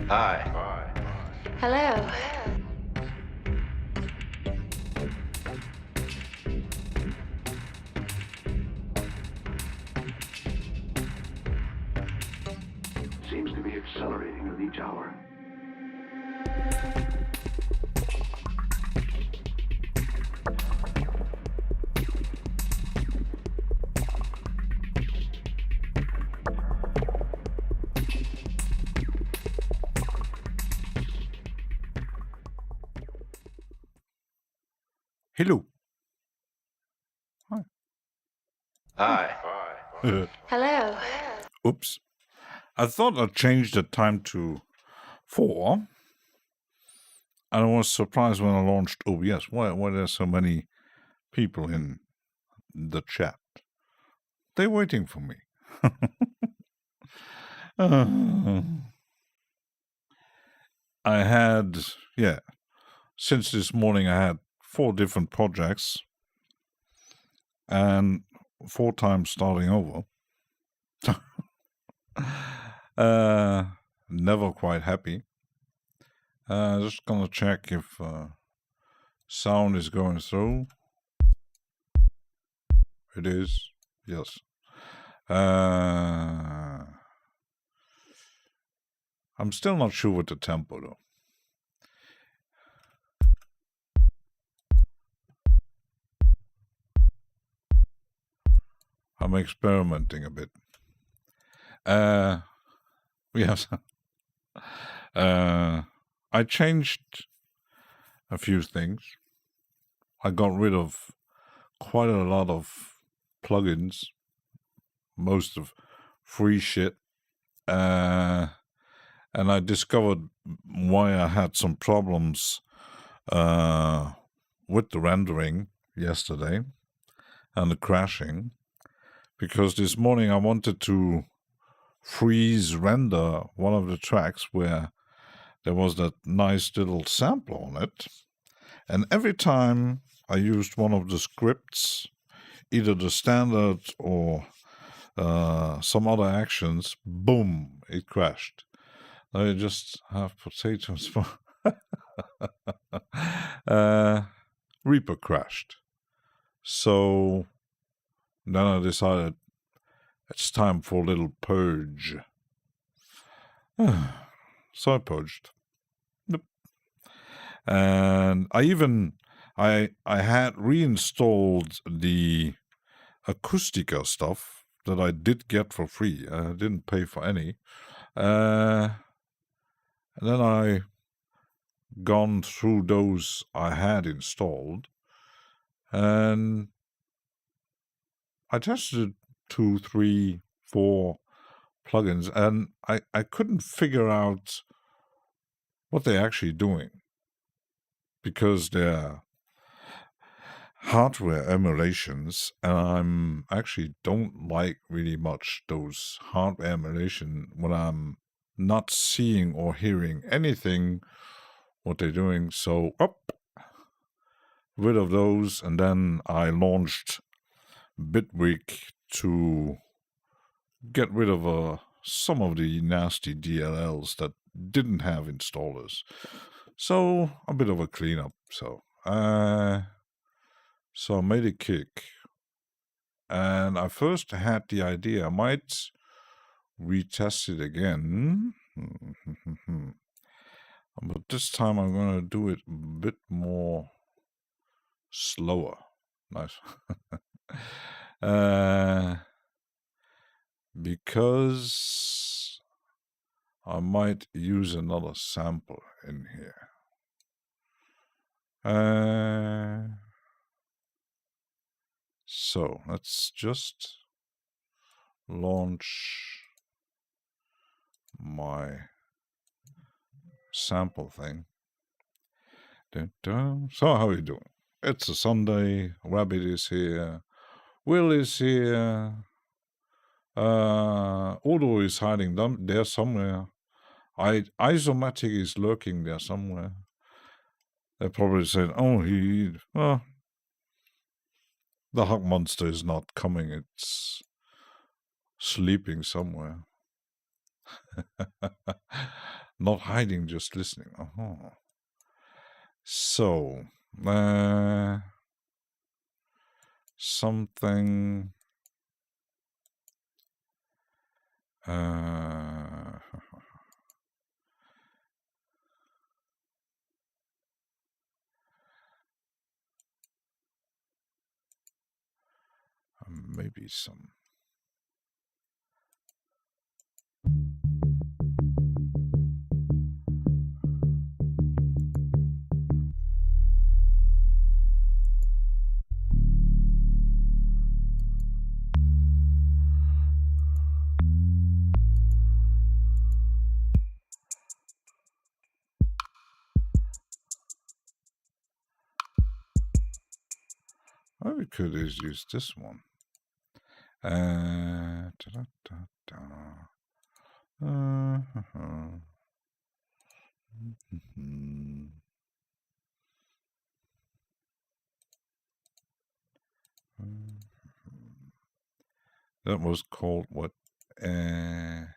Hi. Hello. Seems to be accelerating with each hour. Hello. Hi. Hello. Oops. I thought I'd change the time to 4. And I was surprised when I launched OBS. Why there's so many people in the chat? They're waiting for me. I had, since this morning I had 4 different projects and 4 times starting over. Never quite happy. Just gonna check if sound is going through. It is, yes. I'm still not sure with the tempo though. I'm experimenting a bit. Yes. I changed a few things. I got rid of quite a lot of plugins, most of free shit. And I discovered why I had some problems with the rendering yesterday and the crashing. Because this morning I wanted to freeze render one of the tracks where there was that nice little sample on it. And every time I used one of the scripts, either the standard or some other actions, boom, it crashed. I just have potatoes for... Reaper crashed. So then I decided it's time for a little purge. So I purged. Yep. And I had reinstalled the Acoustica stuff that I did get for free. I didn't pay for any. And then I gone through those I had installed, and I tested 2, 3, 4 plugins, and I couldn't figure out what they're actually doing, because they're hardware emulations, and I'm actually don't like really much those hardware emulation when I'm not seeing or hearing anything what they're doing. So rid of those, and then I launched Bitwig to get rid of some of the nasty DLLs that didn't have installers. So a bit of a cleanup. So I made a kick, and I first had the idea I might retest it again. But this time I'm going to do it a bit more slower. Nice. Because I might use another sample in here. So let's just launch my sample thing. So how are you doing? It's a Sunday. Rabbit is here. Will is here. Udo is hiding there somewhere. Isomatic is lurking there somewhere. They probably said, "Oh, the Huggmonster is not coming. It's sleeping somewhere." Not hiding, just listening. So, something. Maybe some. What we could is use this one. That was called what? L32.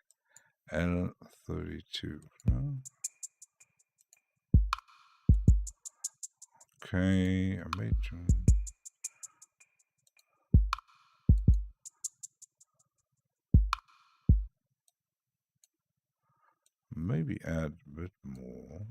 Okay, I made you. Maybe add a bit more.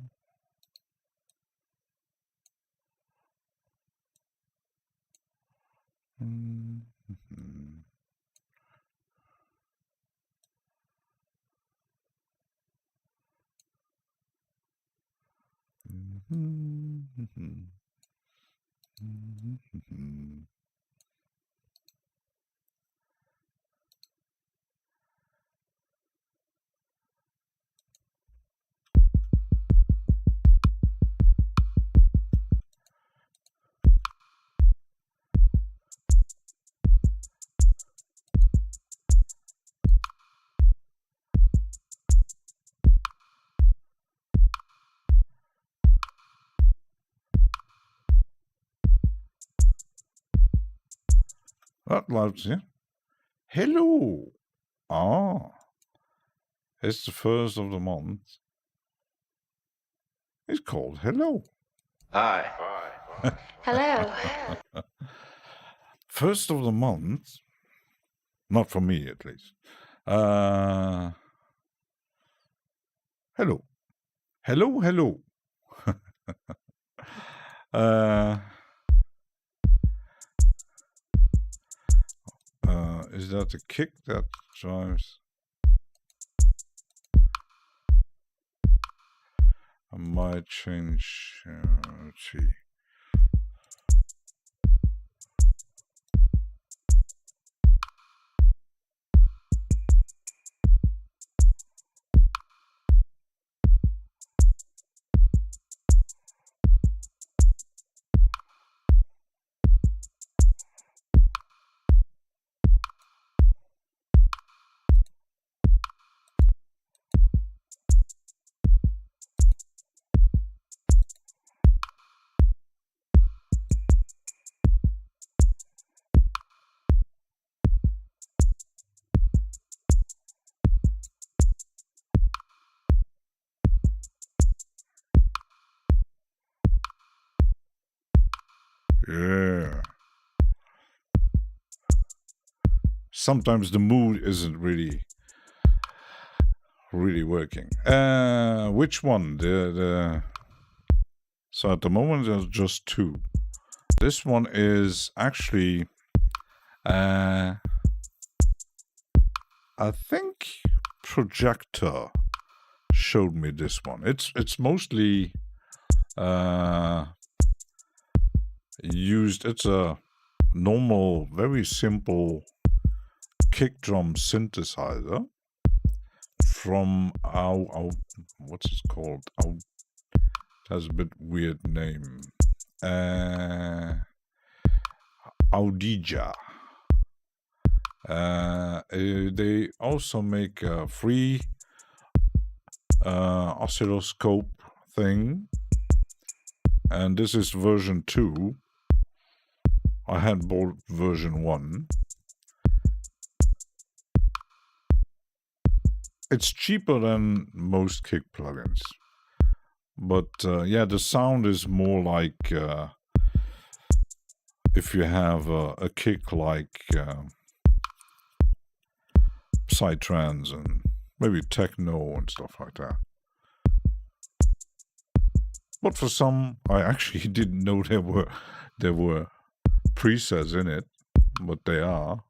That loves you. Hello. Ah. It's the first of the month. It's called hello. Hi. Hello. First of the month. Not for me, at least. Hello. Hello, hello. Is that the kick that drives? I might change. Let's see. Yeah. Sometimes the mood isn't really working. Which one? So at the moment there's just two. This one is actually I think Projector showed me this one. It's mostly used. It's a normal, very simple kick drum synthesizer from what's it called? It has a bit weird name. Audija. They also make a free oscilloscope thing, and this is version 2. I had bought version 1. it's cheaper than most kick plugins. But yeah, the sound is more like if you have a kick like psytrance and maybe techno and stuff like that. But for some, I actually didn't know there were presets in it, but they are.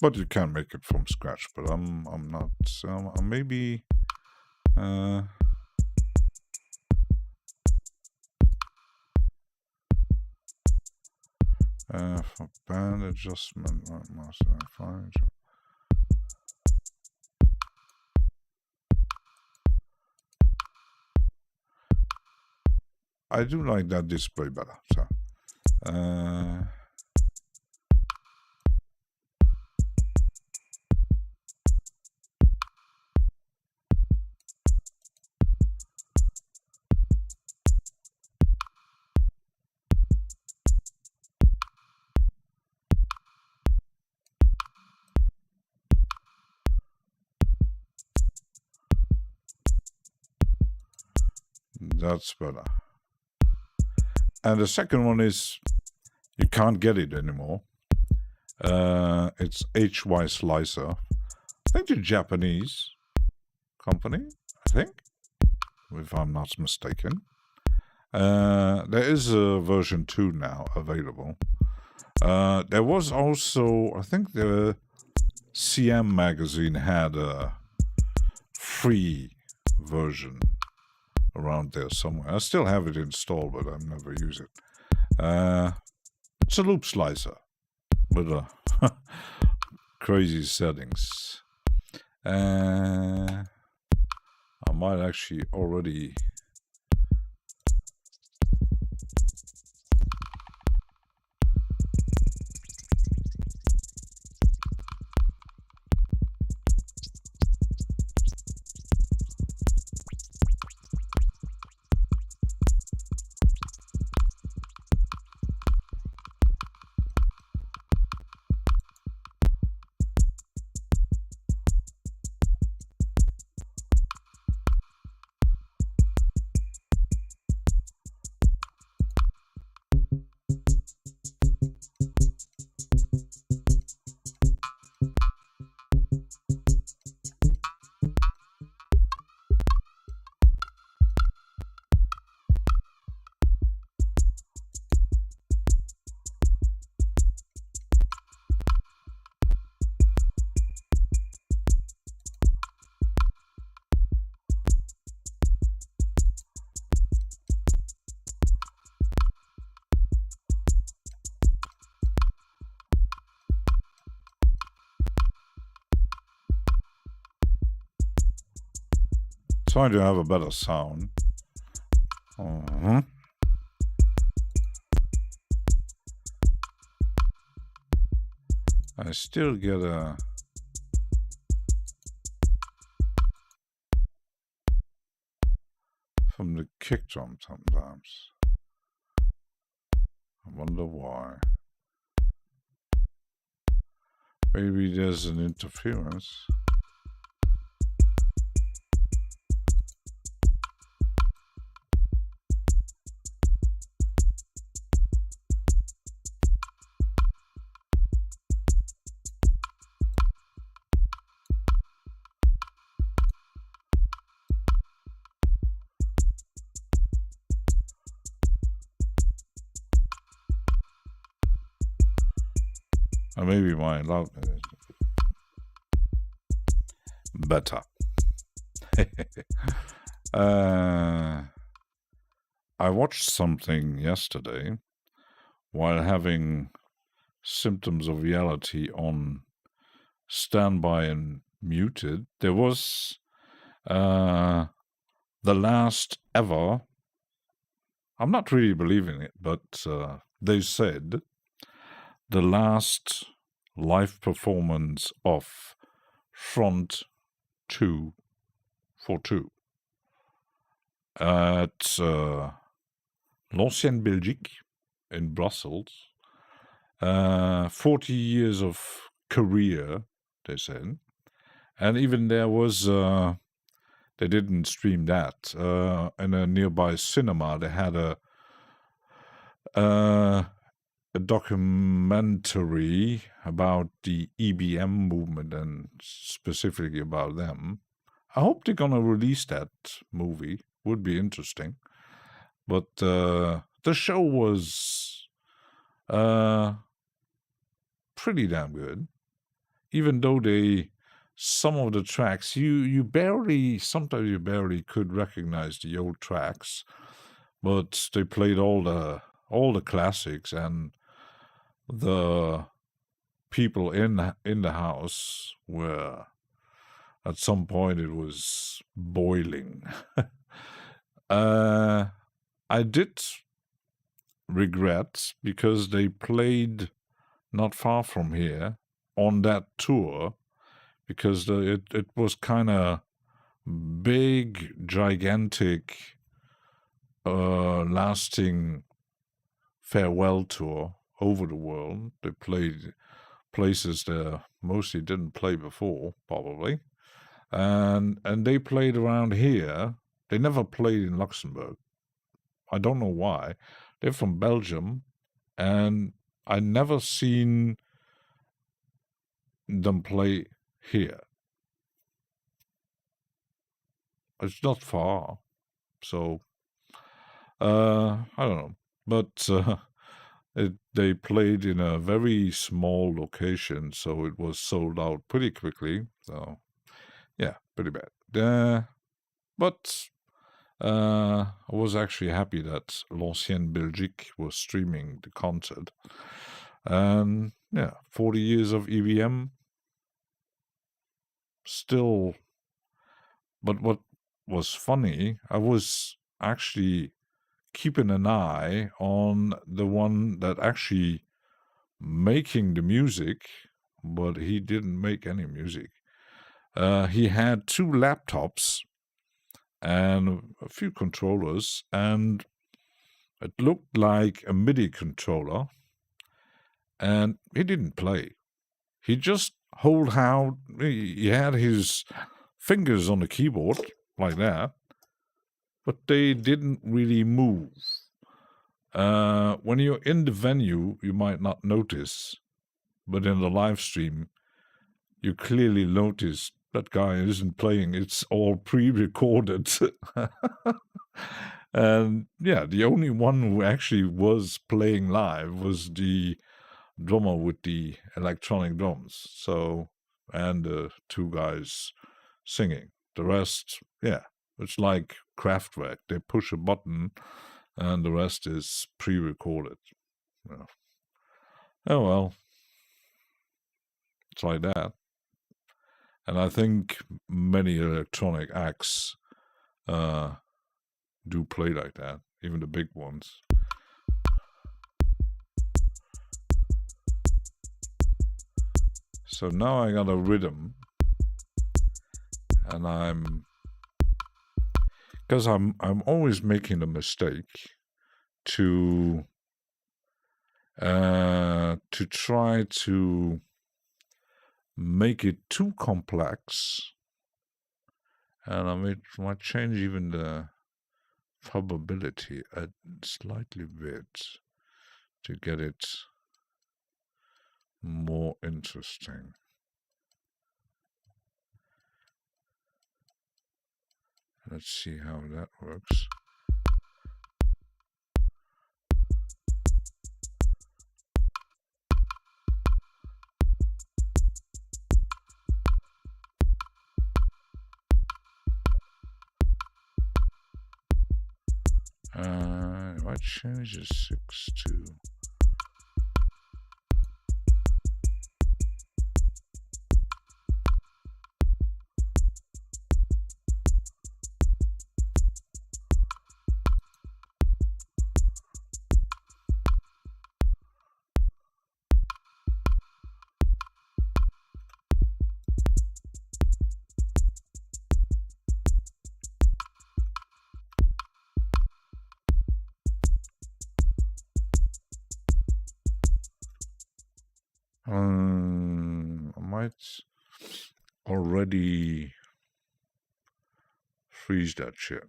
But you can make it from scratch. But I'm not. Maybe. For band adjustment, master fine. I do like that display better. So, that's better. And the second one is you can't get it anymore. It's HY Slicer. I think the Japanese company, I think, if I'm not mistaken. There is a version 2 now available. There was also, I think the CM magazine had a free version around there somewhere. I still have it installed, but I've never used it. It's a loop slicer with crazy settings. I might actually already try to have a better sound. I still get a from the kick drum sometimes. I wonder why. Maybe there's an interference. Or maybe my loudness is better. I watched something yesterday while having symptoms of reality on standby and muted. There was the last ever, I'm not really believing it, but they said the last live performance of Front 242 at l'Ancienne Belgique in Brussels. 40 years of career, they said. And even there was, they didn't stream that. In a nearby cinema, they had a documentary about the EBM movement and specifically about them. I hope they're gonna release that movie. Would be interesting. But the show was pretty damn good. Even though some of the tracks sometimes you barely could recognize the old tracks, but they played all the classics, and the people in the house were, at some point it was boiling. I did regret, because they played not far from here on that tour, because it was kind of big, gigantic, lasting farewell tour over the world. They played places that mostly didn't play before, probably, and they played around here. They never played in Luxembourg. I don't know why. They're from Belgium, and I never seen them play here. It's not far, so I don't know. But they played in a very small location, so it was sold out pretty quickly. So yeah, pretty bad. But I was actually happy that L'Ancienne Belgique was streaming the concert. And yeah, 40 years of EVM. Still, but what was funny, I was actually keeping an eye on the one that actually making the music, but he didn't make any music. He had 2 laptops and a few controllers, and it looked like a MIDI controller, and he didn't play. He just he had his fingers on the keyboard like that, but they didn't really move. When you're in the venue, you might not notice, but in the live stream, you clearly notice that guy isn't playing. It's all pre-recorded. And yeah, the only one who actually was playing live was the drummer with the electronic drums. So, and the 2 guys singing. The rest, yeah, it's like Kraftwerk. They push a button, and the rest is pre-recorded. Yeah. Oh well, it's like that. And I think many electronic acts do play like that, even the big ones. So now I got a rhythm, and because I'm always making a mistake to try to make it too complex, and I might change even the probability a slightly bit to get it more interesting. Let's see how that works. If I change the 6 to might already freeze that shit.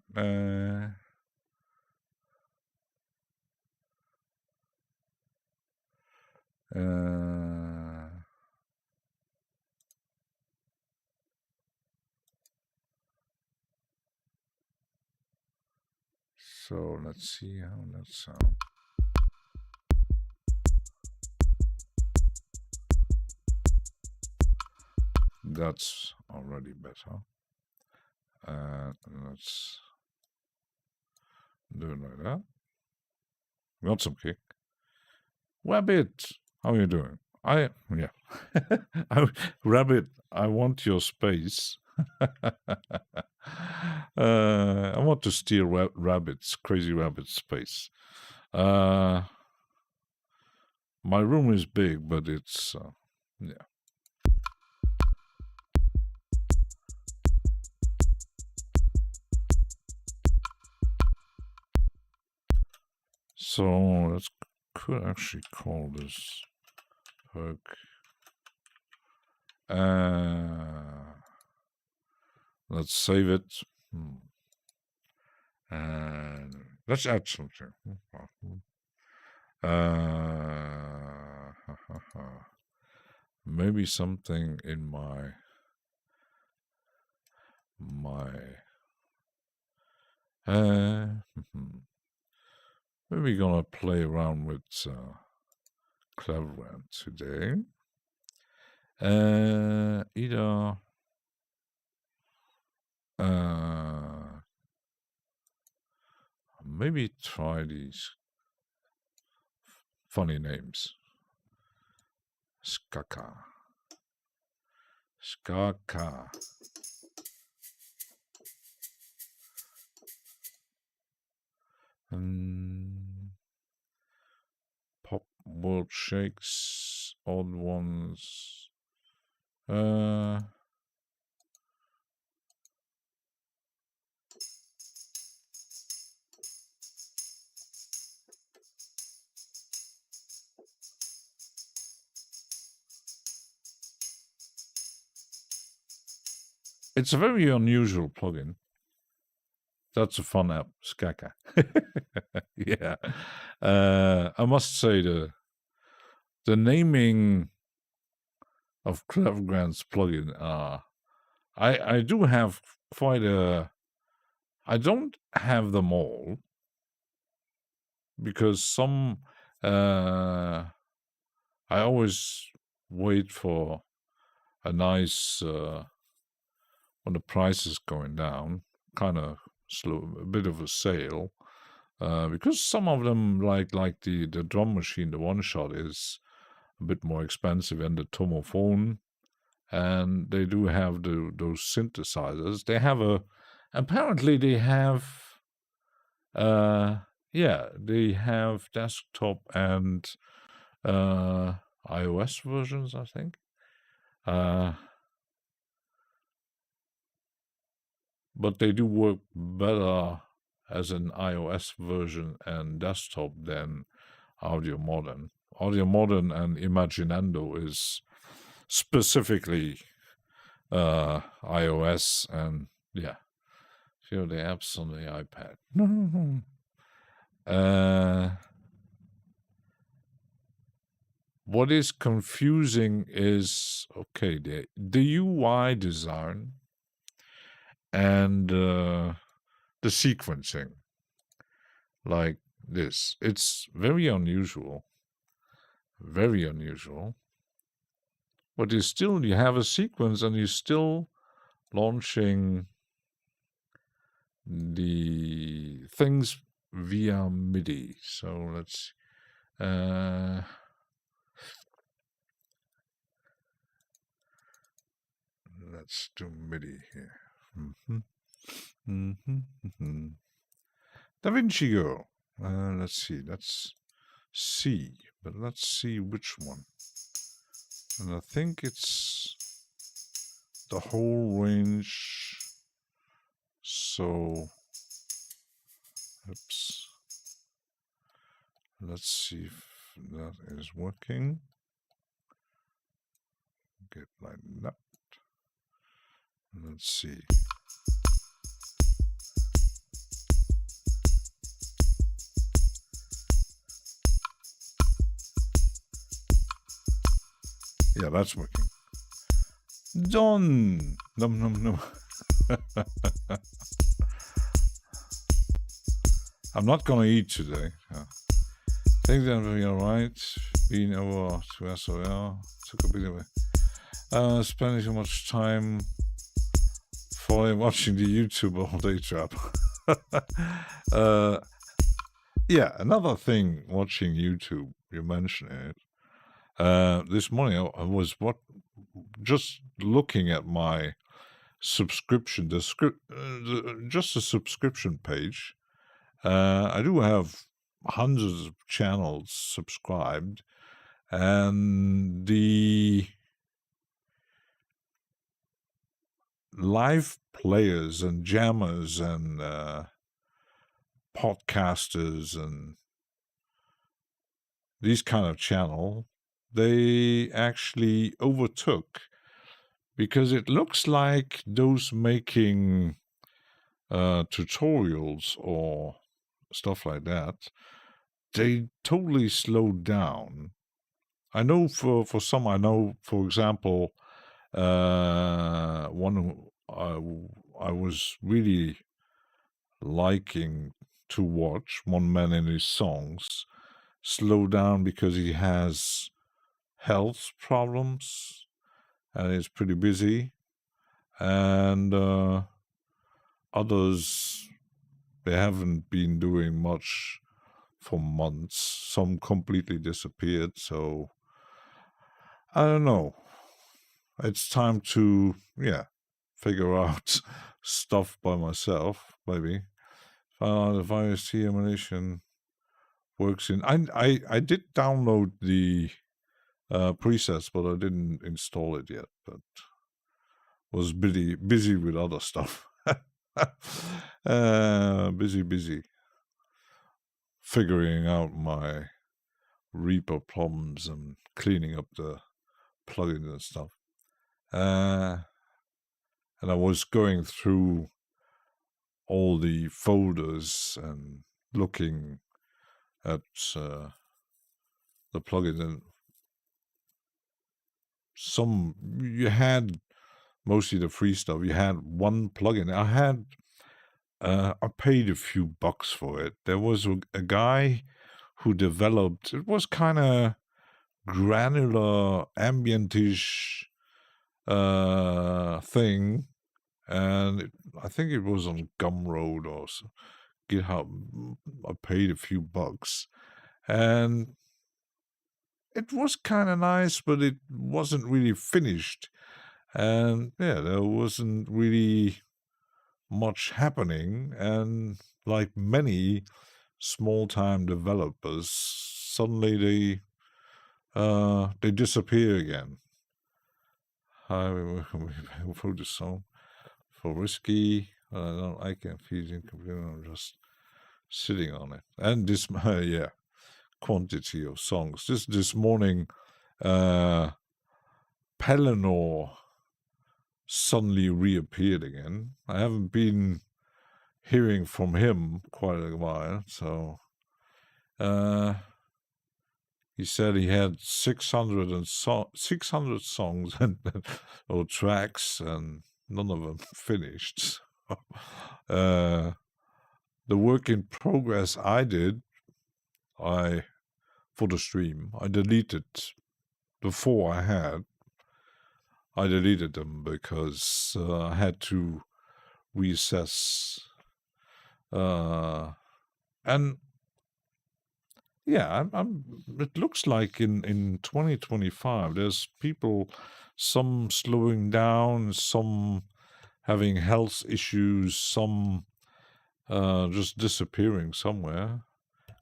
So let's see how that sounds. That's already better. Let's do it like that. Got some kick. Rabbit, how are you doing? Rabbit, I want your space. I want to steal Rabbit's crazy Rabbit's space. My room is big, but it's yeah. So let's could actually call this hook. Let's save it. And let's add something. Maybe something in my maybe gonna play around with Cleverland today. Either maybe try these funny names. Skaka. Pop world shakes, odd ones. It's a very unusual plugin. That's a fun app, Skaka. Yeah. I must say the naming of Clevergrand's plugin I do have quite I don't have them all because some I always wait for a nice when the price is going down, kind of slow, a bit of a sale, because some of them, like the drum machine, the one shot is a bit more expensive, and the Tomophone, and they do have those synthesizers. They have apparently they have, they have desktop and iOS versions, I think. But they do work better as an iOS version and desktop than Audio Modern. Audio Modern and Imaginando is specifically iOS, and yeah, few of the apps on the iPad. What is confusing is, okay, the UI design and the sequencing, like this. It's very unusual. Very unusual. But you have a sequence and you're still launching the things via MIDI. So let's do MIDI here. DaVinci Go. Let's see. That's C, but let's see which one. And I think it's the whole range. So, oops. Let's see if that is working. make it like that. Let's see. Yeah, that's working. Done. Num num num. I'm not gonna eat today. Think that will be alright. Being over to SOL. Took a bit of a spending so much time for watching the YouTube all day trap. Yeah, another thing watching YouTube, you mentioned it. This morning I was just looking at my subscription, just a subscription page. I do have hundreds of channels subscribed, and the live players and jammers and podcasters and these kind of channel, they actually overtook, because it looks like those making tutorials or stuff like that, they totally slowed down. I know for some, I know, for example, one who I was really liking to watch, one man in his songs, slow down because he has health problems and is pretty busy, and others, they haven't been doing much for months. Some completely disappeared. So I don't know. It's time to figure out stuff by myself. Maybe find out if IST emulation works in. I did download the presets, but I didn't install it yet. But was busy with other stuff. Busy figuring out my Reaper problems and cleaning up the plugins and stuff. And I was going through all the folders and looking at the plugins, and some, you had mostly the free stuff. You had one plugin. I paid a few bucks for it. There was a guy who developed, it was kind of granular, ambientish thing, and I think it was on Gumroad or GitHub. I paid a few bucks, and it was kind of nice, but it wasn't really finished, and there wasn't really much happening, and like many small-time developers, suddenly they disappear again. I wrote a song for Risky. I don't like confusing computer. I'm just sitting on it. And this, quantity of songs. This morning, Pellinor suddenly reappeared again. I haven't been hearing from him quite a while, so he said he had 600 songs or tracks, and none of them finished. The work in progress I did, for the stream, I deleted the 4 I had. I deleted them because I had to reassess. And it looks like in 2025, there's people, some slowing down, some having health issues, some just disappearing somewhere.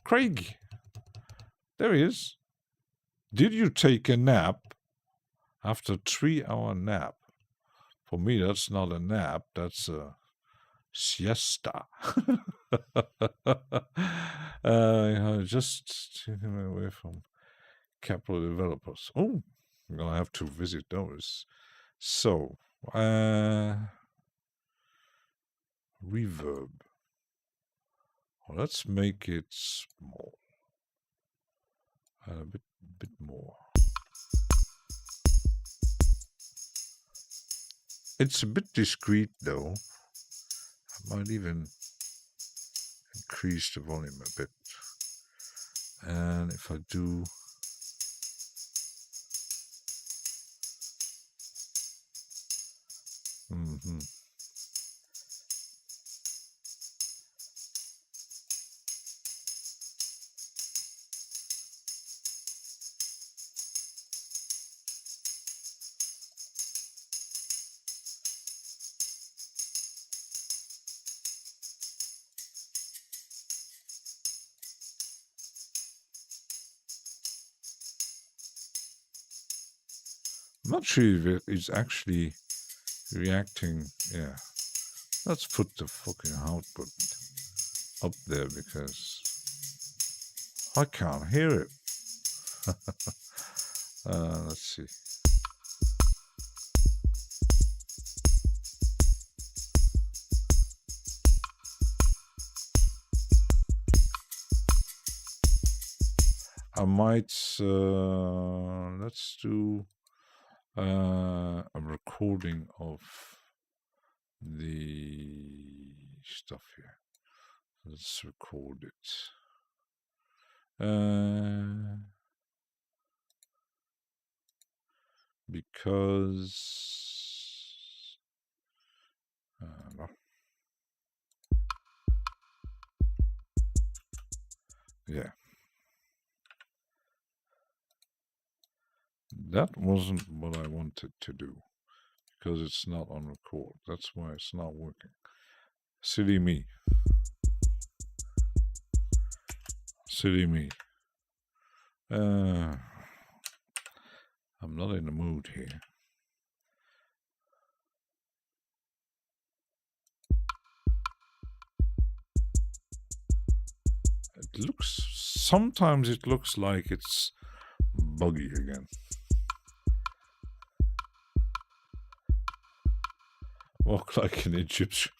Craig, there he is. Did you take a nap? After 3-hour nap. For me, that's not a nap. That's a siesta. Just taking away from capital developers. Oh, I'm gonna have to visit those. So, reverb. Well, let's make it small. A bit more. It's a bit discreet though. I might even increase the volume a bit. And if I do I'm not sure if it's actually reacting. Yeah, let's put the fucking output up there because I can't hear it. Let's see. I might let's do a recording of the stuff here. Let's record it. Because no. Yeah, that wasn't what I wanted to do because it's not on record. That's why it's not working. Silly me. Silly me. I'm not in the mood here. Sometimes it looks like it's buggy again. Walk like an Egyptian.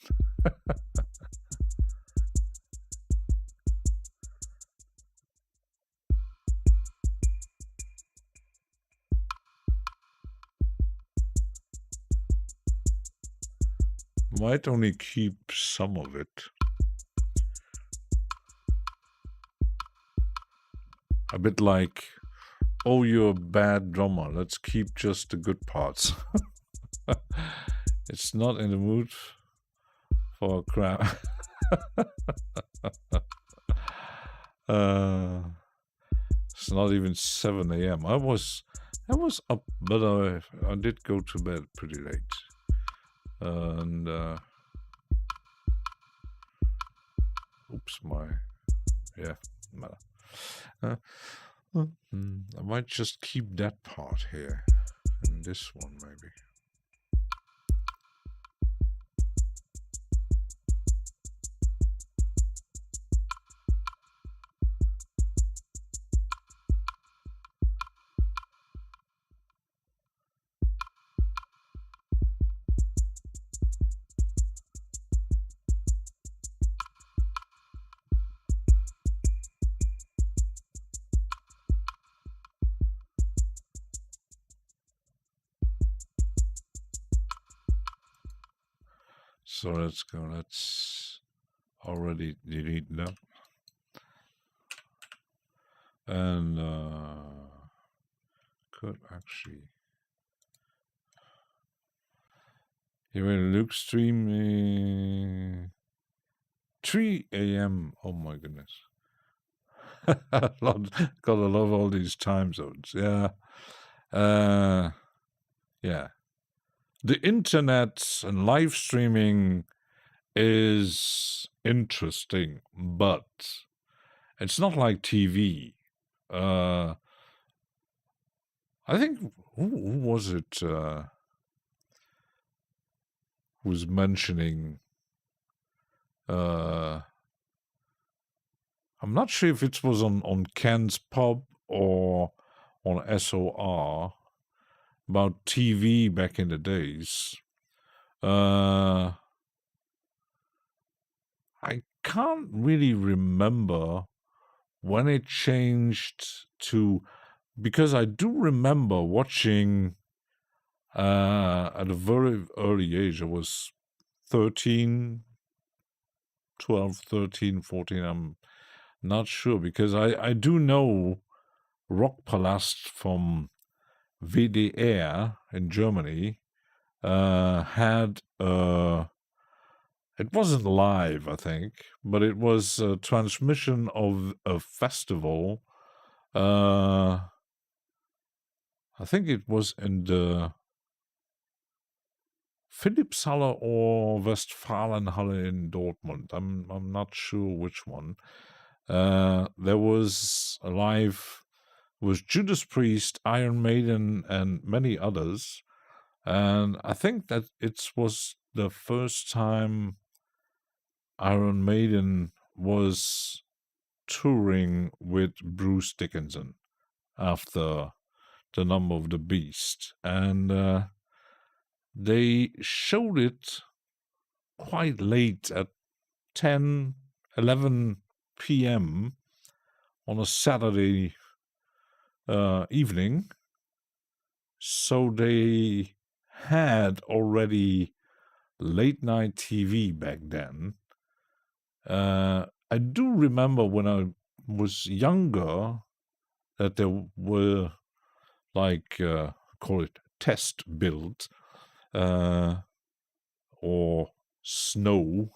Might only keep some of it. A bit like, oh, you're a bad drummer. Let's keep just the good parts. It's not in the mood for a crowd. It's not even 7 a.m. I was up, but I did go to bed pretty late. And oops, matter. I might just keep that part here and this one maybe. So let's go. Let's already delete that. And could actually here in Luke stream 3 a.m. Oh my goodness. Gotta love all these time zones. Yeah. Yeah. The internet and live streaming is interesting, but it's not like TV. I think who was it who's mentioning I'm not sure if it was on Ken's Pub or on SOR, about TV back in the days. I can't really remember when it changed to, because I do remember watching at a very early age. I was 13, 12, 13, 14. I'm not sure, because I do know Rockpalast from WDR in Germany had it wasn't live, I think, but it was a transmission of a festival. I think it was in the Philippshalle or Westfalenhalle in Dortmund. I'm not sure which one. There was a live with Judas Priest, Iron Maiden, and many others. And I think that it was the first time Iron Maiden was touring with Bruce Dickinson after the Number of the Beast. And they showed it quite late at 10, 11 p.m. on a Saturday evening. So they had already late night TV back then. I do remember when I was younger that there were like call it test build or snow,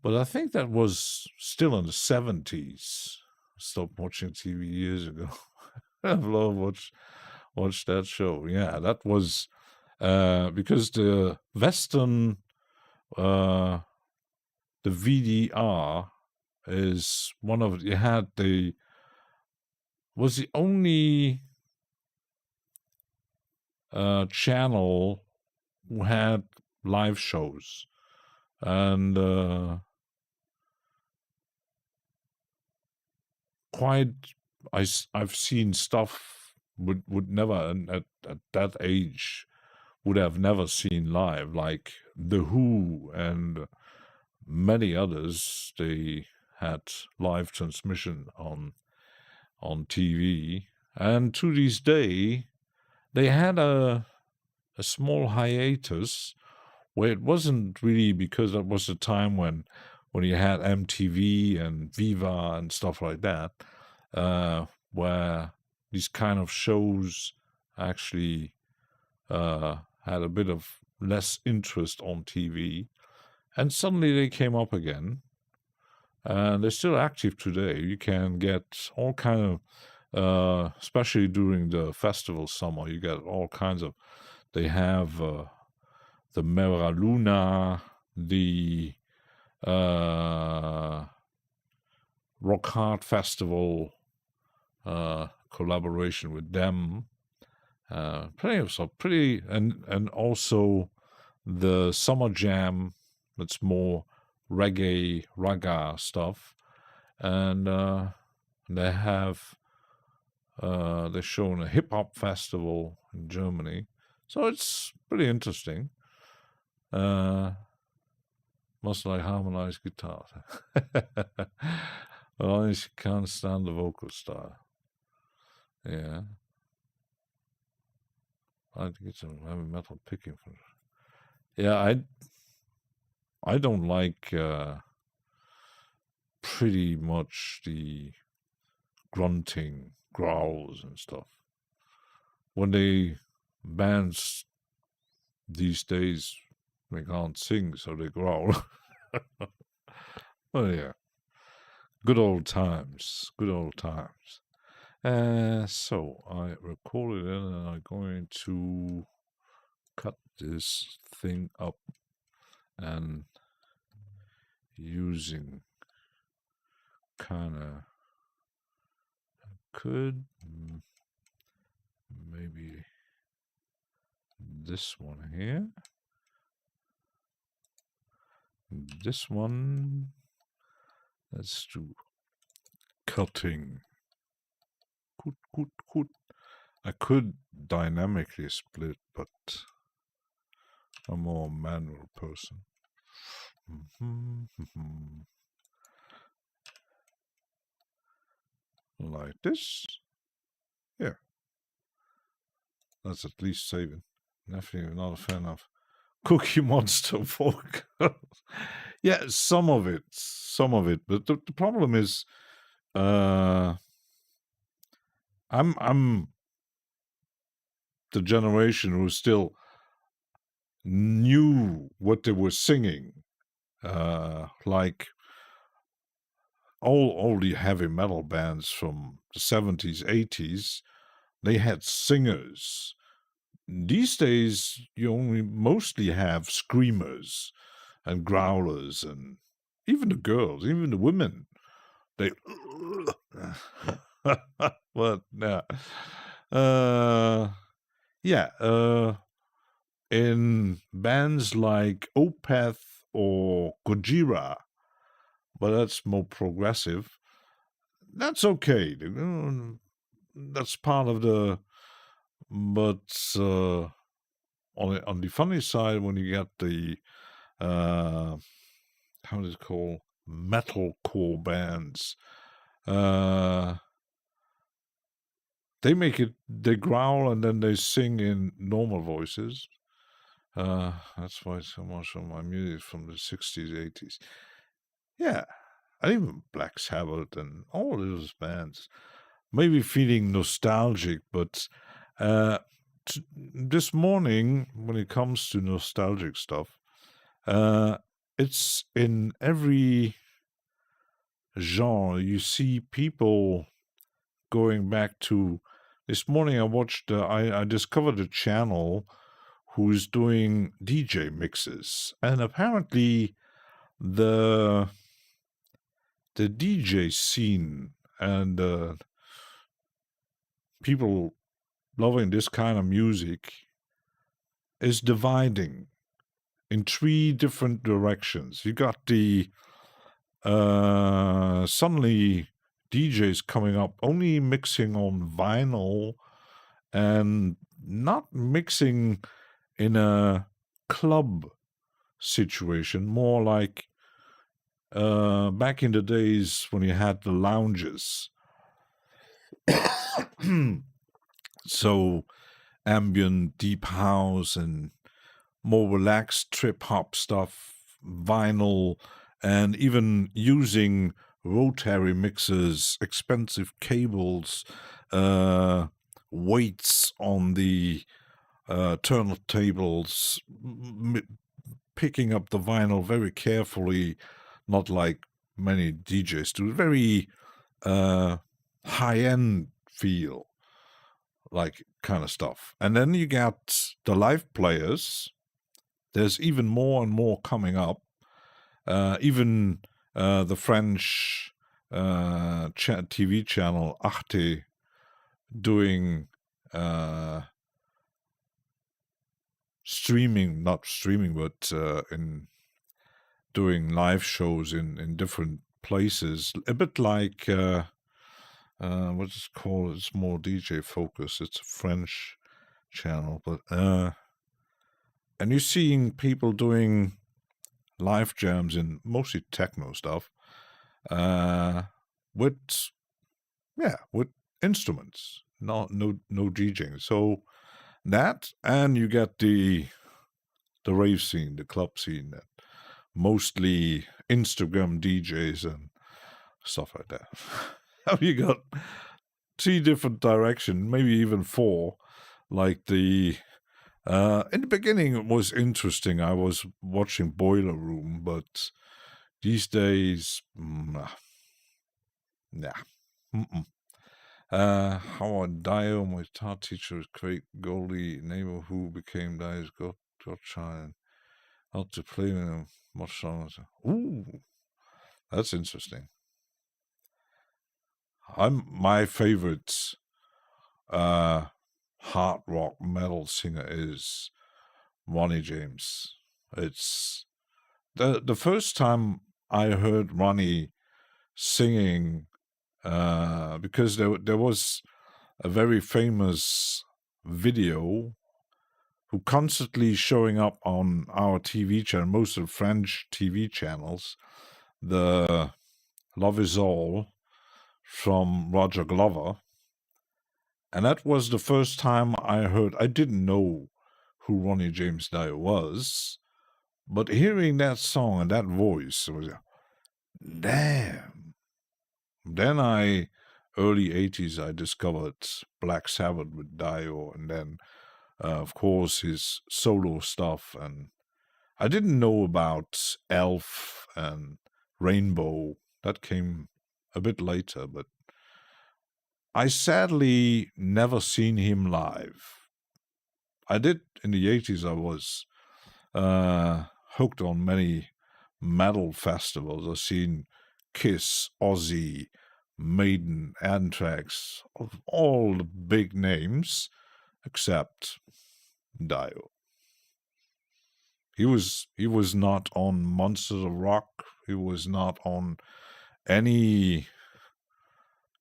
but I think that was still in the 70s. Stopped watching TV years ago. I've loved watched that show. Yeah, that was because the Western the VDR is one of you had the was the only channel who had live shows, and quite I've seen stuff would never at that age would have never seen live, like The Who and many others. They had live transmission on TV, and to this day they had a small hiatus where it wasn't really, because that was the time when you had MTV and Viva and stuff like that, where these kind of shows actually had a bit of less interest on TV, and suddenly they came up again, and they're still active today. You can get all kind of, especially during the festival summer, you get all kinds of. They have the Mera Luna, the Rock Hard Festival, collaboration with them. Plenty of stuff, and also the Summer Jam. That's more reggae, raga stuff, and they have they're showing a hip hop festival in Germany, so it's pretty interesting. Must like harmonized guitar. Well, I just can't stand the vocal style. Yeah. I like to get some heavy metal picking from. Yeah, I don't like pretty much the grunting, growls and stuff. When bands these days, they can't sing, so they growl. Oh yeah, good old times, good old times. So I recorded it, and I'm going to cut this thing up and using kind of could maybe this one here, this one. Let's do cutting. Cut. I could dynamically split, but I'm more a manual person. Like this. Yeah. That's at least saving. Definitely not a fan of Cookie Monster folk. Yeah, some of it. But the problem is, I'm the generation who still knew what they were singing. Like all the heavy metal bands from the 70s, 80s, they had singers. These days, you only mostly have screamers and growlers, and even the girls, even the women, they. But in bands like Opeth or Gojira, but that's more progressive. That's okay. That's part of the. But on the funny side, when you get the how is it called, metalcore bands, they growl and then they sing in normal voices. That's why so much of my music from the 60s, 80s. Yeah, and even Black Sabbath and all those bands. Maybe feeling nostalgic, but this morning, when it comes to nostalgic stuff, it's in every genre. You see people going back to. This morning, I discovered a channel who's doing DJ mixes, and apparently the DJ scene and people loving this kind of music is dividing in 3 different directions. You got the suddenly DJs coming up only mixing on vinyl and not mixing in a club situation, more like back in the days when you had the lounges. So ambient, deep house, and more relaxed trip hop stuff, vinyl, and even using rotary mixers, expensive cables, weights on the turntables, picking up the vinyl very carefully, not like many DJs do. Very high-end feel, like kind of stuff. And then you got the live players. There's even more and more coming up. Even the French TV channel Arte doing streaming, not streaming, but in doing live shows in different places. A bit like what's it called? It's more DJ focused. It's a French channel, but and you're seeing people doing live jams in mostly techno stuff, with instruments, no DJing. So that, and you get the rave scene, the club scene, that mostly Instagram DJs and stuff like that. You got 3 different directions, maybe even 4. Like the in the beginning, it was interesting. I was watching Boiler Room, but these days, nah. Howard Dio, my guitar teacher, was Craig Goldie, neighbor who became Dio's godchild, how to play with him much longer. Ooh, that's interesting. My favorite hard rock metal singer is Ronnie James. It's the first time I heard Ronnie singing, because there was a very famous video who constantly showing up on our TV channel, most of the French TV channels, the Love Is All from Roger Glover. And that was the first time I heard, I didn't know who Ronnie James Dio was, but hearing that song and that voice, it was, damn. Then early 80s, I discovered Black Sabbath with Dio, and then, of course, his solo stuff. And I didn't know about Elf and Rainbow. That came a bit later, but I sadly never seen him live. I did in the 80s. I was hooked on many metal festivals. I've seen Kiss, Ozzy, Maiden, Anthrax, all the big names, except Dio. He was not on Monsters of Rock. He was not on any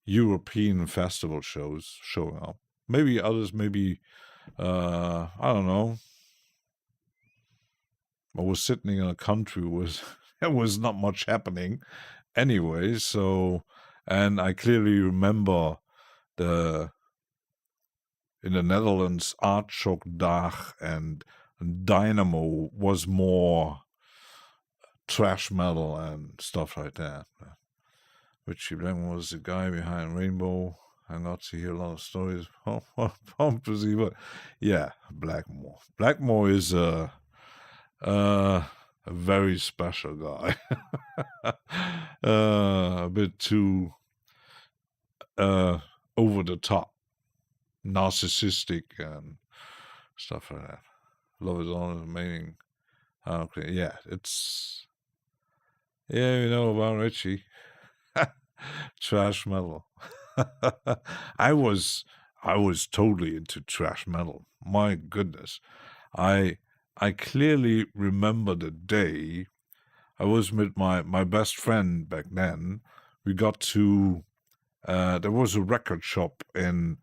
European festival shows showing up. Maybe others, maybe, I don't know. I was sitting in a country where there was not much happening anyway, so, and I clearly remember in the Netherlands, Aardschokdag and Dynamo was more thrash metal and stuff like that. Richie Blackmore was the guy behind Rainbow. I got to hear a lot of stories from Pussy, but yeah, Blackmore. Blackmore is a very special guy. A bit too over the top, narcissistic and stuff like that. Love Is All is amazing. Okay, yeah, it's, yeah, you know about Richie. Trash metal. I was totally into trash metal. My goodness. I clearly remember the day I was with my best friend back then. We got to there was a record shop in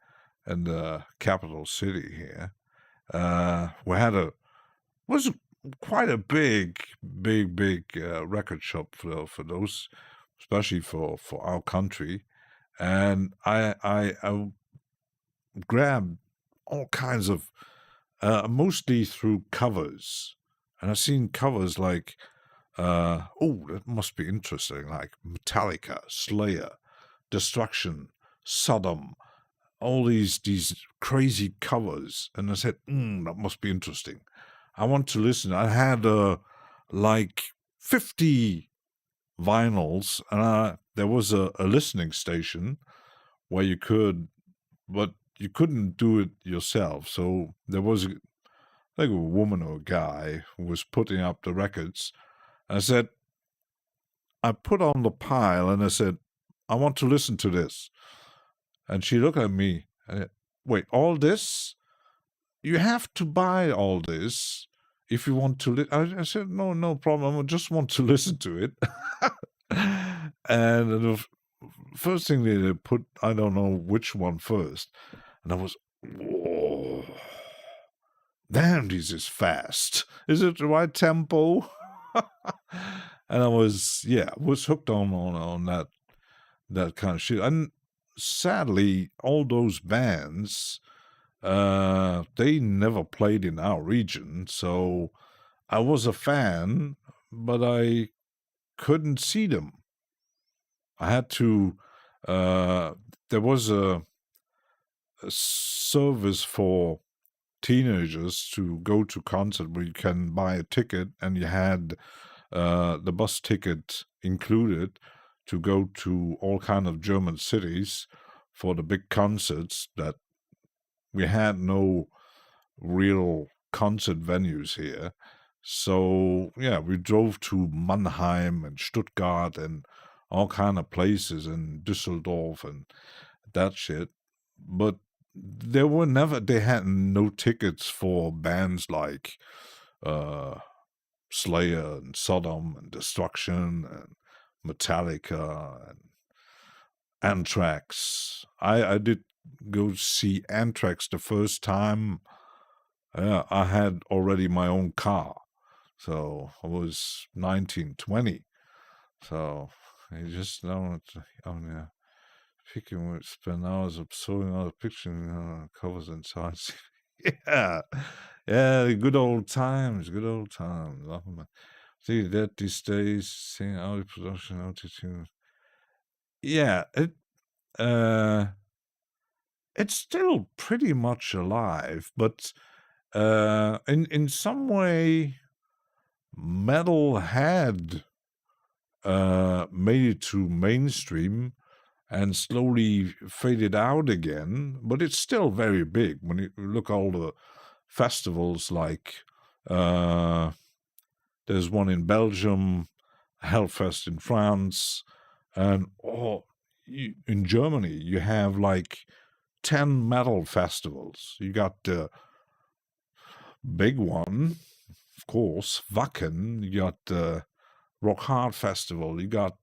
the capital city here. We had was quite a big record shop for those, especially for our country. And I grabbed all kinds of, mostly through covers. And I've seen covers like, oh, that must be interesting, like Metallica, Slayer, Destruction, Sodom, all these crazy covers. And I said, that must be interesting. I want to listen. I had like 50 vinyls, and there was a listening station where you could, but you couldn't do it yourself. So there was like a woman or a guy who was putting up the records. And I said, I put on the pile and I said, I want to listen to this. And she looked at me and, wait, all this? You have to buy all this if you want to. I said, no problem. I just want to listen to it. And the first thing they put, I don't know which one first. And I was, whoa, damn, this is fast. Is it the right tempo? And I was hooked on that kind of shit. And sadly, all those bands, they never played in our region. So I was a fan, but I couldn't see them. I had to, there was a service for teenagers to go to concert where you can buy a ticket, and you had the bus ticket included to go to all kind of German cities for the big concerts. That we had no real concert venues here. So yeah, we drove to Mannheim and Stuttgart and all kind of places, in Düsseldorf and that shit. But they had no tickets for bands like Slayer and Sodom and Destruction and Metallica and Anthrax. I did go see Anthrax the first time, I had already my own car. So I was 19, 20. So you just don't, yeah. Picking would spend hours absorbing all the pictures, covers and sides. Yeah. Yeah, good old times, good old times. See that these days, seeing audio production, altitude. Yeah, it's still pretty much alive, but in some way, metal had made it to mainstream and slowly faded out again, but it's still very big. When you look at all the festivals, like there's one in Belgium, Hellfest in France, and in Germany, you have like 10 metal festivals. You got the big one, of course, Wacken. You got the Rock Hard Festival. You got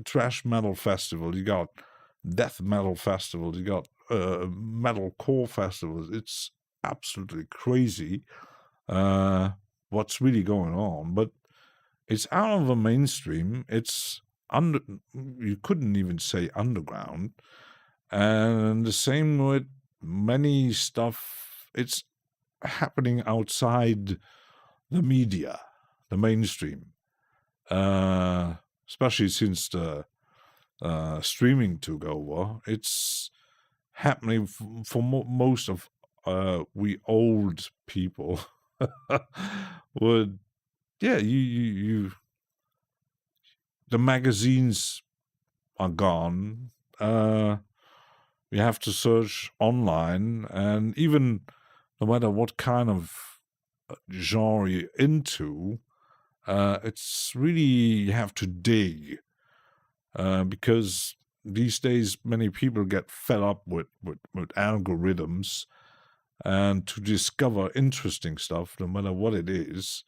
Thrash Metal Festival. You got Death Metal Festival. You got Metal Core Festivals. It's absolutely crazy what's really going on. But it's out of the mainstream. It's you couldn't even say underground. And the same with many stuff. It's happening outside the media, the mainstream. Especially since the streaming took over, it's happening for most of we old people. Would you the magazines are gone. You have to search online, and even no matter what kind of genre you're into, it's really, you have to dig, because these days many people get fed up with algorithms, and to discover interesting stuff, no matter what it is.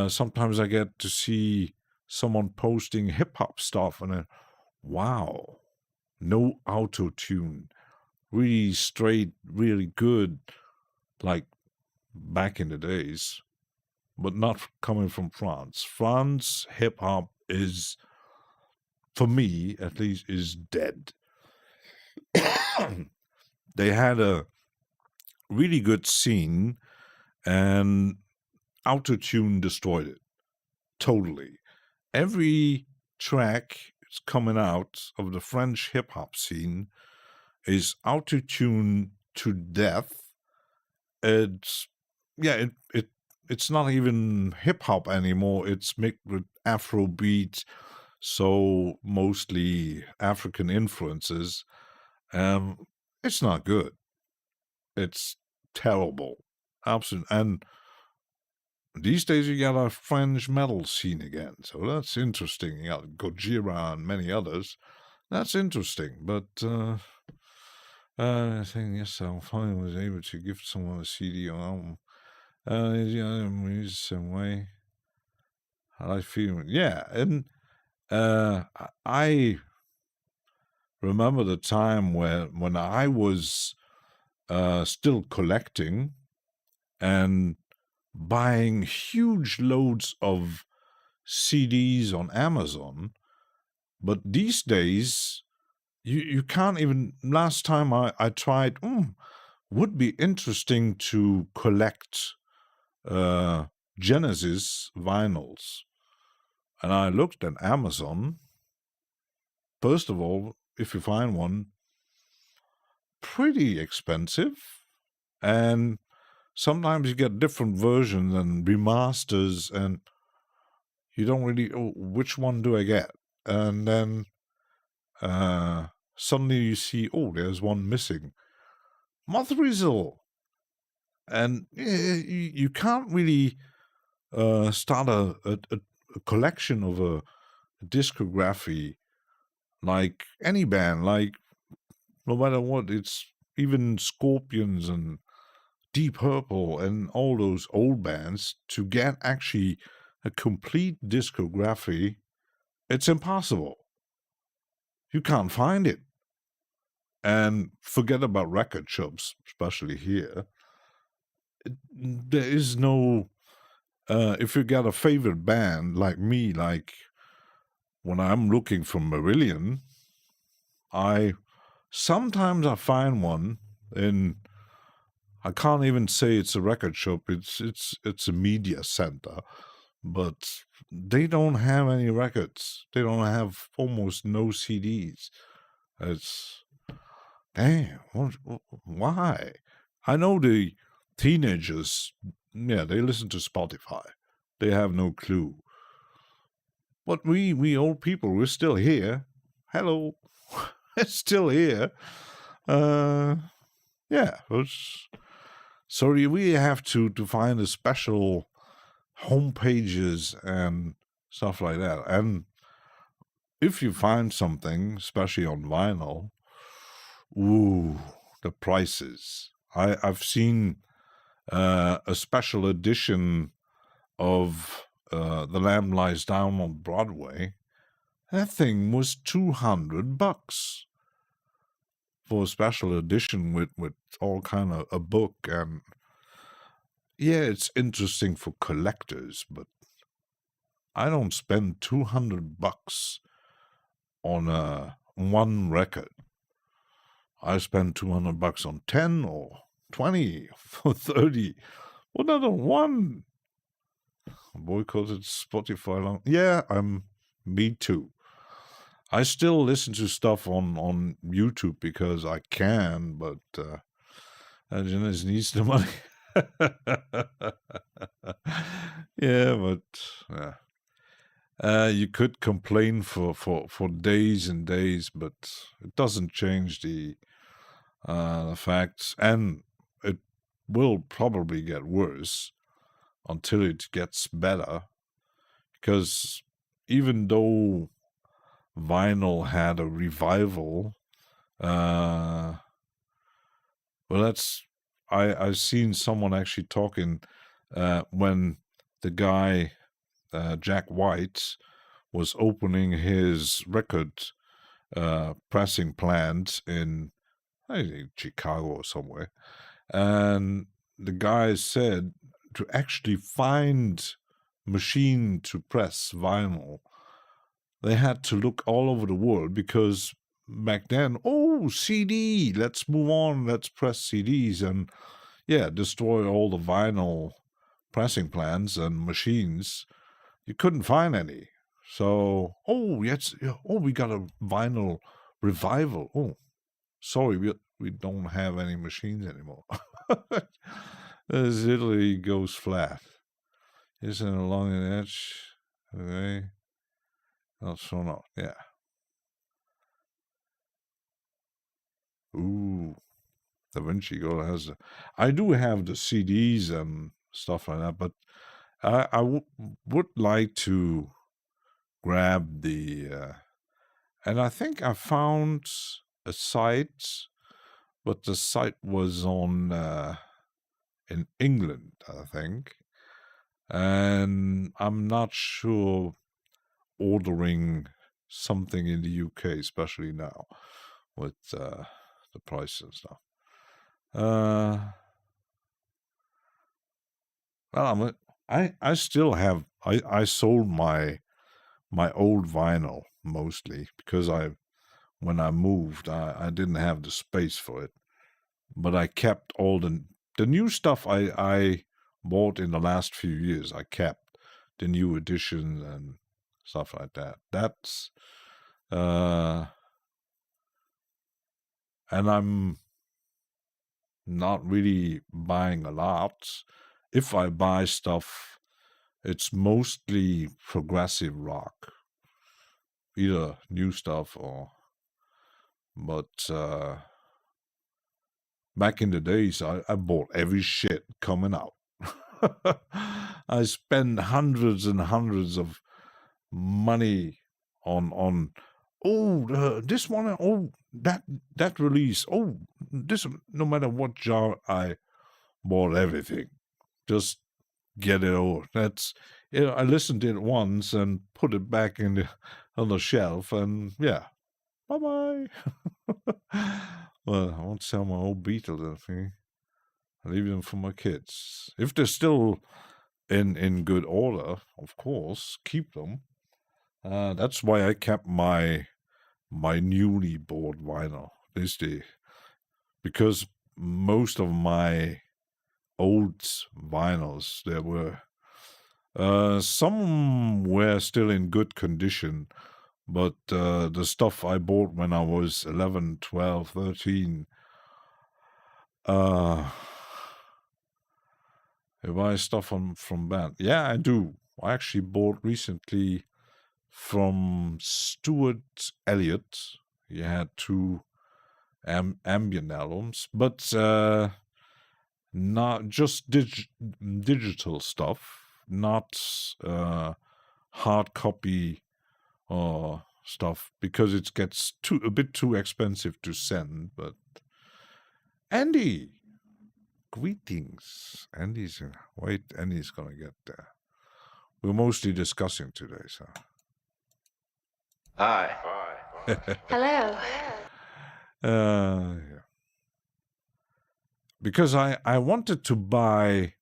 Sometimes I get to see someone posting hip-hop stuff, and wow, no auto-tune, really straight, really good, like back in the days, but not coming from France. France hip-hop is, for me at least, is dead. They had a really good scene, and autotune destroyed it totally. Every track is coming out of the French hip-hop scene is autotune to death. It's it's not even hip-hop anymore. It's mixed with Afrobeat, so mostly African influences. It's not good. It's terrible. Absolutely. And these days you got a French metal scene again, so that's interesting. You got Gojira and many others. That's interesting, but I think yes, I finally was able to give someone a CD or album. The same way. How I feel, yeah, and I remember the time when I was still collecting and buying huge loads of CDs on Amazon, but these days you can't even. Last time I tried, would be interesting to collect Genesis vinyls, and I looked at Amazon. First of all, if you find one, pretty expensive, and sometimes you get different versions and remasters, and you don't really, which one do I get? And then suddenly you see, there's one missing. Mothrizzle. And you can't really start a collection of a discography like any band, like no matter what. It's even Scorpions and Deep Purple and all those old bands, to get actually a complete discography, it's impossible. You can't find it. And forget about record shops, especially here. There is no... if you got a favorite band like me, like when I'm looking for Marillion, sometimes I find one in... I can't even say it's a record shop. It's a media center, but they don't have any records. They don't have almost no CDs. It's damn. Why? I know the teenagers. Yeah, they listen to Spotify. They have no clue. But we old people, we're still here. Hello, we're still here. Yeah. So we have to find a special home pages and stuff like that. And if you find something, especially on vinyl, ooh, the prices. I've seen a special edition of The Lamb Lies Down on Broadway. That thing was $200 for a special edition with all kind of a book. And yeah, it's interesting for collectors, but I don't spend $200 on one record. I spend $200 on 10 or 20 or 30. Well, not on one. Boycotted Spotify. Yeah, me too. I still listen to stuff on YouTube because I can, but Agnes needs the money. Yeah, but you could complain for days and days, but it doesn't change the facts, and it will probably get worse until it gets better, because even though vinyl had a revival, well, I've seen someone actually talking when the guy Jack White was opening his record pressing plant in, I think, Chicago or somewhere, and the guy said to actually find machine to press vinyl, they had to look all over the world, because back then, CD, let's move on, let's press CDs, and yeah, destroy all the vinyl pressing plants and machines. You couldn't find any. So, we got a vinyl revival. Oh, sorry, we don't have any machines anymore. This literally goes flat. Isn't it along the edge? Okay. Not so not. Yeah. Ooh. Da Vinci Code has... I do have the CDs and stuff like that, but I would like to grab the... and I think I found a site, but the site was on... in England, I think. And I'm not sure ordering something in the UK, especially now, with the price and stuff. Well, I still have... I sold my old vinyl mostly, because when I moved, I didn't have the space for it. But I kept all the new stuff I bought in the last few years. I kept the new editions and stuff like that. That's and I'm not really buying a lot. If I buy stuff, it's mostly progressive rock, either new stuff or... But back in the days, I bought every shit coming out. I spend hundreds and hundreds of money on this one, that release, this, no matter what genre, I bought everything. Just get it over. That's, I listened to it once and put it back on the shelf, and yeah, Bye-bye. Well, I won't sell my old Beetles, I think. I'll leave them for my kids. If they're still in good order, of course, keep them. That's why I kept my newly bought vinyl this day. Because most of my old vinyls, there were some were still in good condition, but the stuff I bought when I was 11, 12, 13, you buy stuff from band. Yeah, I do. I actually bought recently from Stuart Elliott. He had 2 ambient albums, but not just digital stuff, not hard copy or stuff, because it gets a bit too expensive to send. But Andy, greetings. Andy's gonna get there. We're mostly discussing today, so. Hi. Hello. Yeah. Because I wanted to buy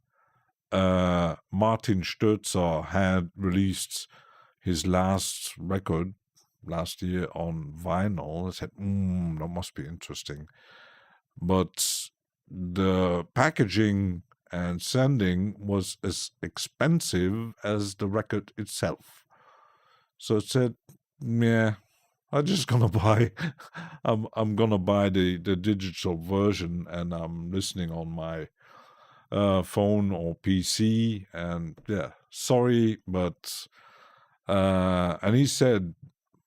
Martin Stürzer had released his last record last year on vinyl. I said, that must be interesting. But the packaging and sending was as expensive as the record itself. So I said, yeah, I'm just gonna buy. I'm gonna buy the digital version, and I'm listening on my phone or PC. And yeah, sorry, but and he said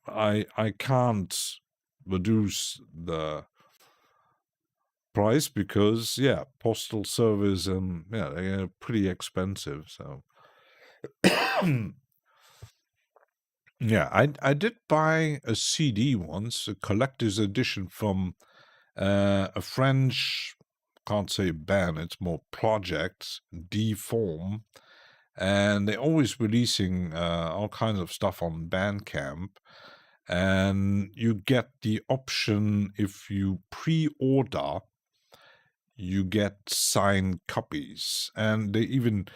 I can't reduce the price because postal service and they're pretty expensive. So yeah, I did buy a CD once, a collector's edition from a French, can't say band, it's more project, Deform, and they're always releasing all kinds of stuff on Bandcamp, and you get the option, if you pre-order, you get signed copies, and they even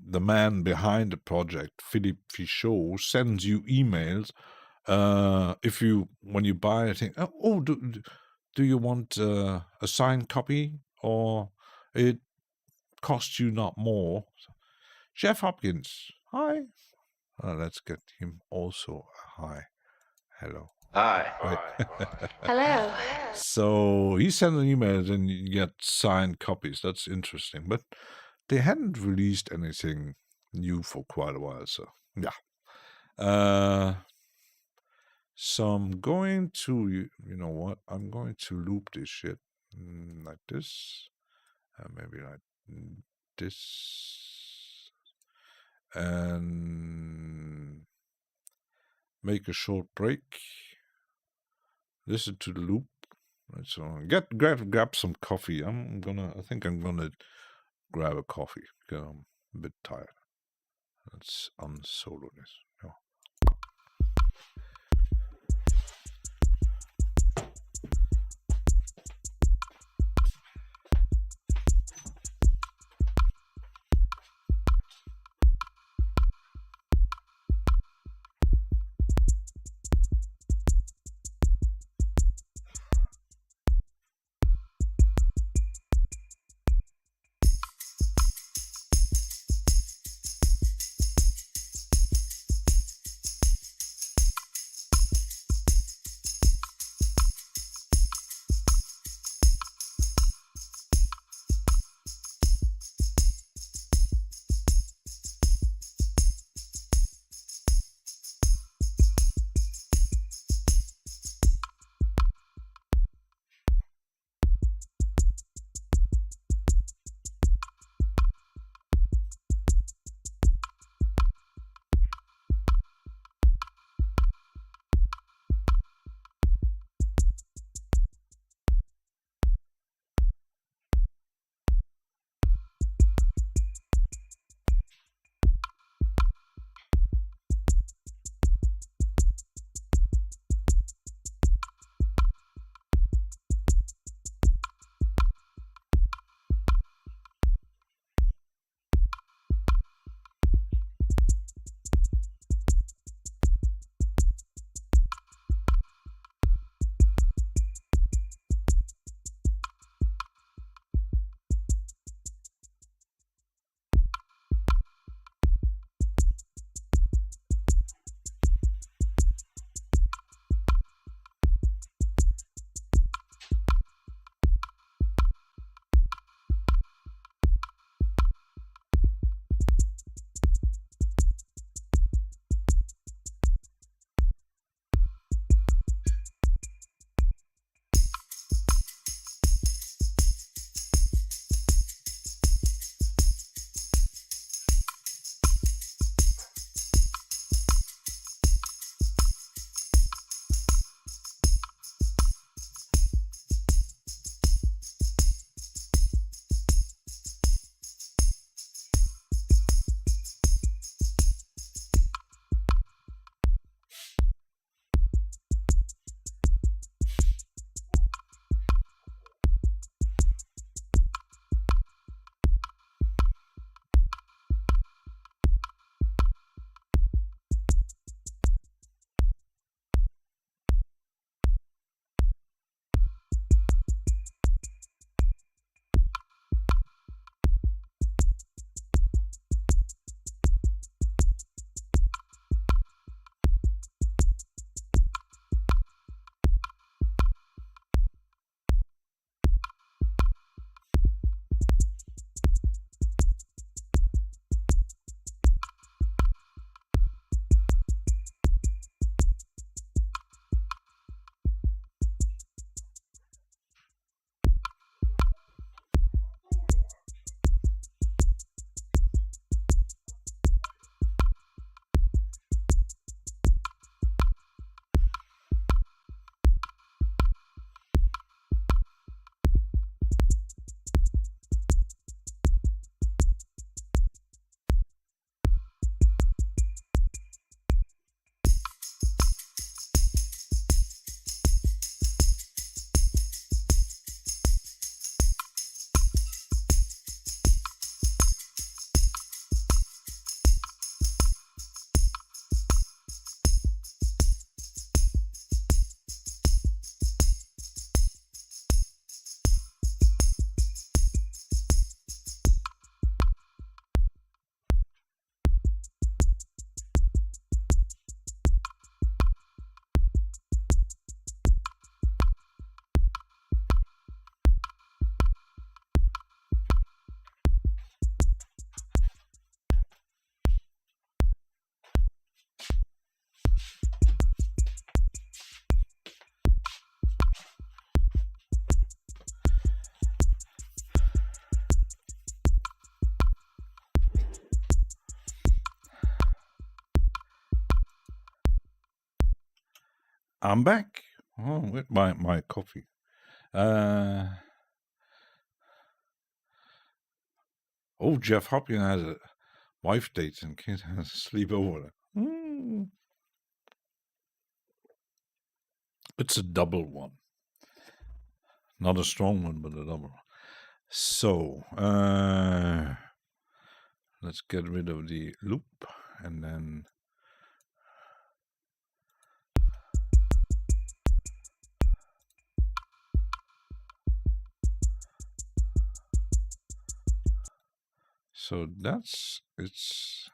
the man behind the project, Philippe Fichot, sends you emails when you buy a thing. Do you want a signed copy, or it costs you not more? Jeff Hopkins, hi. Let's get him also a hi. Hello. Hi. Hello. So he sent an email and you get signed copies. That's interesting. But they hadn't released anything new for quite a while. So, yeah. So I'm going to, you know what? I'm going to loop this shit like this. Maybe like this. And make a short break. Listen to the loop. Right, so grab some coffee. I think I'm gonna grab a coffee because I'm a bit tired. Let's unsolo this. Yeah. I'm back. Oh, with my coffee. Jeff Hopkins has a wife date and kid has a sleepover. It's a double one. Not a strong one, but a double one. So, let's get rid of the loop and then so it's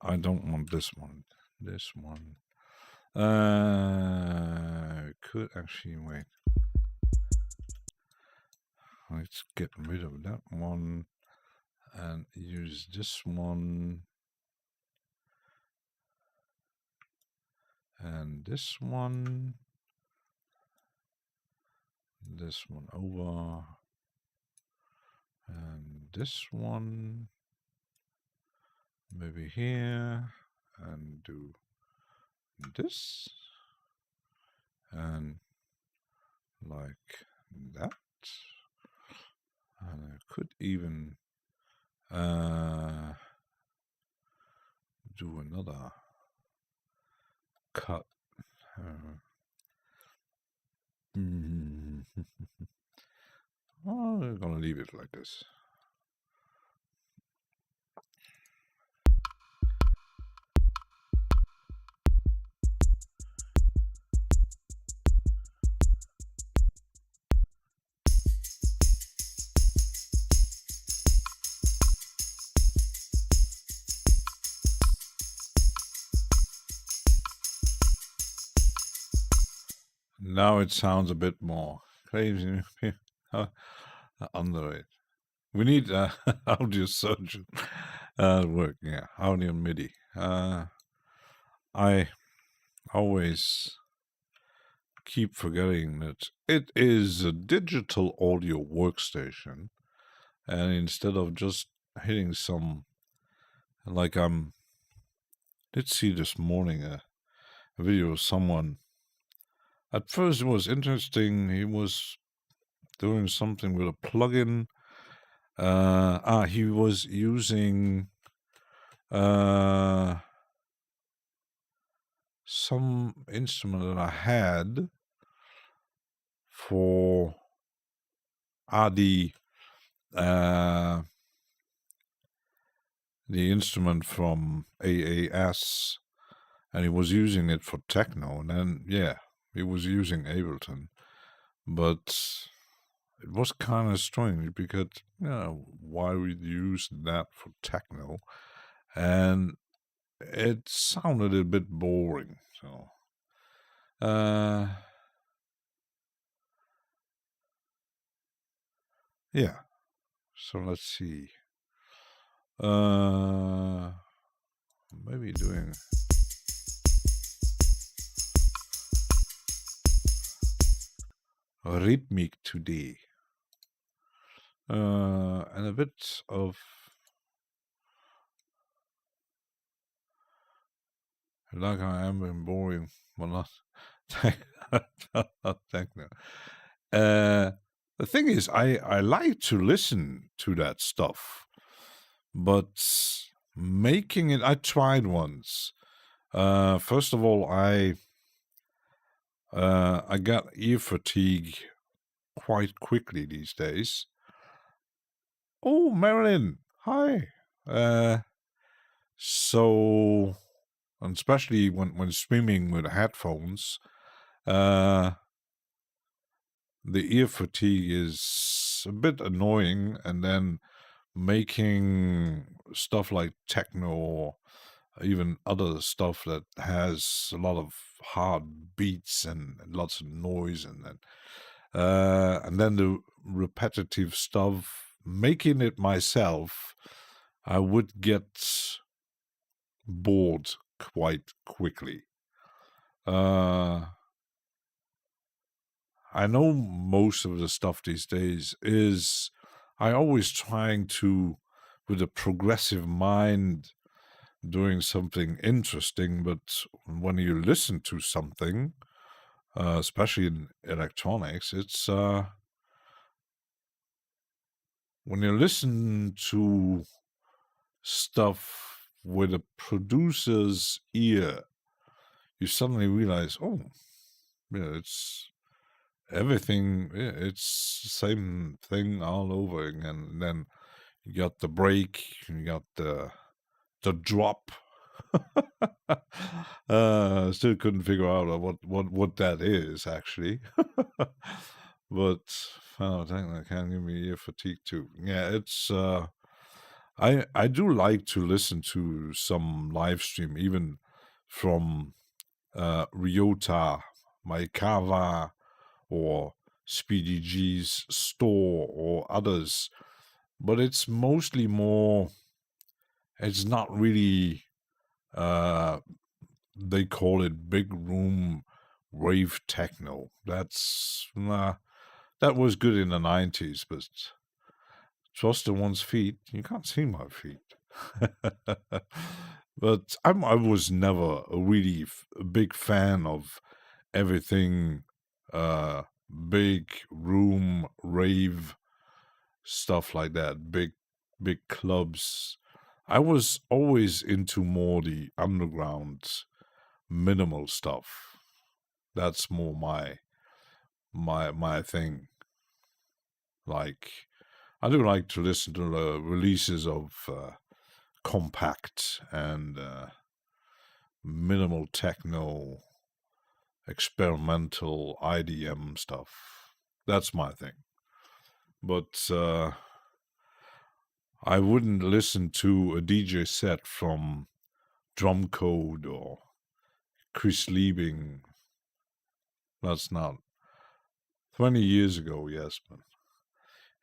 I don't want this one. This one. Could actually wait. Let's get rid of that one and use this one and this one over and this one maybe here and do this and like that. And I could even do another cut. Oh, we're gonna leave it like this. Now it sounds a bit more crazy under it. We need audio surgeon work, yeah, audio MIDI. I always keep forgetting that it is a digital audio workstation, and instead of just hitting some, like did see this morning a video of someone. At first it was interesting. He was doing something with a plugin. He was using some instrument that I had for the instrument from AAS, and he was using it for techno, and then he was using Ableton, but it was kind of strange because why would you use that for techno? And it sounded a bit boring. So yeah. So let's see. Maybe doing rhythmic today. And a bit of like I am in boring, but not not techno. The thing is, I like to listen to that stuff, but making it, I tried once. First of all, I got ear fatigue quite quickly these days. Oh, Marilyn, hi. So, and especially when streaming with headphones, the ear fatigue is a bit annoying, and then making stuff like techno or even other stuff that has a lot of hard beats and lots of noise, and then the repetitive stuff, making it myself, I would get bored quite quickly. I know most of the stuff these days is I always trying to, with a progressive mind, doing something interesting, but when you listen to something, especially in electronics, it's when you listen to stuff with a producer's ear, you suddenly realize, oh, yeah, it's everything, yeah, it's the same thing all over again. And then you got the break, you got the drop. Still couldn't figure out what that is actually. But oh dang, that can give me ear fatigue too. Yeah, it's I do like to listen to some live stream, even from Ryota, Maikawa, or Speedy G's store or others, but it's mostly more. It's not really. They call it big room rave techno. That was good in the 90s, but trust in one's feet. You can't see my feet. But I was never a really a big fan of everything big room rave stuff like that. Big clubs. I was always into more the underground minimal stuff. That's more my thing. Like I do like to listen to the releases of compact and minimal techno, experimental IDM stuff. That's my thing. But I wouldn't listen to a DJ set from Drum Code or Chris Liebing. That's not 20 years ago, yes, but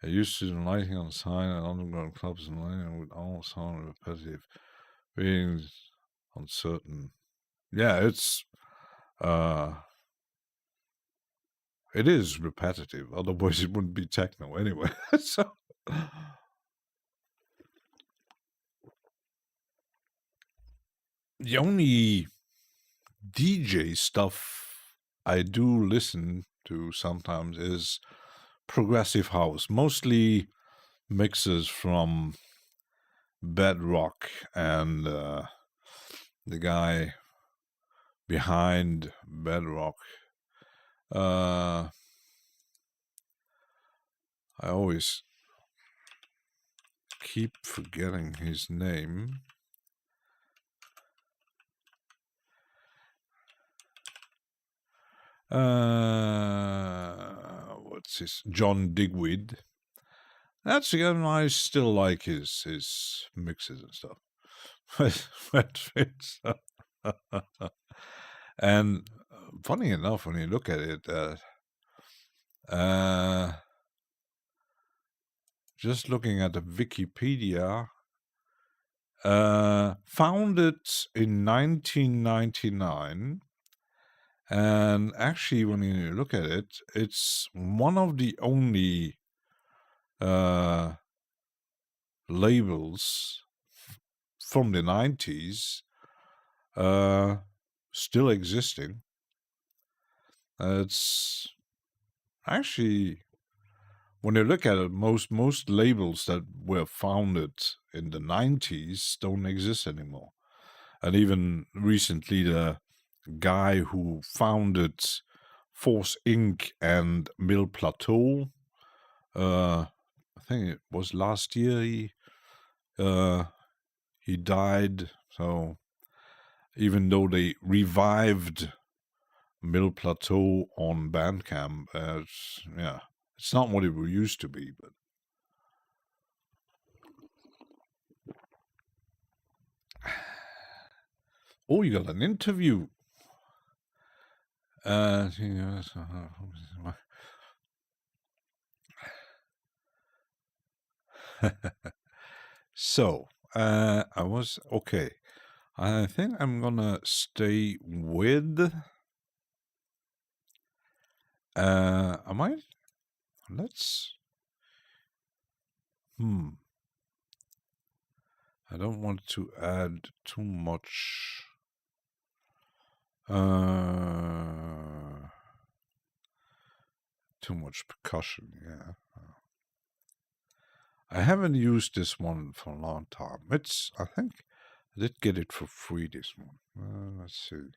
I used to do lighting on sign and underground clubs and lighting with all sound repetitive being uncertain. Yeah, it is repetitive, otherwise it wouldn't be techno anyway. So the only DJ stuff I do listen to sometimes is progressive house, mostly mixes from Bedrock and the guy behind Bedrock. I always keep forgetting his name. What's his? John Digweed. That's again, I still like his mixes and stuff. And funny enough, when you look at it, just looking at the Wikipedia, founded in 1999. And actually, when you look at it, it's one of the only labels from the 90s still existing. It's actually, when you look at it, most labels that were founded in the 90s don't exist anymore. And even recently, the guy who founded Force Inc. and Mill Plateau, I think it was last year, he died. So even though they revived Mill Plateau on Bandcamp, it's not what it used to be. But oh, you got an interview. So I was okay. I think I'm gonna stay with. I might. Let's. I don't want to add too much. Too much percussion, yeah. I haven't used this one for a long time. I think I did get it for free, this one. Let's see.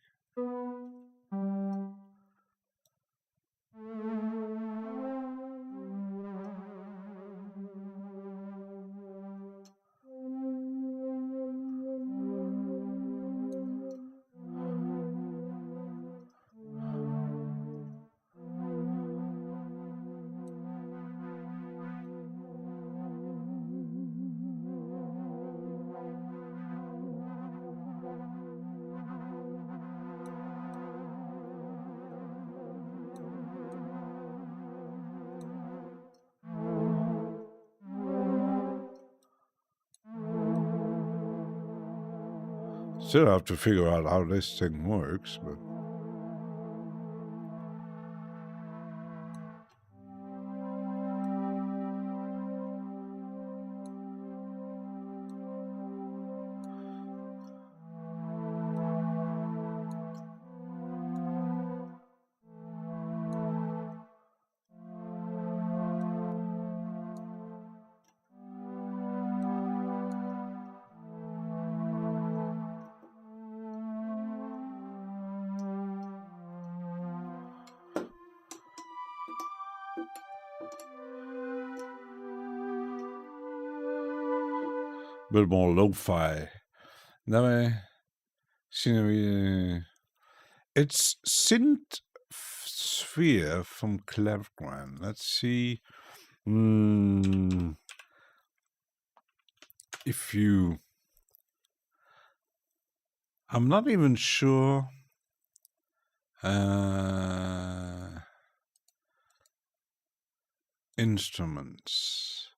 Still have to figure out how this thing works, but a bit more lo-fi. Nej, it's Synth Sphere from Cleveland. Let's see. If you... I'm not even sure. Instruments.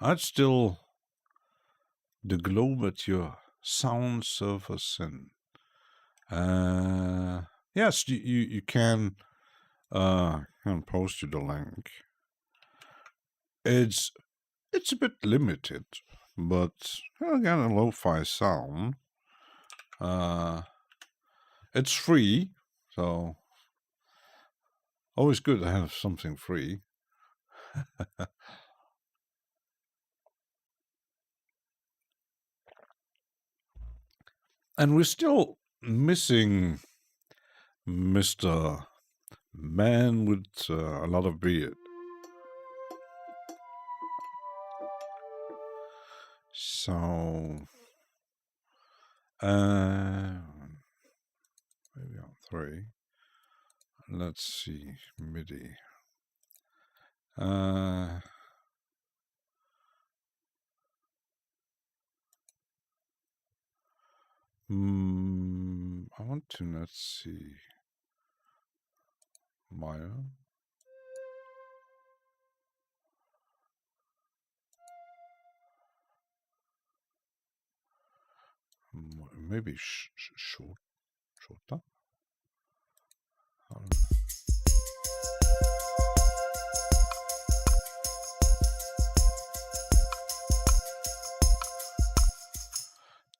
I'd still the globe at your sound surface and yes, you can post you the link. It's a bit limited, but again, a lo-fi sound. It's free, so always good to have something free. And we're still missing Mr. Man with a lot of beard. So, maybe on 3. Let's see, MIDI. I want to, let's see, Maya. Maybe shorter.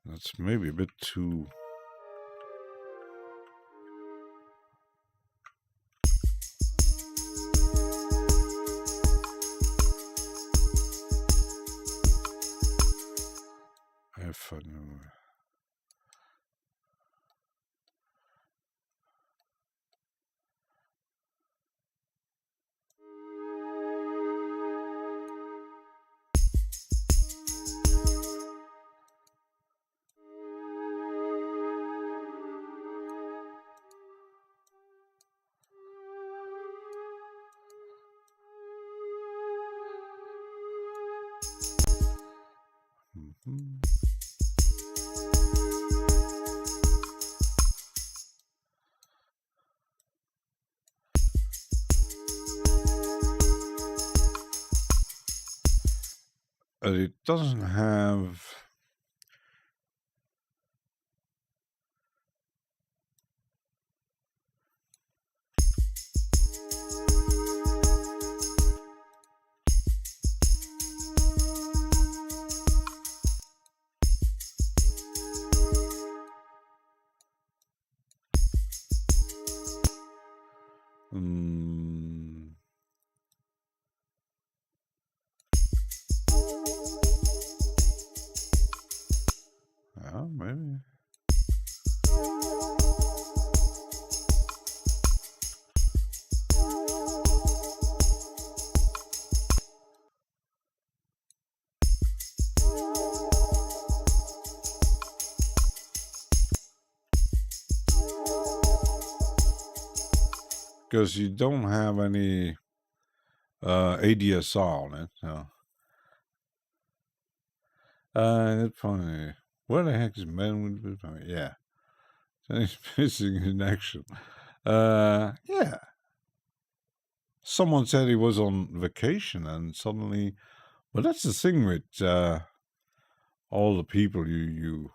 That's maybe a bit too... If I know... It doesn't have... Yeah, maybe. Because you don't have any ADSR on it. So. It's funny. Where the heck is man with the funny? Yeah. So he's missing in action. Yeah. Someone said he was on vacation and suddenly, well, that's the thing with all the people you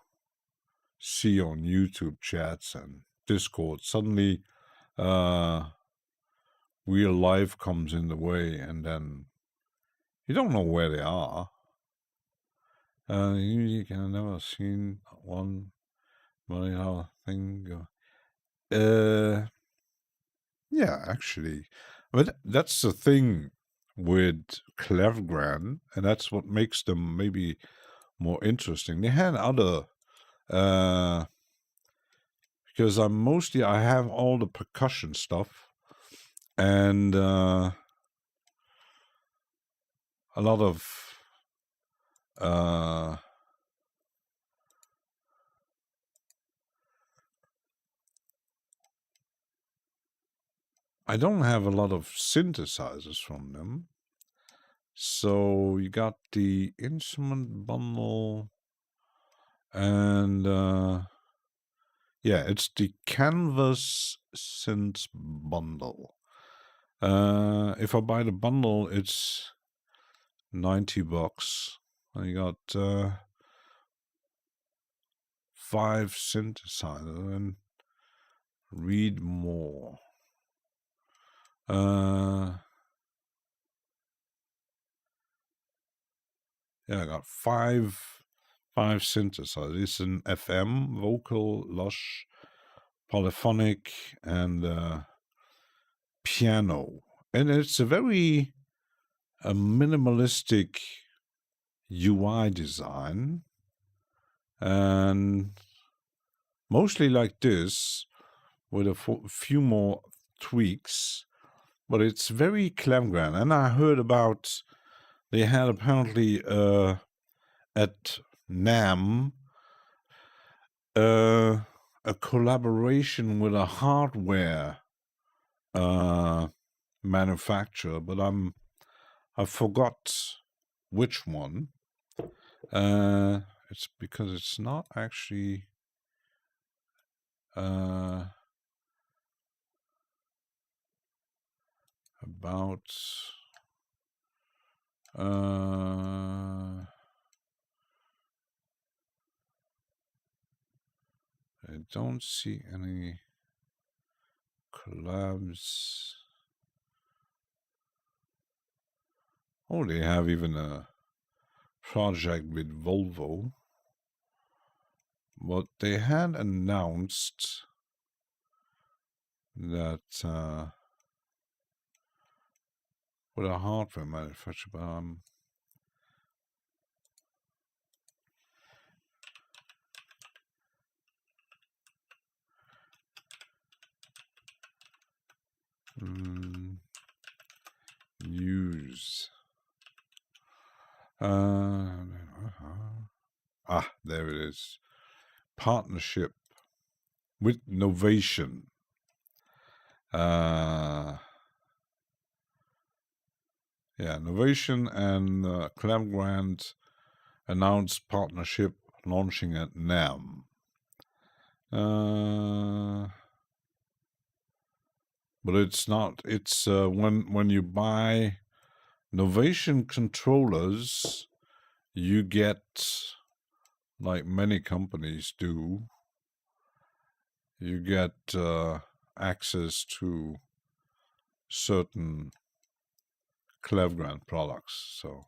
see on YouTube chats and Discord. Suddenly, real life comes in the way, and then you don't know where they are. You can never seen one money thing go. Yeah, actually, but that's the thing with Clevergrand, and that's what makes them maybe more interesting. They had other, because I have all the percussion stuff, and a lot of I don't have a lot of synthesizers from them. So you got the instrument bundle, and yeah, it's the Canvas synth bundle. If I buy the bundle, it's $90, and you got 5 synthesizers and read more. Yeah, I got five synthesizers. It's an FM, vocal, lush, polyphonic, and piano. And it's a very minimalistic UI design. And mostly like this, with a few more tweaks. But it's very Clevergrand. And I heard about, they had apparently at NAMM a collaboration with a hardware manufacturer, but I forgot which one. It's because it's not actually about I don't see any collabs. Oh, they have even a project with Volvo. But they had announced that with a hardware manufacturer, but news. There it is. Partnership with Novation. Yeah, Novation and Clevergrand announced partnership launching at NAMM. But it's not. It's when you buy Novation controllers, you get, like many companies do, you get access to certain Clevergrand products. So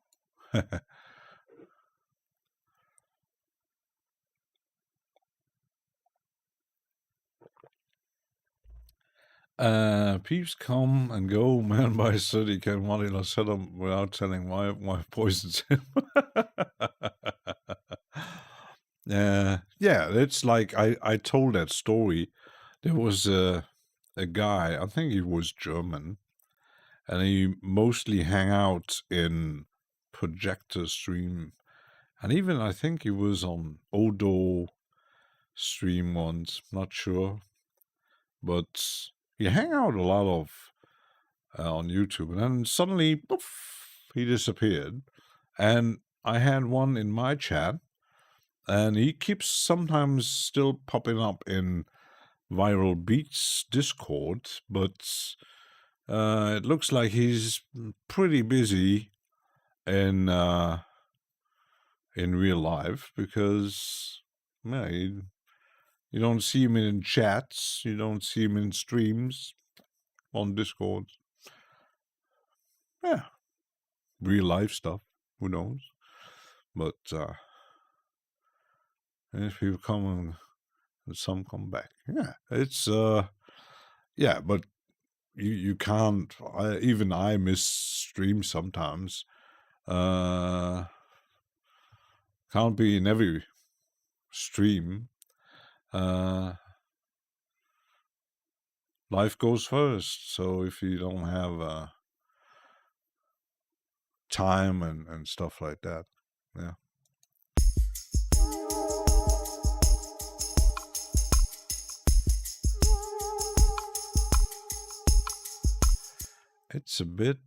Peeps come and go, man by city can one set them without telling why poisons him. Yeah, it's like I told that story. There was a guy, I think he was German, and he mostly hang out in projector stream, and even I think he was on Odo stream once, not sure, but he hang out a lot of on YouTube, and then suddenly, poof, he disappeared. And I had one in my chat, and he keeps sometimes still popping up in Viral Beats Discord, but it looks like he's pretty busy in real life, because yeah, you don't see him in chats, you don't see him in streams on Discord. Yeah, real life stuff. Who knows? But if people come and some come back, yeah, it's yeah. But you can't. Even I miss streams sometimes. Can't be in every stream. Life goes first. So if you don't have time and stuff like that, yeah. It's a bit.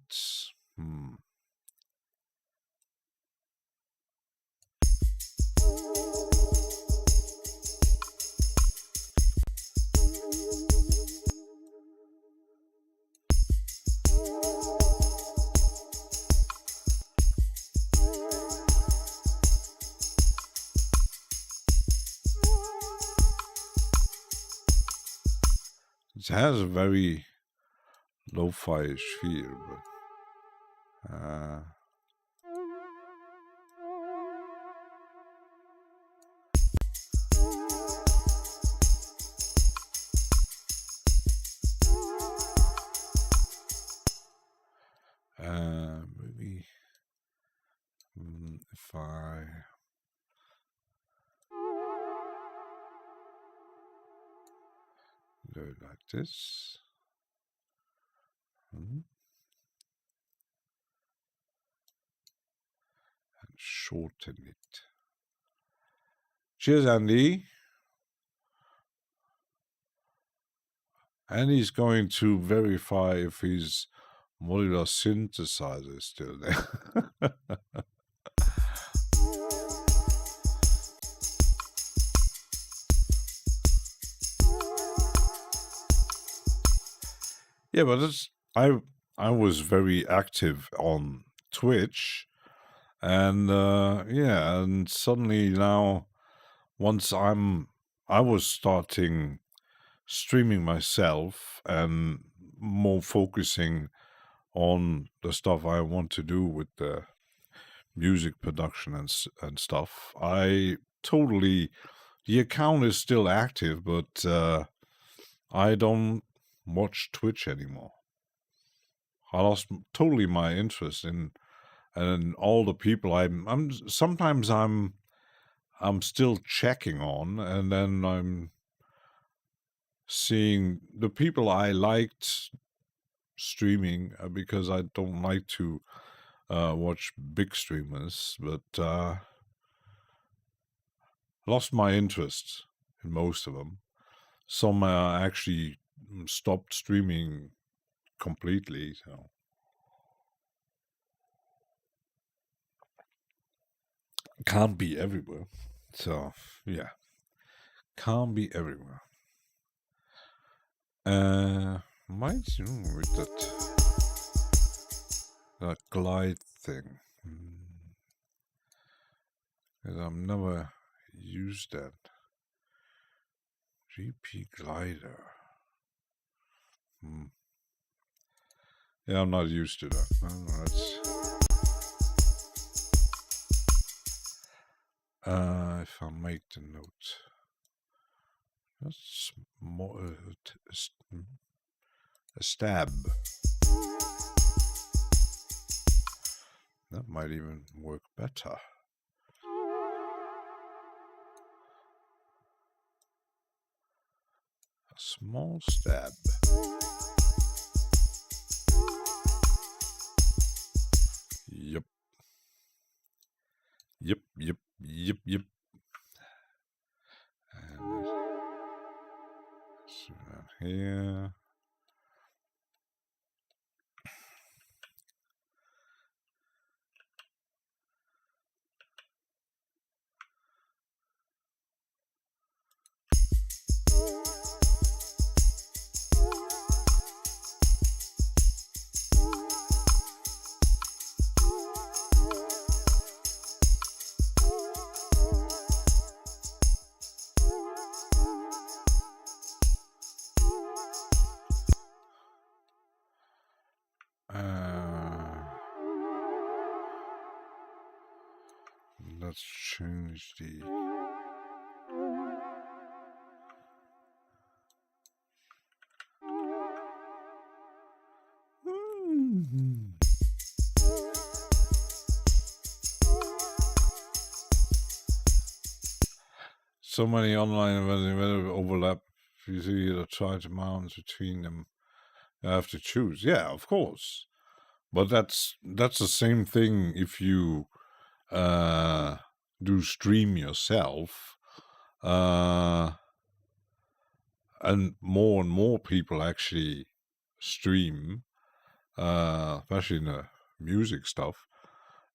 It has a very lo-fi-ish feel, but maybe if I do it like this. And shorten it. Cheers, Andy. Andy's going to verify if his modular synthesizer is still there. Yeah, but it's, I was very active on Twitch, and yeah, and suddenly now, once I was starting streaming myself and more focusing on the stuff I want to do with the music production and stuff. I totally, the account is still active, but I don't watch Twitch anymore. I lost totally my interest in, and all the people I'm sometimes I'm still checking on, and then I'm seeing the people I liked streaming, because I don't like to watch big streamers, but lost my interest in most of them. Some actually stopped streaming completely. So can't be everywhere. So yeah, can't be everywhere. Might with that glide thing. Because I've never used that. GP glider. Yeah, I'm not used to that. If I make the note, that's more. A stab. That might even work better. A small stab. Yep. Yep, yep, yep, yep. And this around here. Let's change the... So many online events overlap. You see the try to mount between them. You have to choose. Yeah, of course. But that's the same thing if you do stream yourself. And more people actually stream, especially in the music stuff.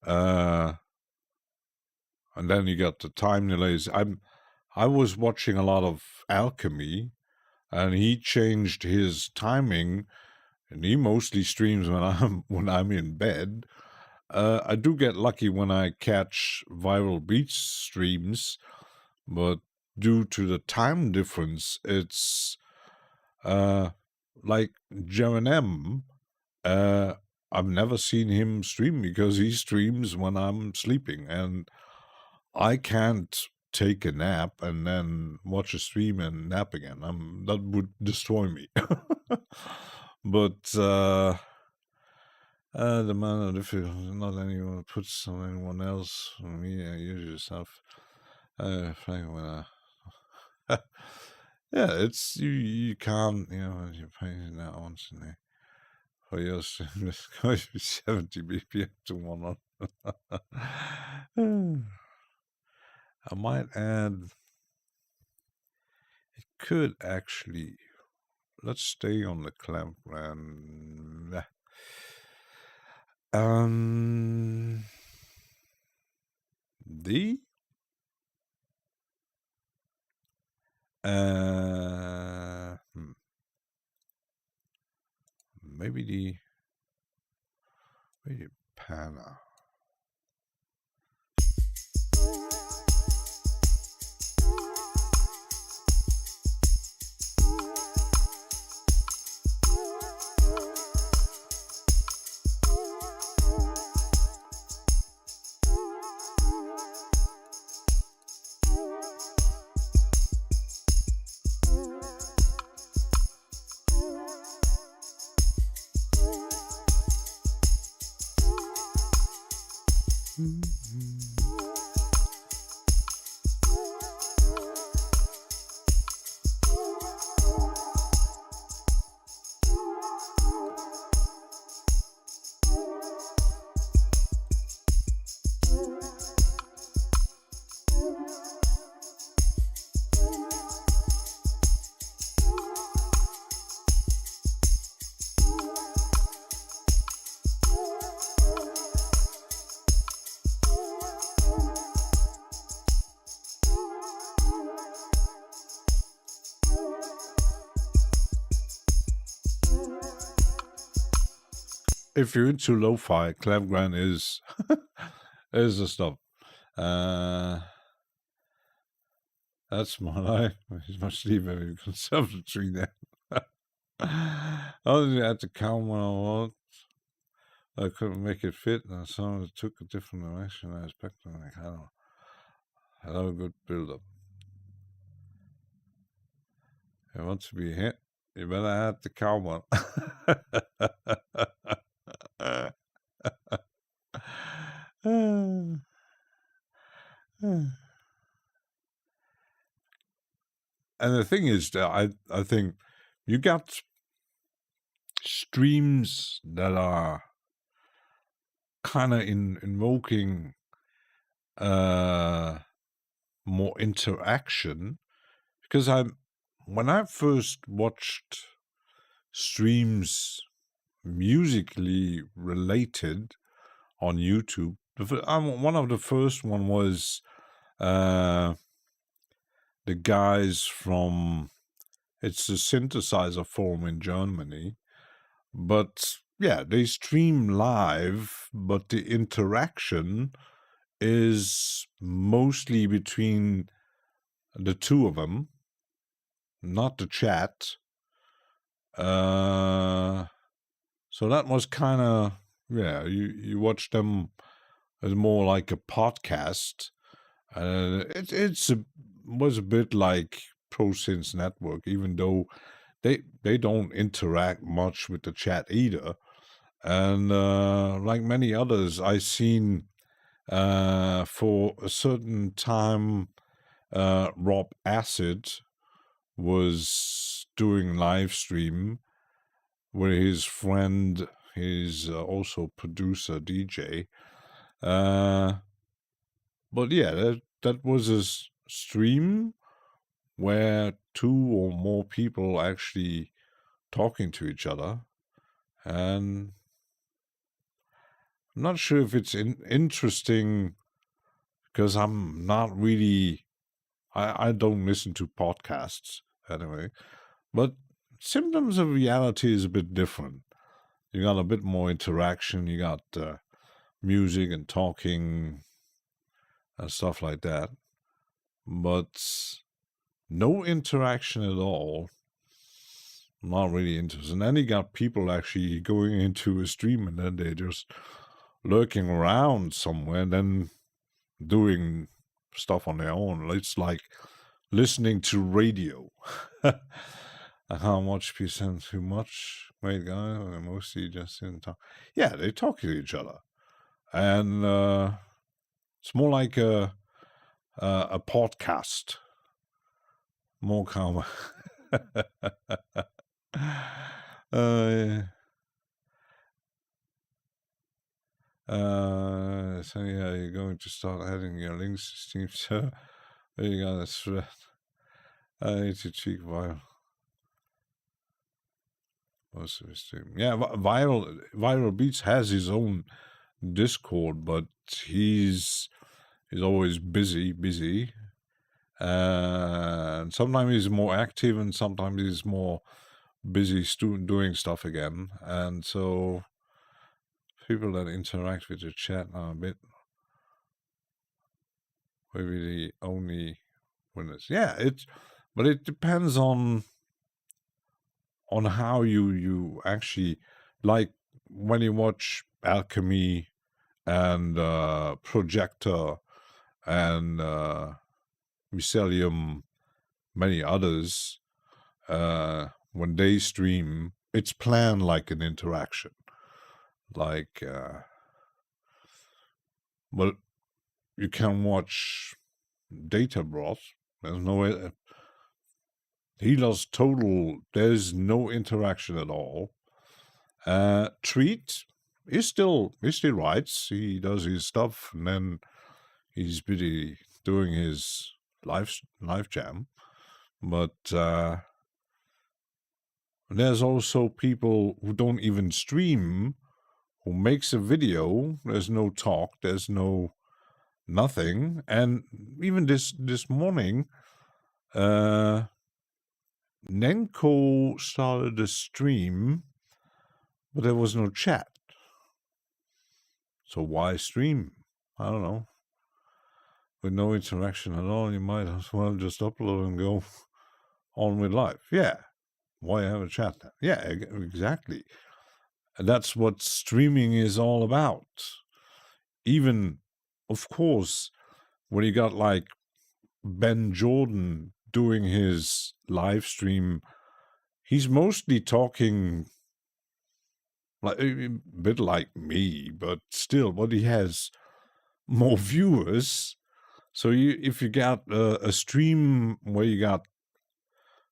And then you got the time delays. I was watching a lot of Alchemy, and he changed his timing, and he mostly streams when I'm in bed. I do get lucky when I catch Viral Beats streams, but due to the time difference, it's like Jerenem. I've never seen him stream because he streams when I'm sleeping, and I can't take a nap and then watch a stream and nap again. That would destroy me. But the man of difficulty, not anyone puts on anyone else. Me, use yourself. Frankly, yeah, it's you can't, you're paying that once in there. For your stream, it's going to be 70 BPM to 100. I might add, it could actually, let's stay on the clamp and maybe the panna. If you're into lo-fi, Clavgran is the stuff. That's my life. It's my sleep every conservatory there. I had to count when I walked. I couldn't make it fit, and some took a different direction than I expected. Like, I don't have a good build-up. I want to be hit. You better add the cow one. And the thing is, I think you got streams that are kind of invoking more interaction, because when I first watched streams musically related on YouTube, one of the first one was the guys from, it's a synthesizer forum in Germany, but yeah, they stream live, but the interaction is mostly between the two of them, not the chat. So that was kind of, yeah, you watch them as more like a podcast. Was a bit like ProSynth Network, even though they don't interact much with the chat either. And like many others, I seen for a certain time, Rob Acid was doing live stream with his friend, his also producer DJ. But yeah, that was a stream where two or more people actually talking to each other, and I'm not sure if it's interesting, because I'm not really, I don't listen to podcasts anyway, but Symptoms of Reality is a bit different. You got a bit more interaction, you got music and talking and stuff like that, but no interaction at all. Not really interested. And then you got people actually going into a stream and then they're just lurking around somewhere and then doing stuff on their own. It's like listening to radio. How much percent too much? Great guy, mostly just in talk. Yeah, they talk to each other. And it's more like a podcast. More calm. So yeah, you're going to start adding your links to Steam, so there you go, that's thread. I need to check viral. Most of his stream. Yeah, Viral Beats has his own Discord, but he's always busy. And sometimes he's more active and sometimes he's more busy doing stuff again. And so people that interact with the chat are a bit maybe the only winners. Yeah, but it depends on how you actually, like when you watch Alchemy and Projector and Mycelium, many others, when they stream, it's planned like an interaction. Like, but you can watch Data Broth. There's no Healer's Total. There's no interaction at all. Treat he still writes. He does his stuff, and then he's busy doing his live jam. But there's also people who don't even stream, who makes a video. There's no talk. There's no nothing. And even this morning, Nenko started a stream, but there was no chat. So why stream? I don't know. With no interaction at all, you might as well just upload and go on with life. Yeah. Why have a chat then? Yeah, exactly. And that's what streaming is all about. Even, of course, when you got like Ben Jordan doing his live stream, he's mostly talking like a bit like me, but still, but he has more viewers. So if you got a stream where you got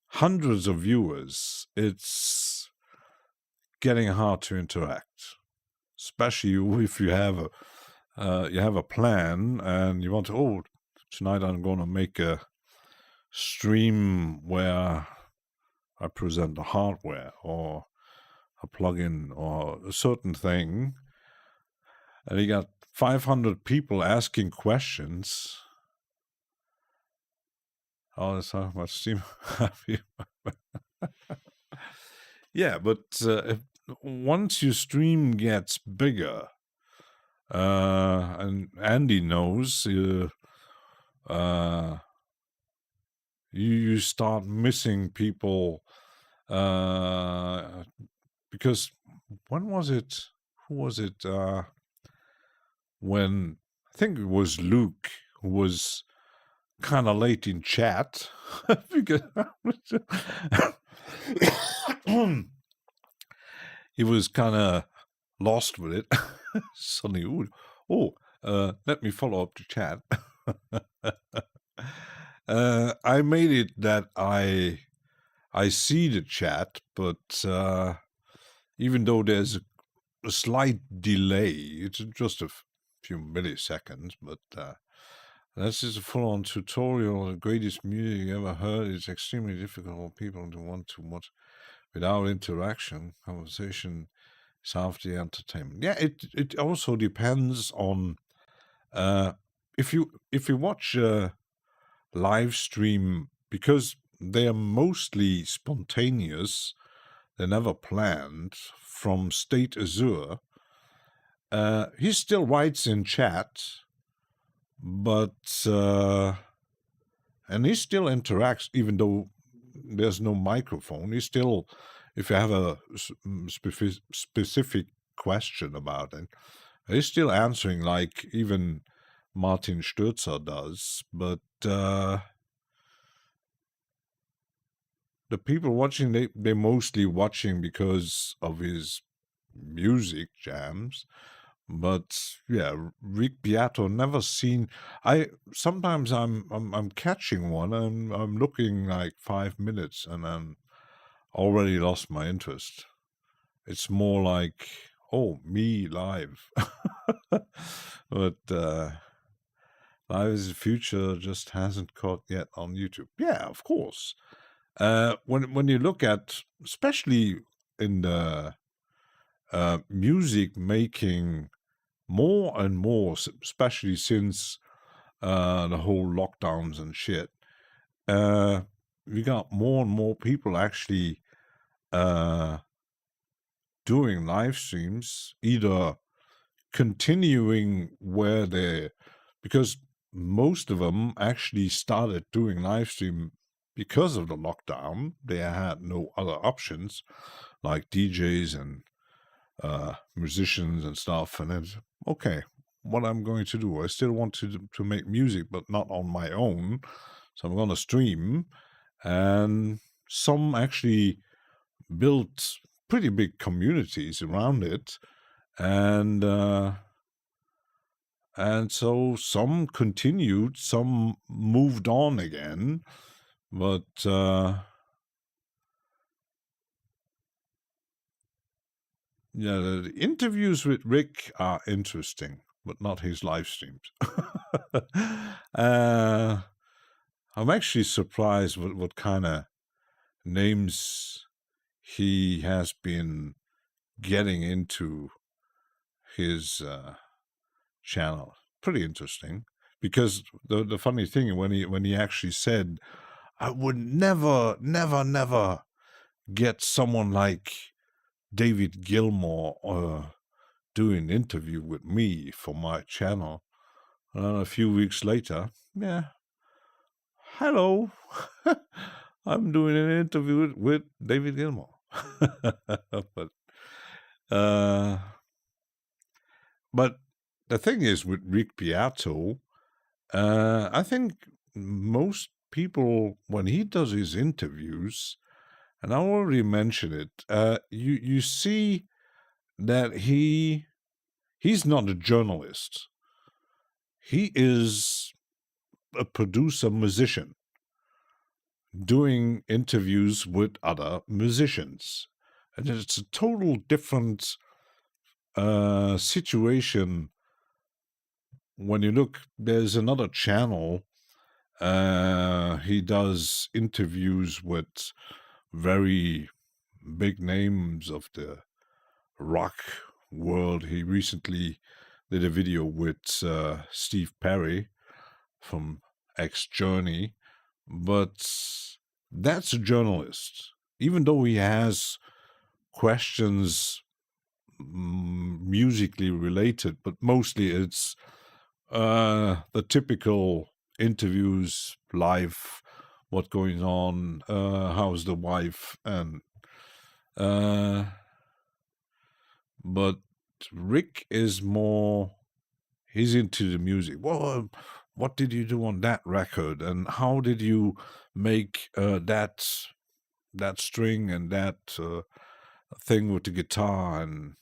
hundreds of viewers, it's getting hard to interact, especially if you have a plan and you want to. Oh, tonight I'm going to make a stream where I present the hardware or a plugin or a certain thing, and you got 500 people asking questions. Oh, that's how much steam have you? Yeah, but once your stream gets bigger, and Andy knows, you start missing people, because when was it? Who was it? When I think it was Luke who was kind of late in chat because he was kind of lost with it. Suddenly, let me follow up the chat. I made it that I see the chat, but even though there's a slight delay, it's just a few milliseconds, but this is a full-on tutorial. The greatest music you ever heard. It's extremely difficult for people to want to watch without interaction. Conversation is half the entertainment. Yeah, it also depends on if you watch a live stream, because they are mostly spontaneous. They're never planned. From State Azure, he still writes in chat, but and he still interacts even though there's no microphone. He still, if you have a specific question about it, he's still answering like even Martin Stürzer does. But the people watching, they're mostly watching because of his music jams. But yeah, Rick Beato, never seen. Sometimes I'm catching one and I'm looking like 5 minutes and I'm already lost my interest. It's more like, oh, me live. But Live is the Future just hasn't caught yet on YouTube. Yeah, of course. When you look at, especially in the music making, more and more, especially since the whole lockdowns and shit, we got more and more people actually doing live streams, either continuing where they, because most of them actually started doing live stream because of the lockdown. They had no other options, like DJs and musicians and stuff. And then, okay, what I'm going to do, I still want to make music, but not on my own. So I'm going to stream. And some actually built pretty big communities around it. And so some continued, some moved on again, but yeah, the interviews with Rick are interesting, but not his live streams. I'm actually surprised what kind of names he has been getting into his channel. Pretty interesting, because the funny thing, when he actually said, I would never get someone like David Gilmour do an interview with me for my channel. And a few weeks later, yeah, hello, I'm doing an interview with David Gilmour. But the thing is, with Rick Beato, I think most people, when he does his interviews, and I already mentioned it. You see that he's not a journalist. He is a producer musician doing interviews with other musicians, and it's a total different situation. When you look, there's another channel. He does interviews with very big names of the rock world. He recently did a video with Steve Perry from X Journey, but that's a journalist. Even though he has questions musically related, but mostly it's the typical interviews, live, what going on, how's the wife, and but Rick is more, he's into the music. Well, what did you do on that record, and how did you make that string and that thing with the guitar, and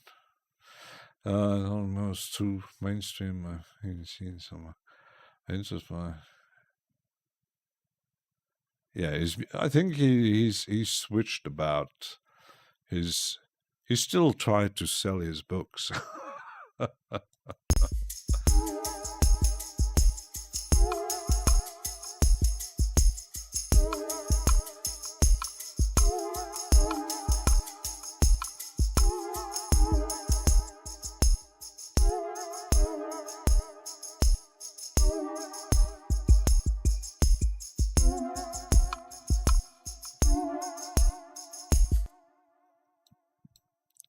almost too mainstream. You can see some interest by. Yeah, I think he's switched about his. He still tried to sell his books.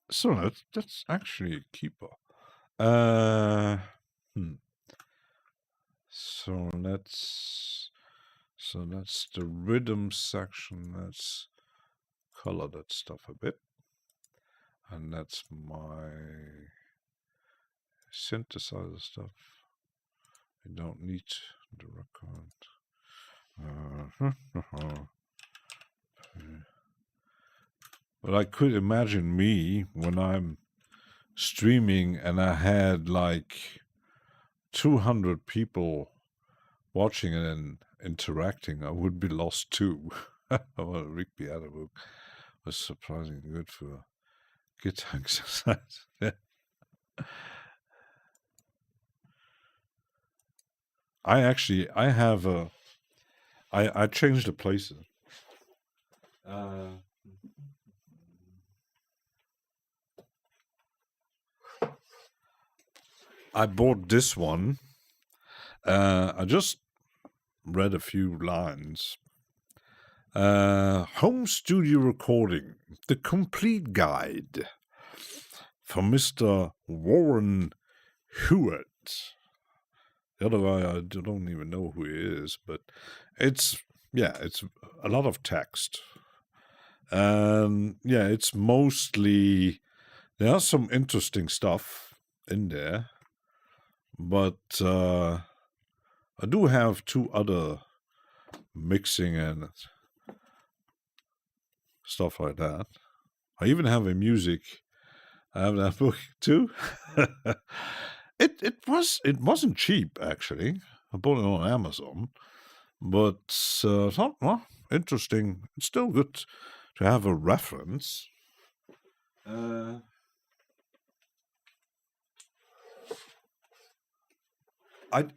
So that's actually a keeper. So that's the rhythm section. Let's color that stuff a bit, and that's my synthesizer stuff. I don't need the record. But I could imagine me when I'm streaming and I had like 200 people watching and interacting, I would be lost too. Well, Rick Beatterbook was surprisingly good for guitar exercise. I changed the places. I bought this one. I just read a few lines. Home studio recording, the complete guide from Mr. Warren Hewitt. The other guy, I don't even know who he is, but it's a lot of text. It's mostly, there are some interesting stuff in there, but I do have two other mixing and stuff like that. I even have a music. I have that book too. It wasn't cheap actually. I bought it on Amazon, but thought, well, interesting. It's still good to have a reference.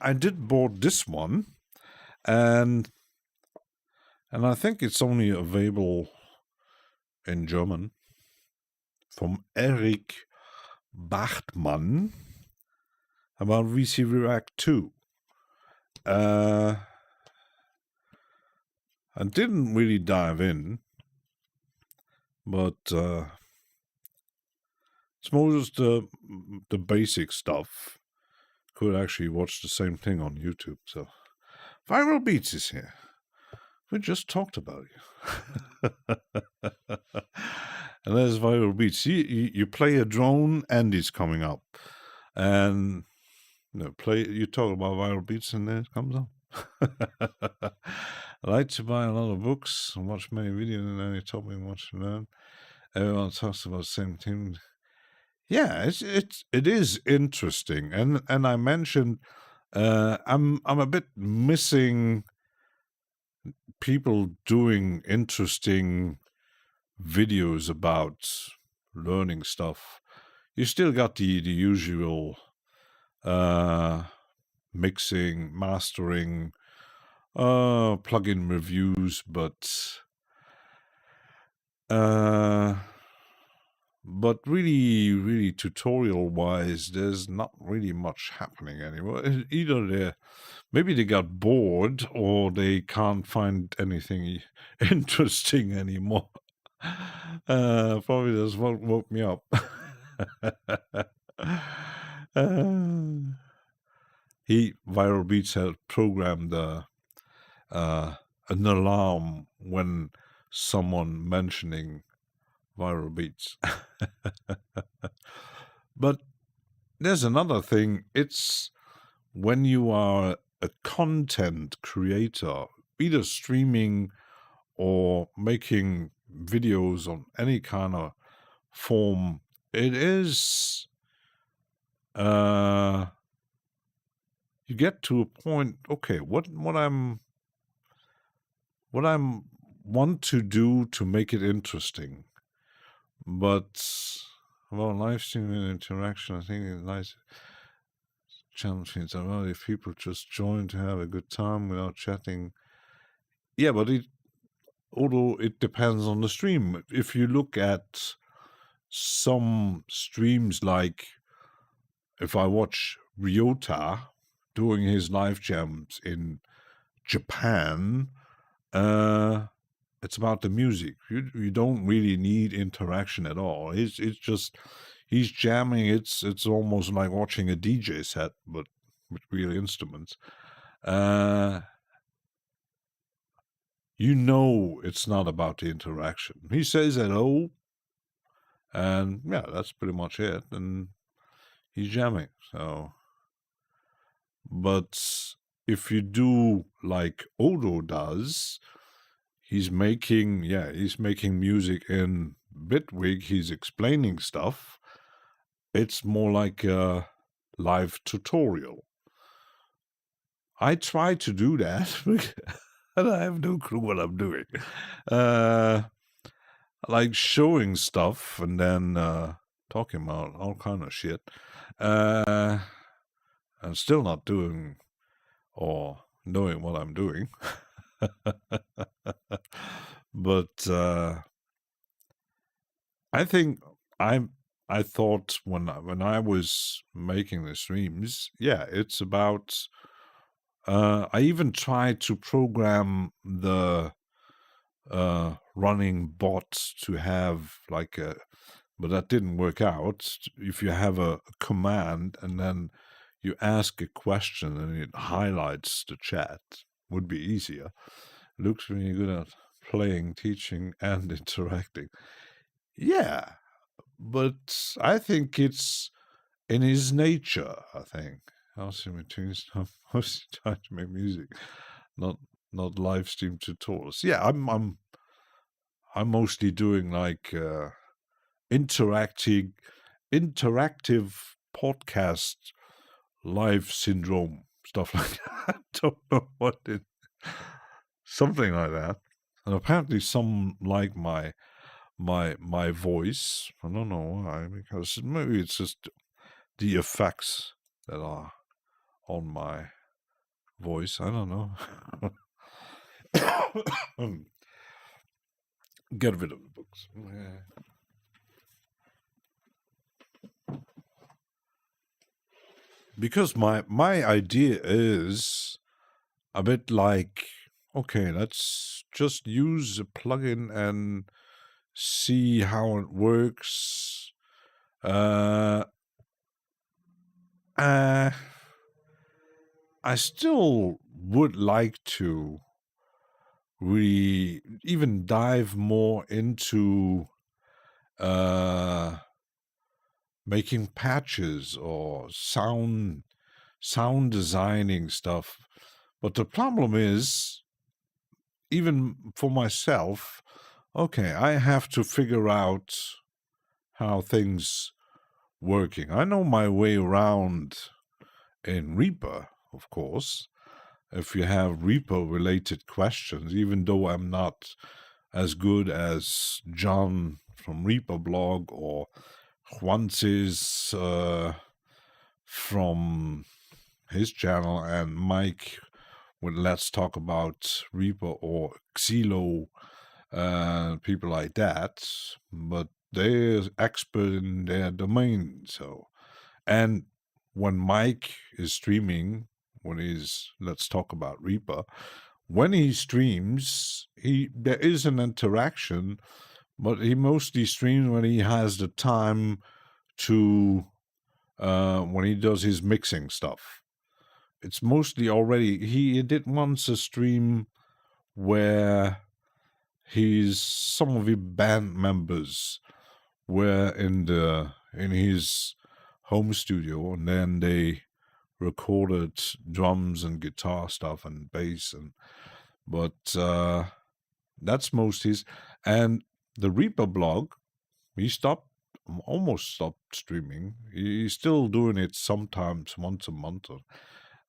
I did bought this one, and I think it's only available in German, from Eric Bachmann, about VC React 2. I didn't really dive in, but it's more just the basic stuff. Could actually watch the same thing on YouTube. So, Viral Beats is here. We just talked about you. And there's Viral Beats. You play a drone, Andy's coming up. And you talk about Viral Beats and there it comes up. I like to buy a lot of books and watch many videos, and then he told me what to learn. Everyone talks about the same thing. Yeah, it is interesting, and I mentioned I'm a bit missing people doing interesting videos about learning stuff. You still got the usual mixing, mastering, plugin reviews, but really tutorial wise, there's not really much happening anymore. Either maybe they got bored or they can't find anything interesting anymore. Probably that's what woke me up. Viral Beats had programmed an alarm when someone mentioning Viral Beats. But there's another thing. It's when you are a content creator, either streaming or making videos on any kind of form, it is you get to a point, okay, what I'm want to do to make it interesting. But well, live streaming interaction, I think it's nice challenging. Well, if people just join to have a good time without chatting. Yeah, but although it depends on the stream. If you look at some streams, like if I watch Ryota doing his live jams in Japan, it's about the music. You don't really need interaction at all. It's just he's jamming. It's almost like watching a DJ set, but with real instruments. You know it's not about the interaction. He says hello, and yeah, that's pretty much it. And he's jamming. So, but if you do like Odo does, he's making music in Bitwig. He's explaining stuff. It's more like a live tutorial. I try to do that, and I have no clue what I'm doing. Like showing stuff and then talking about all kind of shit. I'm still not doing or knowing what I'm doing. But I think I thought when I was making the streams, yeah, it's about. I even tried to program the running bots to have like a, but that didn't work out. If you have a command and then you ask a question and it highlights the chat, would be easier. Looks really good at playing, teaching, and interacting. Yeah, but I think it's in his nature. I think how's him between stuff. Mostly trying to make music, not live stream tutorials. Yeah, I'm mostly doing like interactive podcast live syndrome stuff like that. I don't know what it, something like that. And apparently some like my voice. I don't know why, because maybe it's just the effects that are on my voice. I don't know. Get rid of the books. Because my idea is a bit like, okay, let's just use a plugin and see how it works. I still would like to even dive more into making patches or sound designing stuff. But the problem is even for myself, okay, I have to figure out how things working. I know my way around in Reaper, of course. If you have Reaper related questions, even though I'm not as good as John from Reaper blog or Juan's from his channel, and Mike with Let's Talk About Reaper or Xilo, people like that, but they're expert in their domain. So, and when Mike is streaming, when he's Let's Talk About Reaper, when he streams, there is an interaction, but he mostly streams when he has the time to when he does his mixing stuff. It's mostly already, he did once a stream where some of the band members were in his home studio, and then they recorded drums and guitar stuff and bass, but that's most his. And the Reaper blog, he almost stopped streaming. He's still doing it sometimes once a month,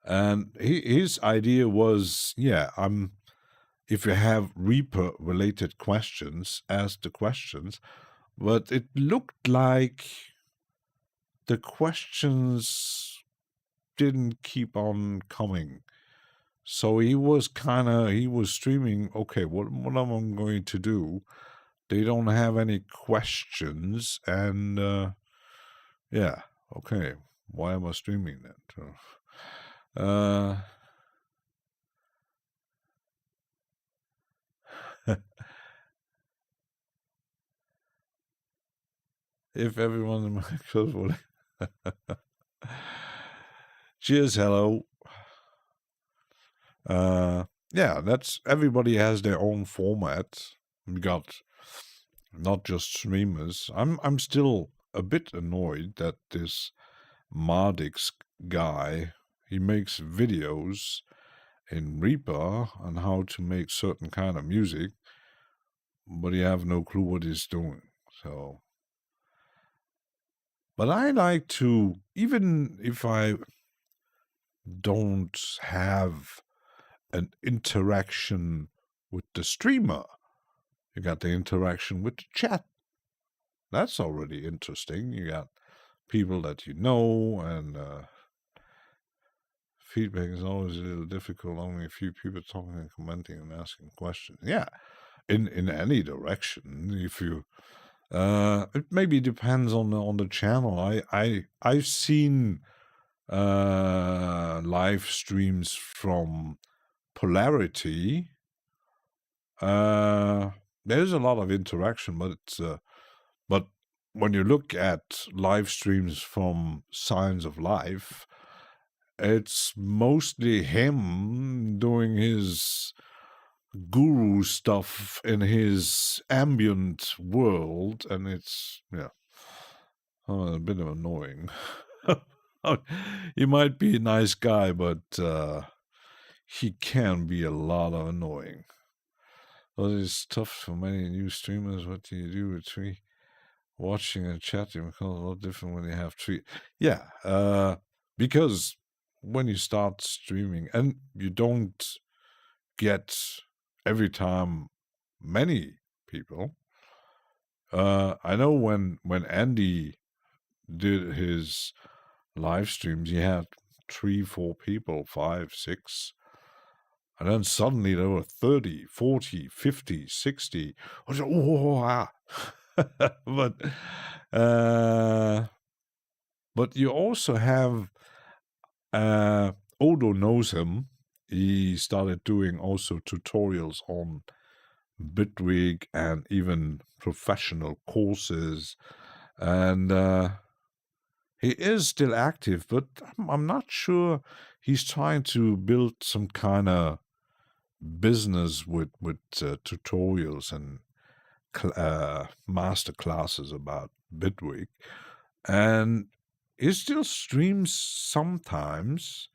and his idea was, if you have Reaper related questions, ask the questions. But it looked like the questions didn't keep on coming. So he was streaming, okay, what am I going to do? They don't have any questions, and okay, why am I streaming then? If everyone in my class would. Cheers, hello. That's everybody has their own format. We got not just streamers. I'm still a bit annoyed that this Mardix guy, he makes videos in Reaper on how to make certain kind of music, but he have no clue what he's doing. So, but I like to, even if I don't have an interaction with the streamer, you got the interaction with the chat. That's already interesting. You got people that you know, and feedback is always a little difficult. Only a few people talking and commenting and asking questions. Yeah, in any direction. If you, it maybe depends on the channel. I've seen live streams from Polarity. There's a lot of interaction, but when you look at live streams from Signs of Life, it's mostly him doing his guru stuff in his ambient world, and it's a bit of annoying. He might be a nice guy, but he can be a lot of annoying. Well, it's tough for many new streamers. What do you do between watching and chatting? Because a lot different when you have three. Yeah, because when you start streaming and you don't get every time many people. I know when Andy did his live streams, he had 3, 4 people, 5, 6. And then suddenly there were 30, 40, 50, 60. I was like, wow. But you also have, Odo knows him. He started doing also tutorials on Bitwig and even professional courses. And he is still active, but I'm not sure he's trying to build some kind of business with tutorials and master classes about Bitwig, and he still streams sometimes.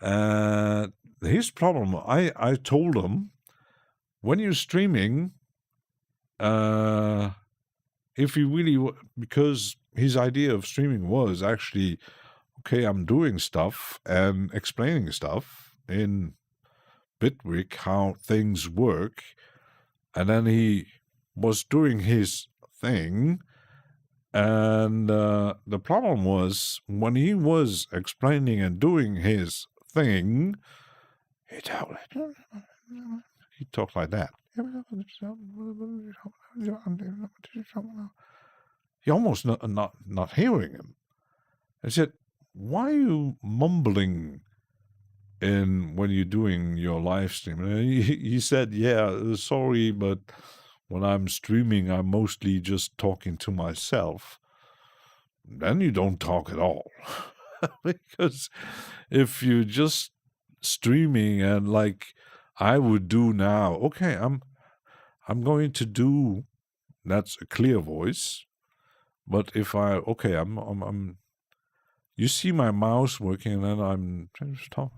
His problem, I told him when you're streaming, if you really, because his idea of streaming was actually, okay, I'm doing stuff and explaining stuff in Bitwig, how things work, and then he was doing his thing, and the problem was when he was explaining and doing his thing, he talked like that. You're almost not hearing him. I said, why are you mumbling when you're doing your live stream? And he said, yeah, sorry, but when I'm streaming, I'm mostly just talking to myself. Then you don't talk at all. Because if you're just streaming and like I would do now, okay, I'm going to do, that's a clear voice. But if I'm you see my mouse working, and then I'm trying to talk.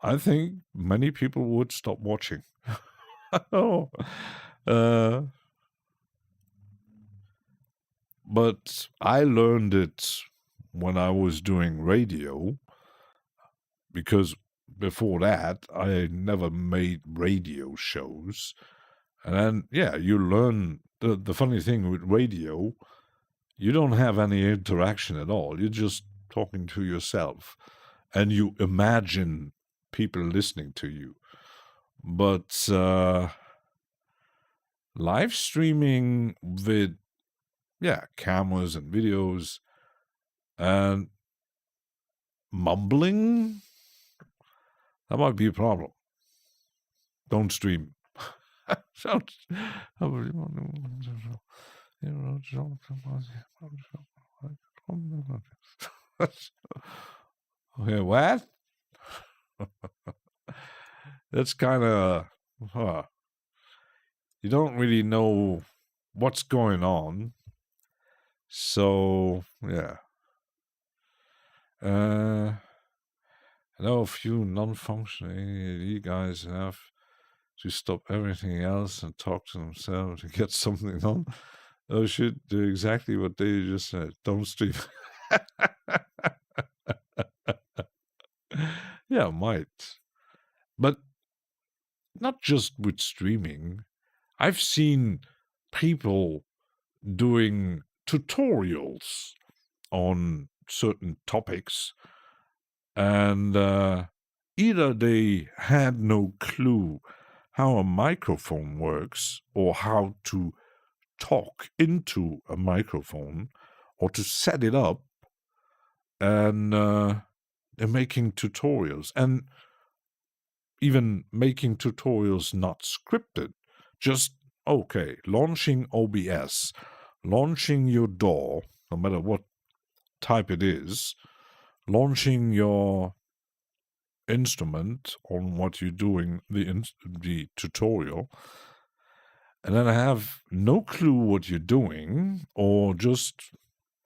I think many people would stop watching. Oh, but I learned it when I was doing radio, because before that I never made radio shows. And then, yeah, you learn the funny thing with radio, you don't have any interaction at all. You're just talking to yourself, and you imagine people listening to you. But live streaming with, cameras and videos and mumbling, that might be a problem. Don't stream. Okay, what? That's kind of, you don't really know what's going on. So, yeah. I know a few non-functioning you guys have to stop everything else and talk to themselves to get something on. They should do exactly what they just said. Don't stream. Yeah, might. But not just with streaming. I've seen people doing tutorials on certain topics, and either they had no clue how a microphone works or how to talk into a microphone or to set it up, and they're making tutorials, and even making tutorials not scripted, just, okay, launching OBS, launching your DAW, no matter what type it is, launching your instrument on what you're doing, the tutorial, and then I have no clue what you're doing, or just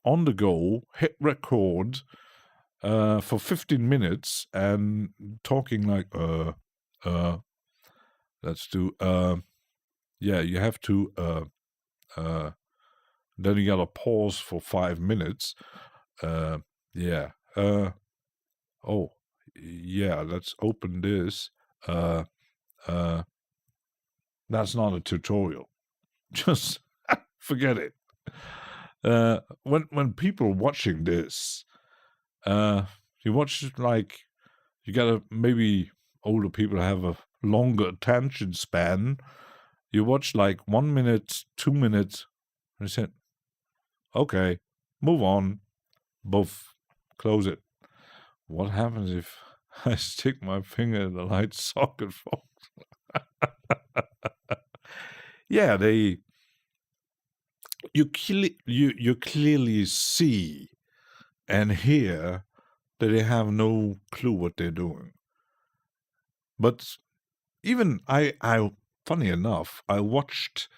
on the go, hit record for 15 minutes and talking like, let's do, you have to, then you gotta pause for 5 minutes. Let's open this. That's not a tutorial. Just forget it. When people watching this, you watch it like, you gotta, maybe older people have a longer attention span. You watch like 1 minute, 2 minutes, and you said, okay, move on, both, close it. What happens if I stick my finger in the light socket, folks? Yeah, you clearly see and hear that they have no clue what they're doing. But even I funny enough, I watched,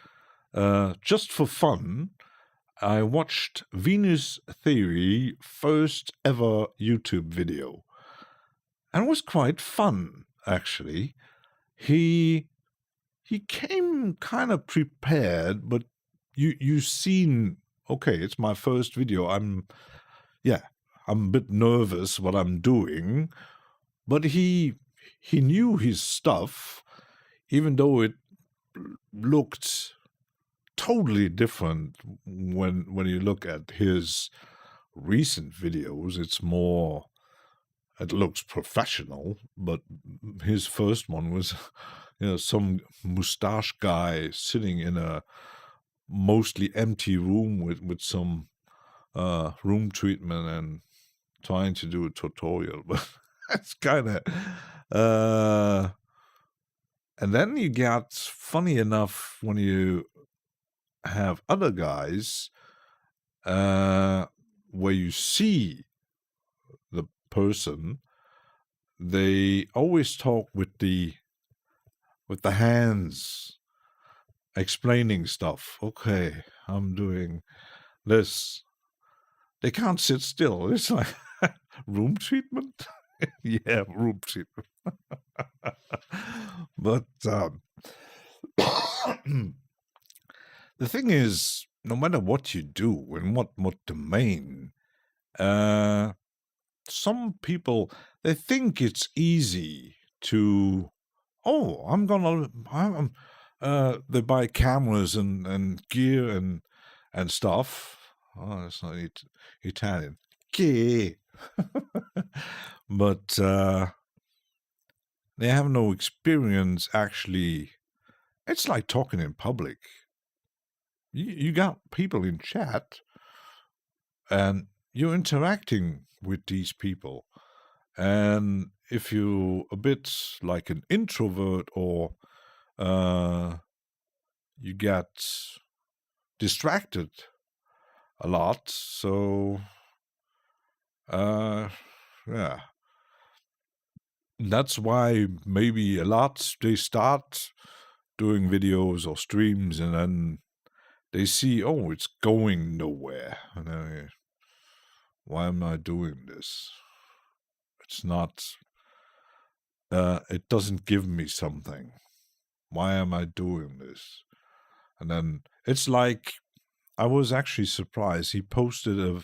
just for fun, I watched Venus Theory first ever YouTube video. and it was quite fun, actually. He came kind of prepared, but you seen, okay, it's my first video. I'm a bit nervous what I'm doing, but he knew his stuff, even though it looked totally different when you look at his recent videos. It's more, it looks professional, but his first one was some mustache guy sitting in a mostly empty room with some room treatment and trying to do a tutorial. But it's kind of and then you get, funny enough, when you have other guys where you see the person, they always talk with the hands, explaining stuff. Okay, I'm doing this. They can't sit still. It's like room treatment. Yeah, room treatment. But the thing is, no matter what you do in what domain, some people, they think it's easy to, they buy cameras and gear and stuff. Oh, that's not Italian. Gear. But they have no experience actually. It's like talking in public. You got people in chat, and you're interacting with these people. And if you're a bit like an introvert, or you get distracted a lot, so yeah. That's why maybe a lot they start doing videos or streams, and then they see, oh, it's going nowhere. And then, why am I doing this? It's not, it doesn't give me something. Why am I doing this? And then it's like, I was actually surprised. He posted a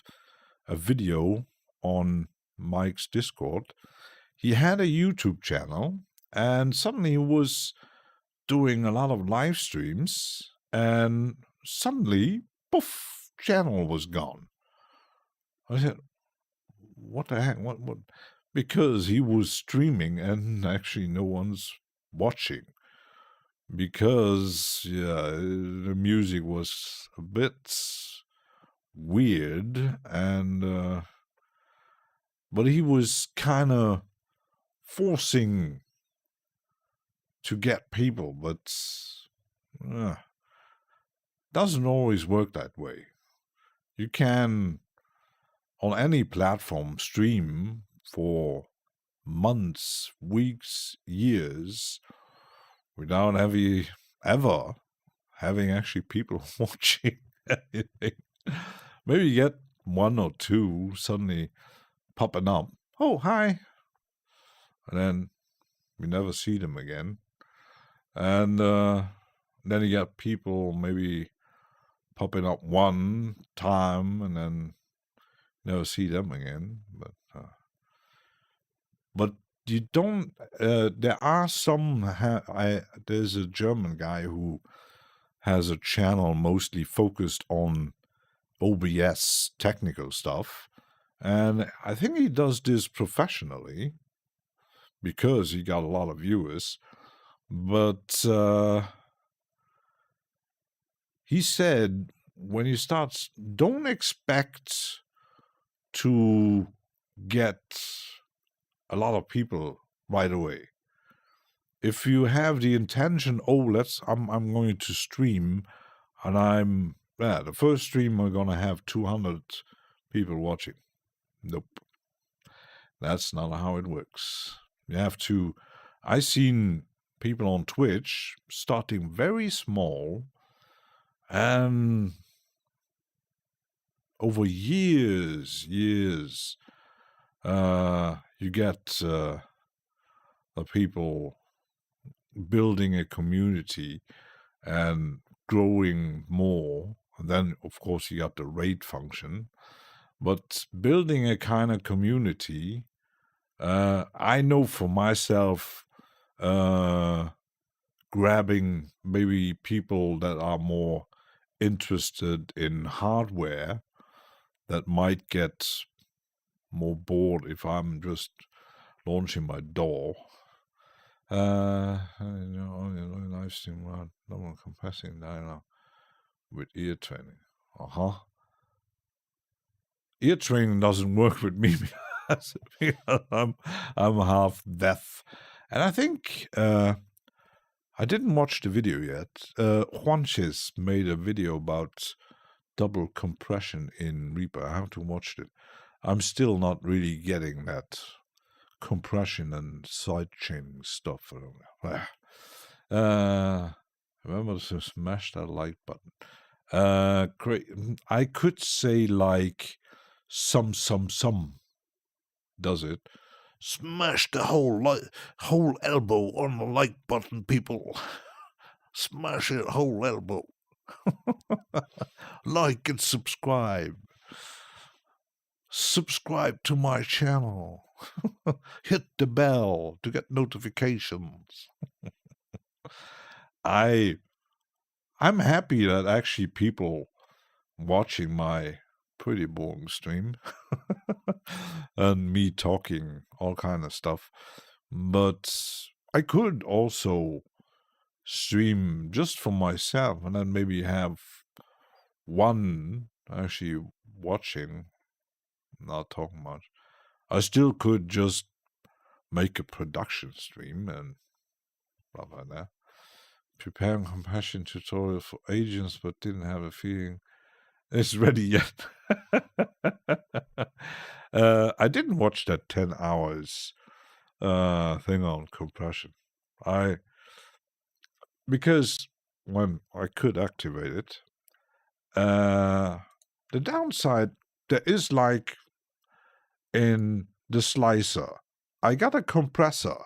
video on Mike's Discord. He had a YouTube channel, and suddenly he was doing a lot of live streams, and suddenly, poof, channel was gone. I said, what the heck? What? Because he was streaming and actually no one's watching. Because, yeah, the music was a bit weird, and but he was kind of forcing to get people, but doesn't always work that way. You can, on any platform, stream for months, weeks, years without ever having actually people watching anything. Maybe you get one or two suddenly popping up. Oh, hi. And then we never see them again. And then you get people maybe popping up one time and then never see them again. But you don't. There are some. There's a German guy who has a channel mostly focused on OBS technical stuff, and I think he does this professionally because he got a lot of viewers. But he said, when you start, don't expect to get a lot of people right away. If you have the intention, I'm going to stream, and the first stream we're gonna have 200 people watching. Nope, that's not how it works. You have to. I seen people on Twitch starting very small, and over years, you get the people building a community and growing more. And then, of course, you got the raid function. But building a kind of community, I know for myself, grabbing maybe people that are more interested in hardware that might get more bored if I'm just launching my DAW. Live stream around normal compressing dialogue with ear training. Ear training doesn't work with me because I'm half deaf, and I think I didn't watch the video yet. Juanches made a video about double compression in Reaper. I have to watch it. I'm still not really getting that compression and sidechaining stuff. Remember to smash that like button. I could say like some does it. Smash the whole elbow on the like button, people. Smash it whole elbow. Like and subscribe. Subscribe to my channel. Hit the bell to get notifications. I'm happy that actually people watching my pretty boring stream and me talking all kind of stuff. But I could also stream just for myself and then maybe have one actually watching, not talking much. I still could just make a production stream and blah blah blah. Preparing compassion tutorial for agents, but didn't have a feeling it's ready yet. I didn't watch that 10 hours thing on compression. Because when I could activate it, the downside, there is like in the slicer, I got a compressor.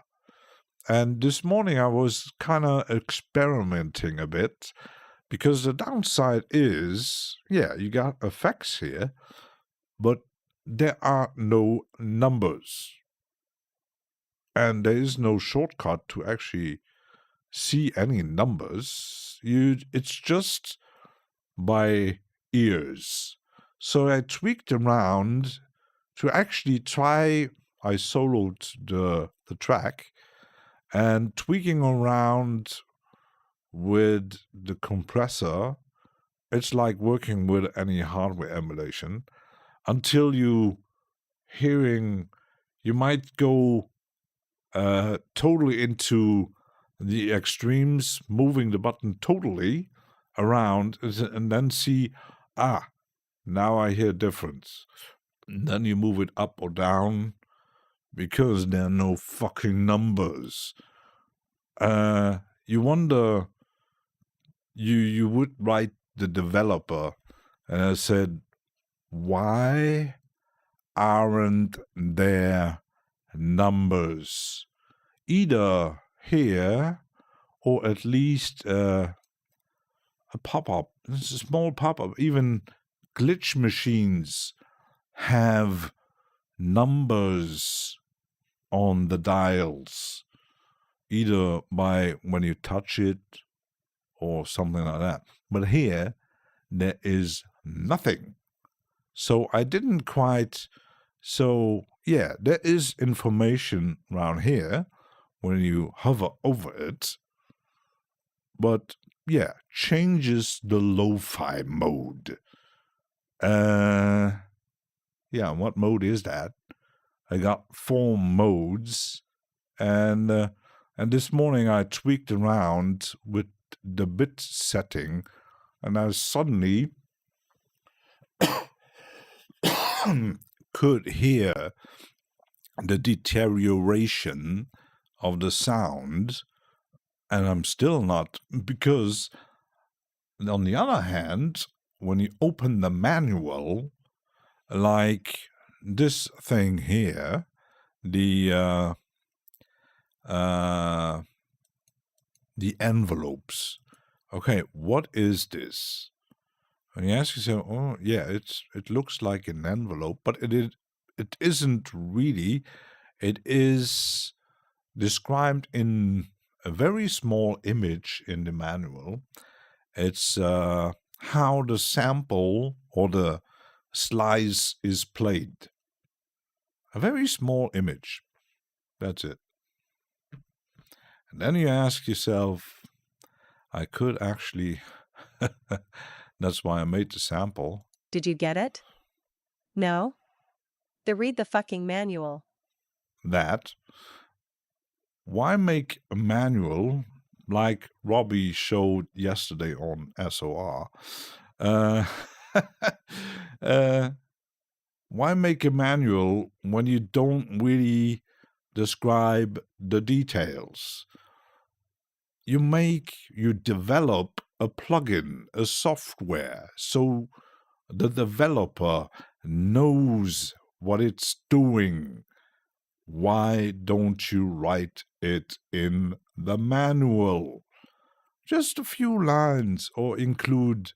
And this morning I was kind of experimenting a bit because the downside is, yeah, you got effects here, but there are no numbers. And there is no shortcut to actually see any numbers. It's just by ears. So I tweaked around to actually try, I soloed the track, and tweaking around with the compressor, it's like working with any hardware emulation until you might go totally into the extremes, moving the button totally around and then see, now I hear difference. And then you move it up or down because there are no fucking numbers. You wonder, you would write the developer and I said, why aren't there numbers? Either here or at least a pop-up. It's a small pop-up. Even glitch machines have numbers on the dials, either by when you touch it or something like that. But here, there is nothing. So I didn't quite... So, yeah, there is information around here when you hover over it. But, yeah, changes the lo-fi mode. Yeah, what mode is that? I got 4 modes. And this morning I tweaked around with the bit setting, and I suddenly could hear the deterioration of the sound, and I'm still not, because on the other hand, when you open the manual, like this thing here, the the envelopes. Okay, what is this? And you ask yourself, oh yeah, it looks like an envelope, but it isn't really. It is described in a very small image in the manual. It's how the sample or the slice is played. A very small image. That's it. And then you ask yourself, I could actually... That's why I made the sample. Did you get it? No? Then read the fucking manual. That. Why make a manual like Robbie showed yesterday on SOR? Why make a manual when you don't really describe the details? You develop a plugin, a software, so the developer knows what it's doing. Why don't you write it in the manual? Just a few lines, or include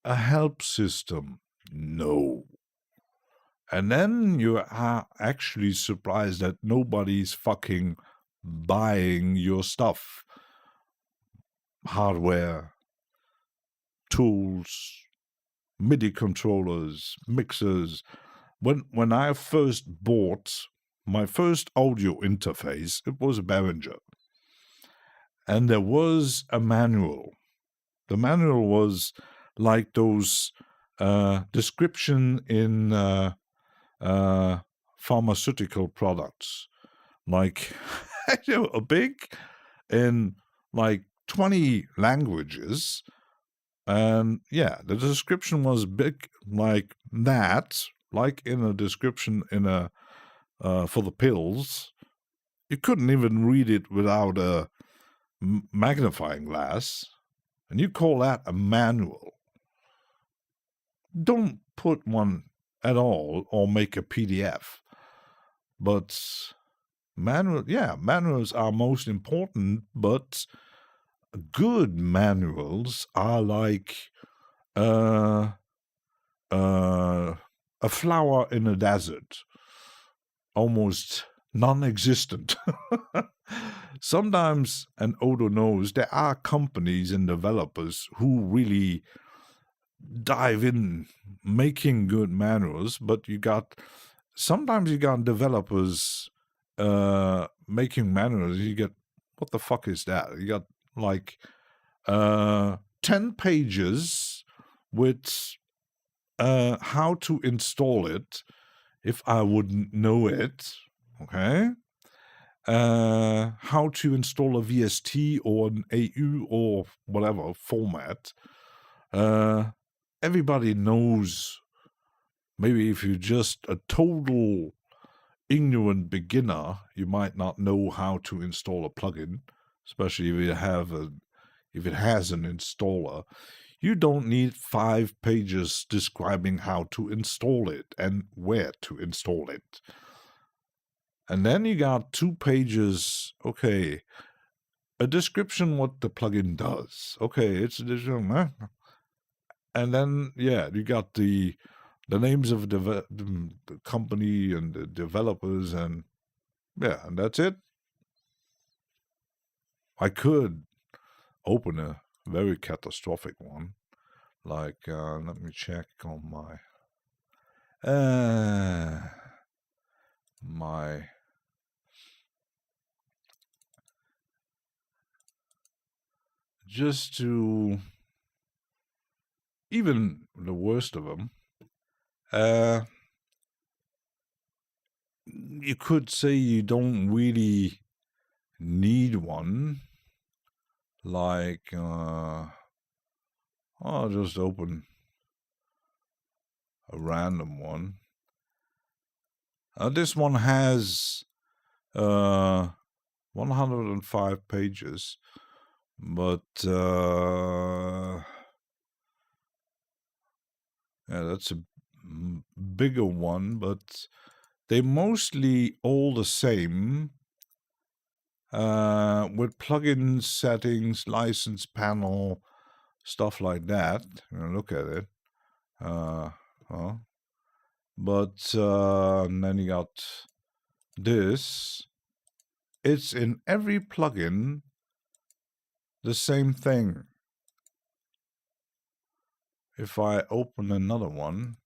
a help system? No. And then you are actually surprised that nobody's fucking buying your stuff. Hardware, tools, MIDI controllers, mixers. When I first bought my first audio interface, it was a Behringer. And there was a manual. The manual was like those description in pharmaceutical products. Like, a big in like 20 languages. And yeah, the description was big like that, like in a description in a for the pills. You couldn't even read it without a magnifying glass. And you call that a manual. Don't put one at all or make a PDF. But manuals are most important, but good manuals are like a flower in a desert, almost non-existent. Sometimes, and Odo knows, there are companies and developers who really dive in making good manuals, but sometimes you got developers making manuals. You get, what the fuck is that? You got like 10 pages with how to install it if I wouldn't know it. Okay. How to install a VST or an AU or whatever format. Everybody knows. Maybe if you're just a total ignorant beginner, you might not know how to install a plugin, especially if it has an installer. You don't need 5 pages describing how to install it and where to install it. And then you got 2 pages, okay, a description what the plugin does. Okay, it's a and then, yeah, you got the names of the company and the developers, and yeah, and that's it. I could open a very catastrophic one. Like, let me check on my just to even the worst of them. You could say you don't really need one. Like, I'll just open a random one. This one has 105 pages, but yeah, that's a bigger one, but they're mostly all the same. with plugin settings, license panel, stuff like that. Look at it. But then you got this. It's in every plugin the same thing. If I open another one,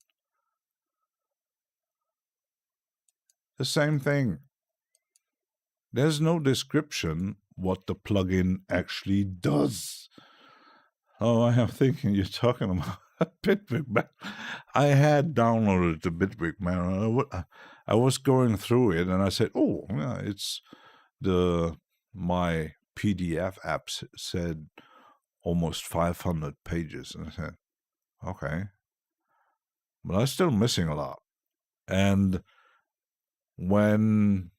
the same thing. There's no description what the plugin actually does. Oh, I am thinking you're talking about Bitwig Man. I had downloaded the Bitwig Man. I was going through it and I said, oh, yeah, it's my PDF app said almost 500 pages. And I said, okay. But I'm still missing a lot. And when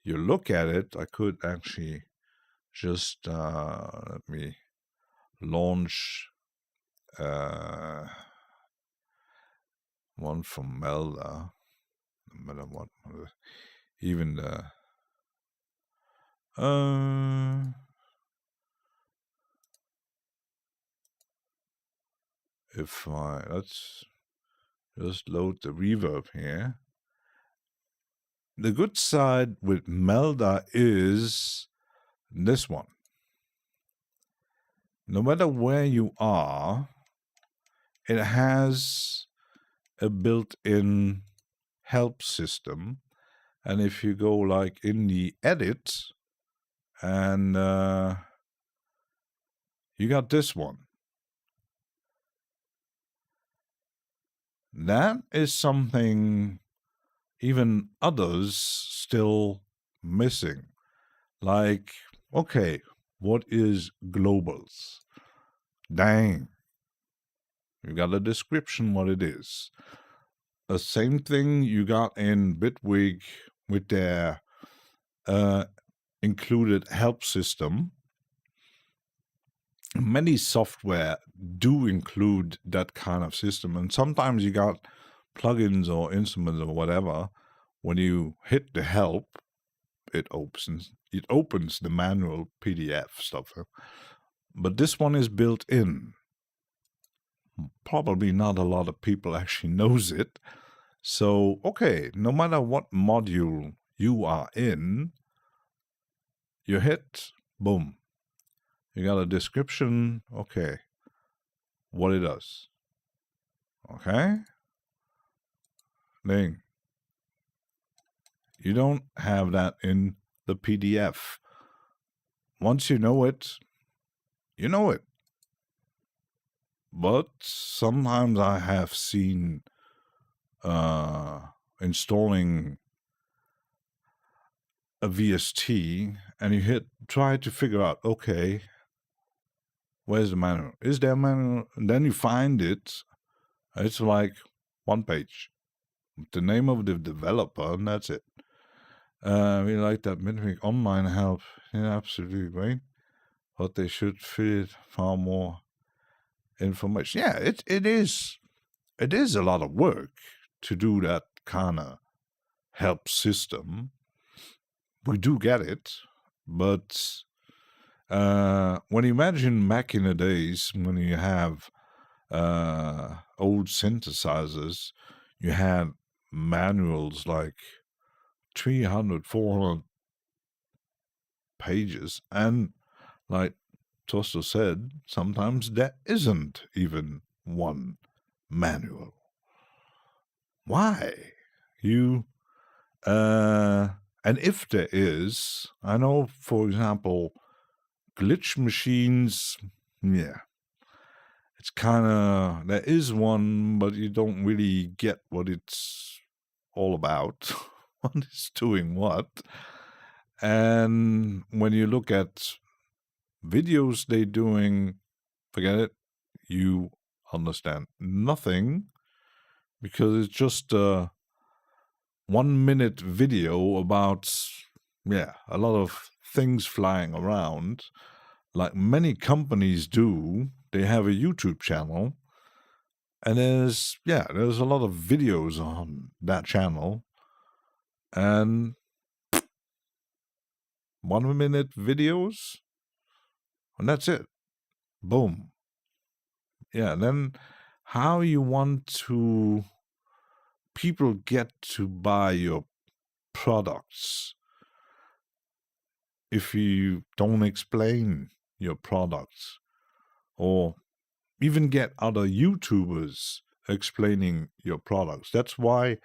you look at it, I could actually just, let me launch one from Melda. No matter what, even the if let's just load the reverb here. The good side with Melda is this one. No matter where you are, it has a built-in help system. And if you go like in the edit, and you got this one. That is something even others still missing. Like, okay, what is globals? Dang. You got a description what it is. The same thing you got in Bitwig with their included help system. Many software do include that kind of system, and sometimes you got plugins or instruments or whatever. When you hit the help, it opens the manual PDF stuff. But this one is built in. Probably not a lot of people actually knows it. So, okay, no matter what module you are in, you hit, boom. You got a description, okay, what it does. Okay? Ding. You don't have that in the PDF. Once you know it, you know it. But sometimes I have seen installing a VST and you try to figure out, okay, where's the manual? Is there a manual? And then you find it. It's like one page. The name of the developer, and that's it. We like that Bitwig online help. Yeah, absolutely great. But they should fit far more information. Yeah, it is. It is a lot of work to do that kind of help system. We do get it, but when you imagine back in the days when you have old synthesizers, you had manuals like 300, 400 pages, and like Tosto said, sometimes there isn't even one manual. Why? And if there is, I know, for example, glitch machines, yeah, it's kind of, there is one, but you don't really get what it's all about, what it's doing what. And when you look at videos they're doing, forget it, you understand nothing, because it's just a 1 minute video about, a lot of things flying around, like many companies do. They have a YouTube channel, and there's a lot of videos on that channel, and 1-minute videos, and that's it. Boom. Yeah, then how you want to people get to buy your products if you don't explain your products, or even get other YouTubers explaining your products. That's why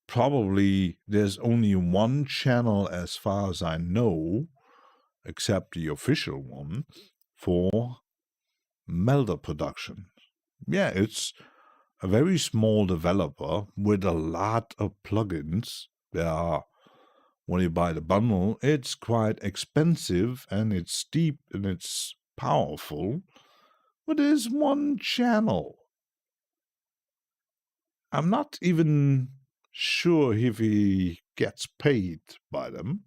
probably there's only one channel, as far as I know, except the official one, for Melder production. Yeah, it's a very small developer with a lot of plugins. When you buy the bundle, it's quite expensive and it's steep and it's powerful, but there's one channel. I'm not even sure if he gets paid by them.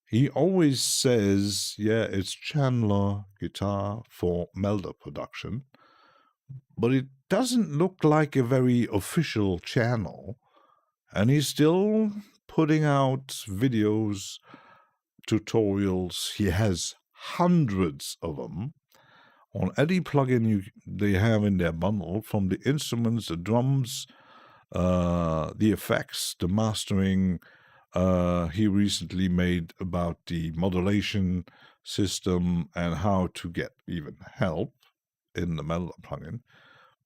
He always says, yeah, it's Chandler Guitar for Melder production, but it doesn't look like a very official channel, and he's still putting out videos, tutorials. He has hundreds of them on any plugin they have in their bundle, from the instruments, the drums, the effects, the mastering. He recently made about the modulation system and how to get even help in the Melder plugin.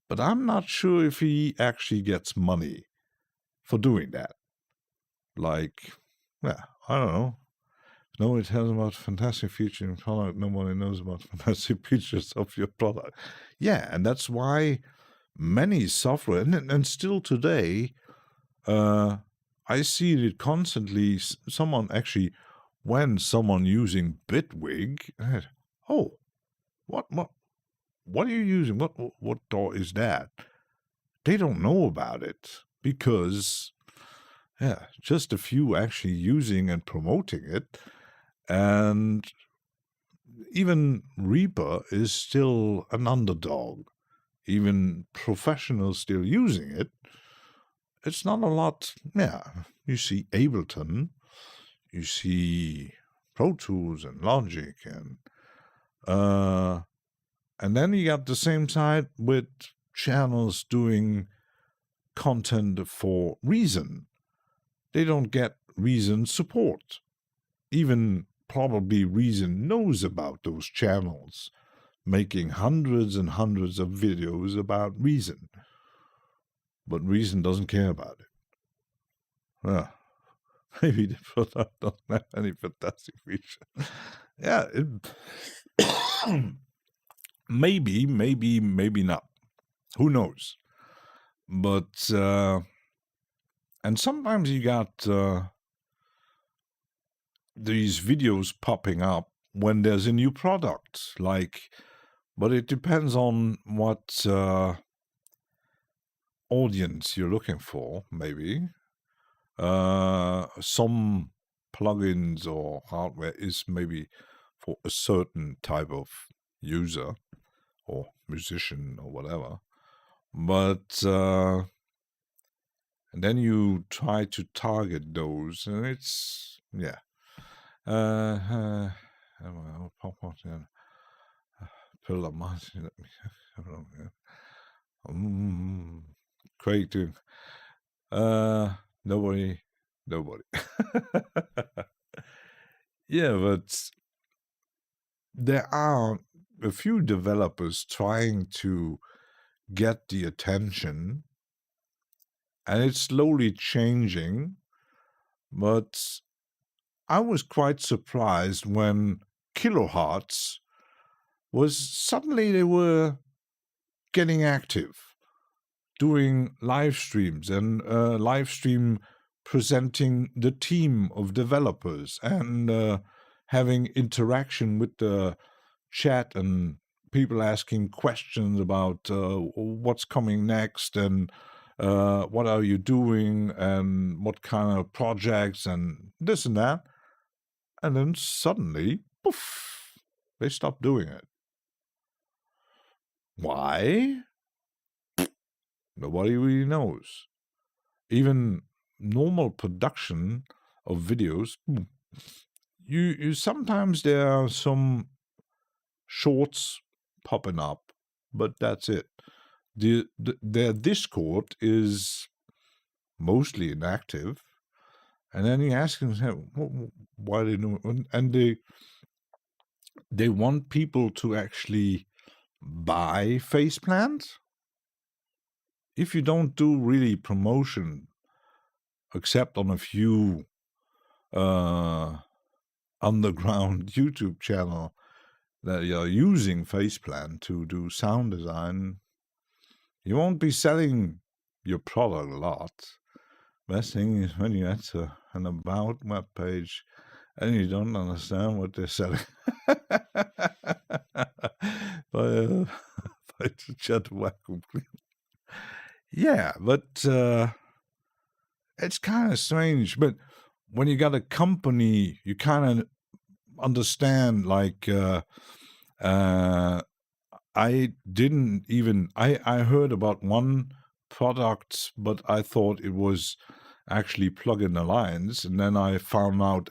But I'm not sure if he actually gets money for doing that. Like, yeah, I don't know. Nobody tells about fantastic features in your product. Nobody knows about fantastic features of your product. Yeah, and that's why many software, and still today, I see it constantly. Someone using Bitwig, oh, what are you using? What DAW is that? They don't know about it because, yeah, just a few actually using and promoting it. And even Reaper is still an underdog. Even professionals still using it. It's not a lot. Yeah, you see Ableton, you see Pro Tools and Logic, and then you got the same side with channels doing content for Reason. They don't get Reason support. Even probably Reason knows about those channels, making hundreds and hundreds of videos about Reason. But Reason doesn't care about it. Maybe the product doesn't have any fantastic feature. Yeah, maybe not. Who knows? But and sometimes you got these videos popping up when there's a new product, but it depends on what audience you're looking for, maybe. Some plugins or hardware is maybe for a certain type of user or musician or whatever. But and then you try to target those, and it's, yeah. Pop out and pull up my. Craig doing. Nobody. Yeah, but there are a few developers trying to get the attention, and it's slowly changing. But I was quite surprised when Kilohertz they were getting active, doing live streams and live stream presenting the team of developers and having interaction with the chat and people asking questions about what's coming next and what are you doing and what kind of projects and this and that. And then suddenly, poof, they stopped doing it. Why? Nobody really knows. Even normal production of videos, you sometimes there are some shorts popping up, but that's it. Their Discord is mostly inactive, and then you ask them why they do it, and they want people to actually buy faceplants. If you don't do really promotion, except on a few underground YouTube channel that you're using faceplant to do sound design, you won't be selling your product a lot. Best thing is when you enter an about web page and you don't understand what they're selling. by the chat vacuum cleaner. Yeah, but it's kind of strange. But when you got a company, you kind of understand, like, I didn't even, I heard about one product, but I thought it was actually Plugin Alliance, and then I found out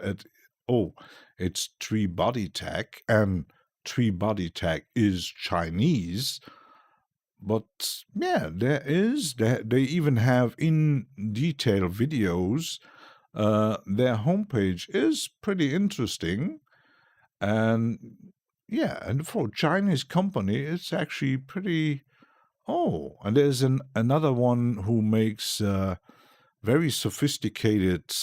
it's Tree Body Tech, and Tree Body Tech is Chinese. But yeah, they even have in detail videos. Their homepage is pretty interesting, and yeah, and for a Chinese company, it's actually pretty. Oh, and there's another one who makes very sophisticated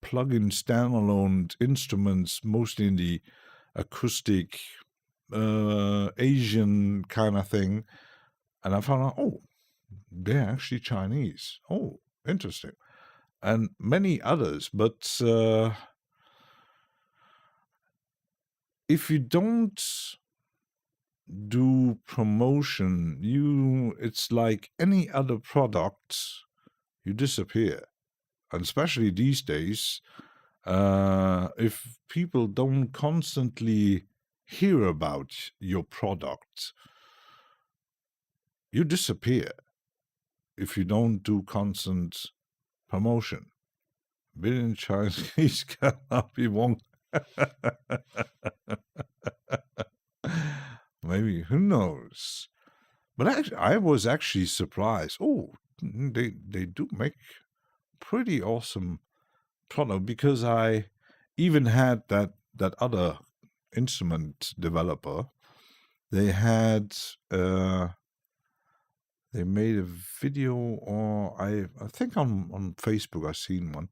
plug-in standalone instruments, mostly in the acoustic Asian kind of thing. And I found out, they're actually Chinese. Oh, interesting. And many others, but if you don't do promotion, it's like any other product, you disappear. And especially these days, if people don't constantly hear about your product, you disappear if you don't do constant promotion. Billion Chinese cannot be wrong. Maybe, who knows? But actually, I was actually surprised. Oh, they do make pretty awesome product, because I even had that other instrument developer. They had they made a video, or I think on Facebook I seen one,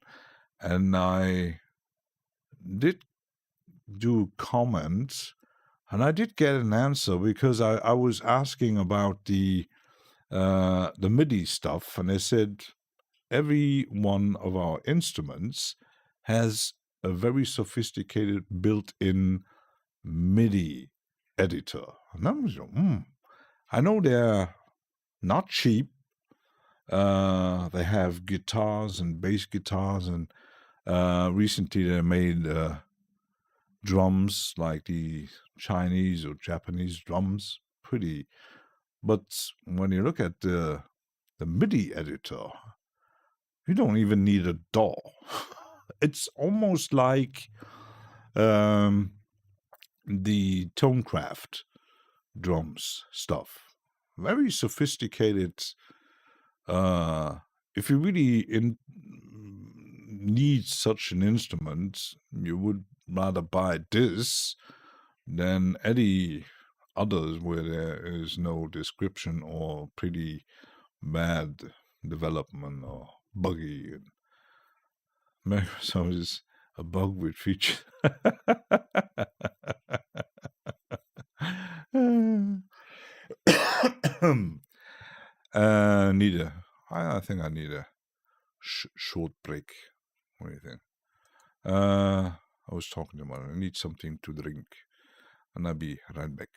and I did do comments, and I did get an answer, because I was asking about the MIDI stuff, and they said every one of our instruments has a very sophisticated built-in MIDI editor. And I was like, I know they're not cheap. They have guitars and bass guitars, and recently they made drums, like the Chinese or Japanese drums, pretty. But when you look at the MIDI editor, you don't even need a DAW. It's almost like the Tonecraft drums stuff. Very sophisticated. If you really need such an instrument, you would rather buy this than any others where there is no description or pretty bad development or buggy. So it's a bug with features. I think I need a short break. What do you think? I was talking about it. I need something to drink, and I'll be right back.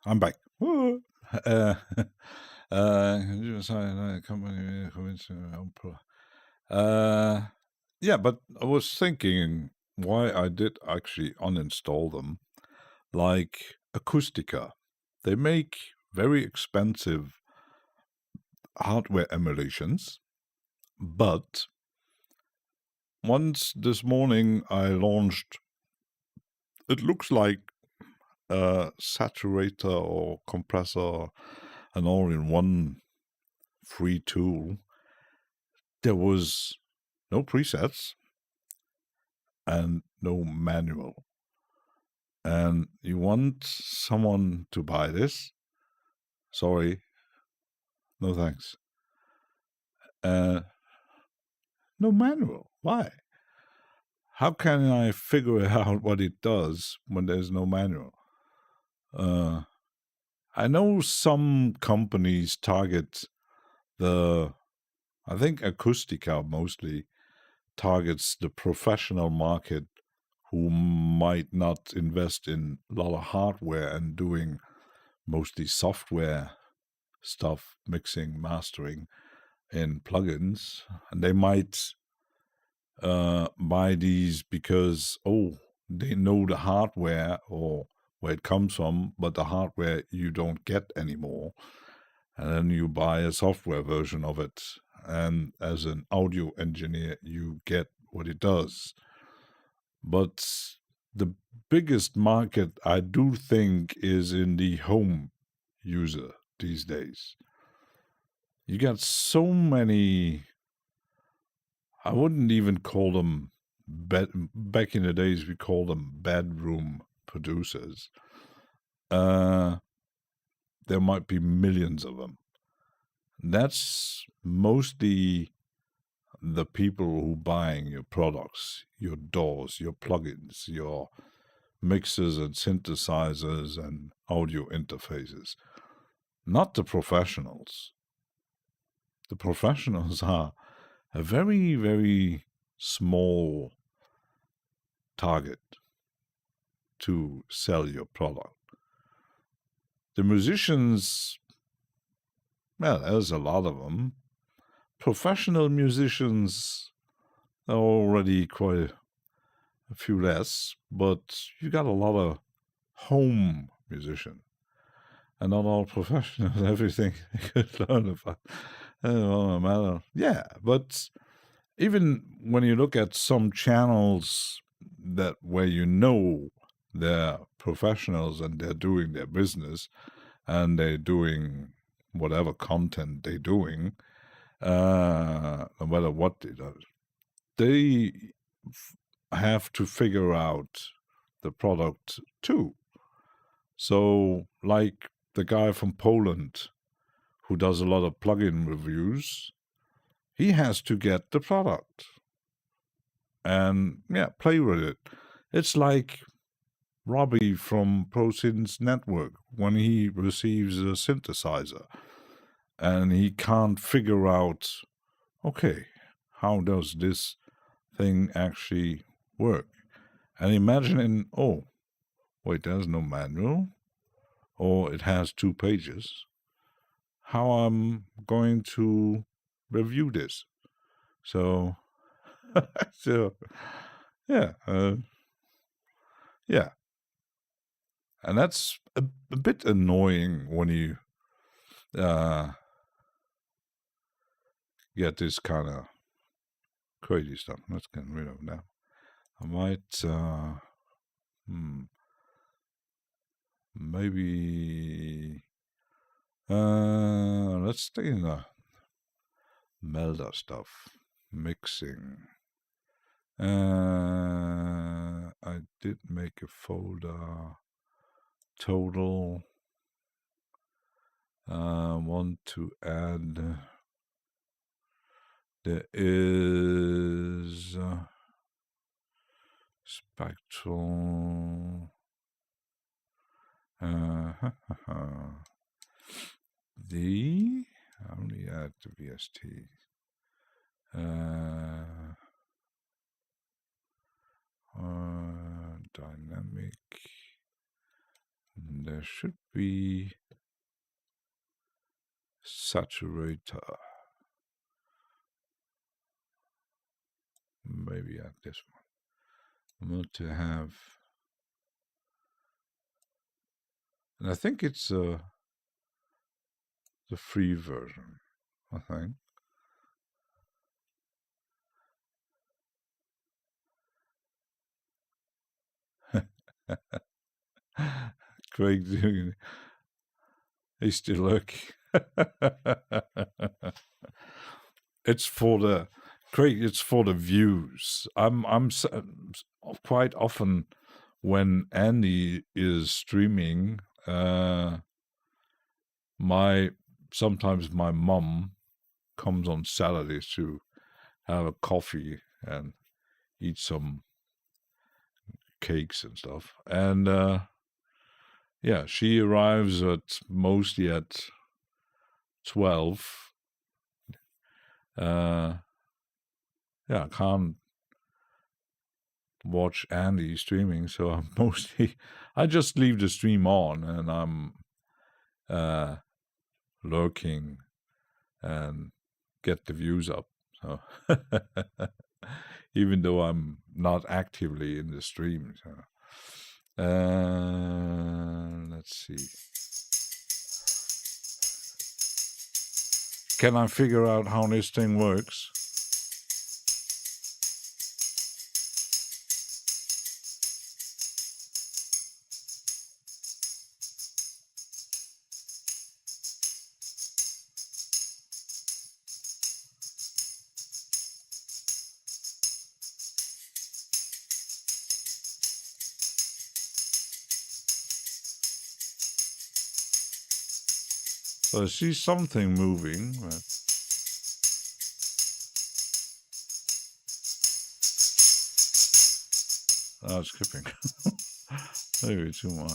I'm back. Woo. Uh, yeah, but I was thinking why I did actually uninstall them. Like Acoustica, they make very expensive hardware emulations, but once this morning I launched, it looks like a saturator or compressor, an all-in-one free tool. There was no presets and no manual. And you want someone to buy this? Sorry, no thanks. No manual. Why? How can I figure out what it does when there's no manual? I know some companies target I think Acoustica mostly targets the professional market who might not invest in a lot of hardware and doing mostly software stuff, mixing, mastering in plugins. And they might buy these because, they know the hardware or where it comes from, but the hardware you don't get anymore. And then you buy a software version of it. And as an audio engineer, you get what it does. But the biggest market, I do think, is in the home user these days. You got so many, I wouldn't even call them, back in the days we called them bedroom producers. There might be millions of them. That's mostly the people who buying your products, your DAWs, your plugins, your mixers and synthesizers and audio interfaces, not the professionals. The professionals are a very, very small target to sell your product. The musicians, well, there's a lot of them. Professional musicians are already quite a few less, but you got a lot of home musicians. And not all professionals, everything you could learn about. Yeah, but even when you look at some channels where you know they're professionals and they're doing their business and they're doing whatever content they're doing, no matter what they do, they have to figure out the product too. So, like the guy from Poland who does a lot of plugin reviews, he has to get the product and play with it. It's like Robbie from ProSynth Network when he receives a synthesizer and he can't figure out, okay, how does this thing actually work? And imagining, wait, there's no manual, or it has 2 pages. How I'm going to review this? So, yeah, and that's a bit annoying when you get this kind of crazy stuff. Let's get rid of that. I might, maybe, let's stay in the melder stuff, mixing. I did make a folder, total. Want to add, there is spectral, the, I only add the VST, dynamic, there should be saturator. Maybe at this one. I'm going to have, and I think it's the free version, I think. Craig doing, he's still looking. It's for the Craig. It's for the views. I'm quite often when Andy is streaming. Sometimes my mum comes on Saturdays to have a coffee and eat some cakes and stuff. And yeah, she arrives mostly at 12. Yeah, I can't watch Andy streaming, so I just leave the stream on and I'm lurking and get the views up. So even though I'm not actively in the stream. So let's see. Can I figure out how this thing works? So I see something moving, but skipping. Maybe too much.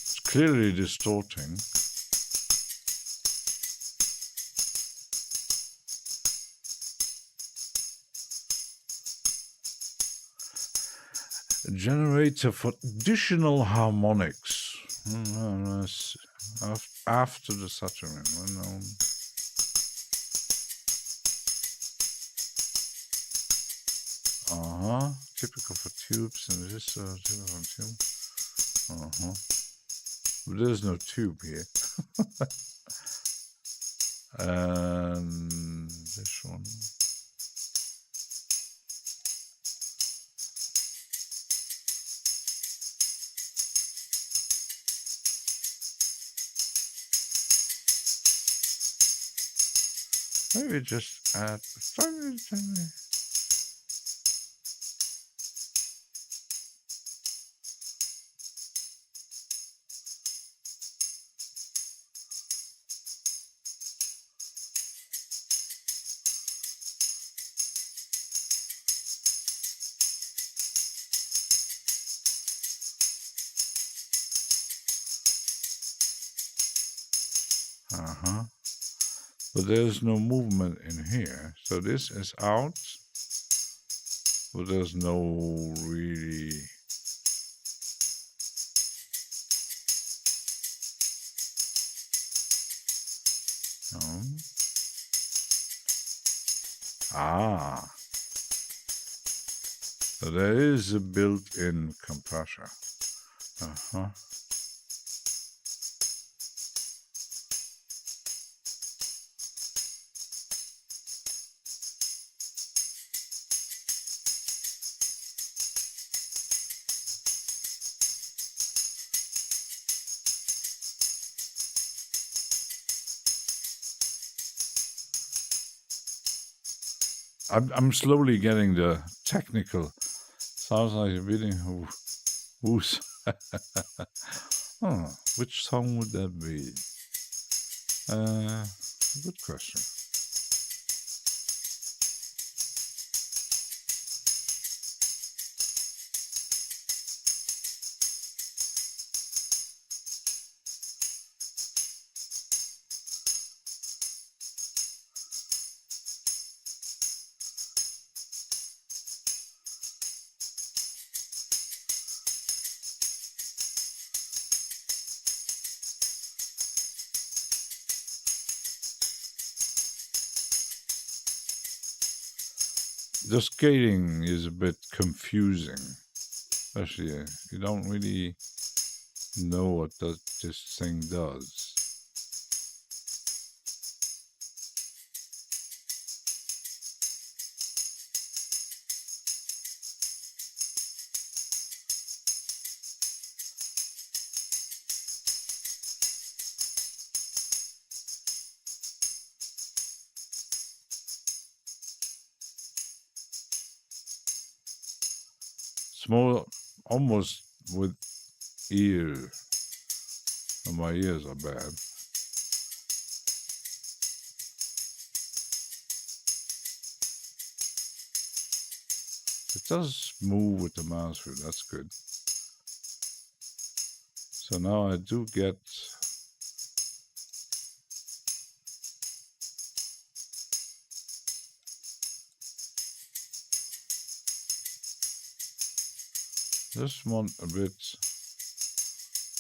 It's clearly distorting. A generator for additional harmonics. After the Saturn. Typical for tubes and this typical tube. But there's no tube here. And this one. Maybe just add tiny. But there's no movement in here. So this is out. But there's no really... So there is a built-in compressor. I'm slowly getting the technical. Sounds like a video. Who's? Which song would that be? Good question. the scaling is a bit confusing, especially you don't really know what this thing does. Small, almost with ear. And my ears are bad. It does move with the mouse wheel, that's good. So now I do get just want a bit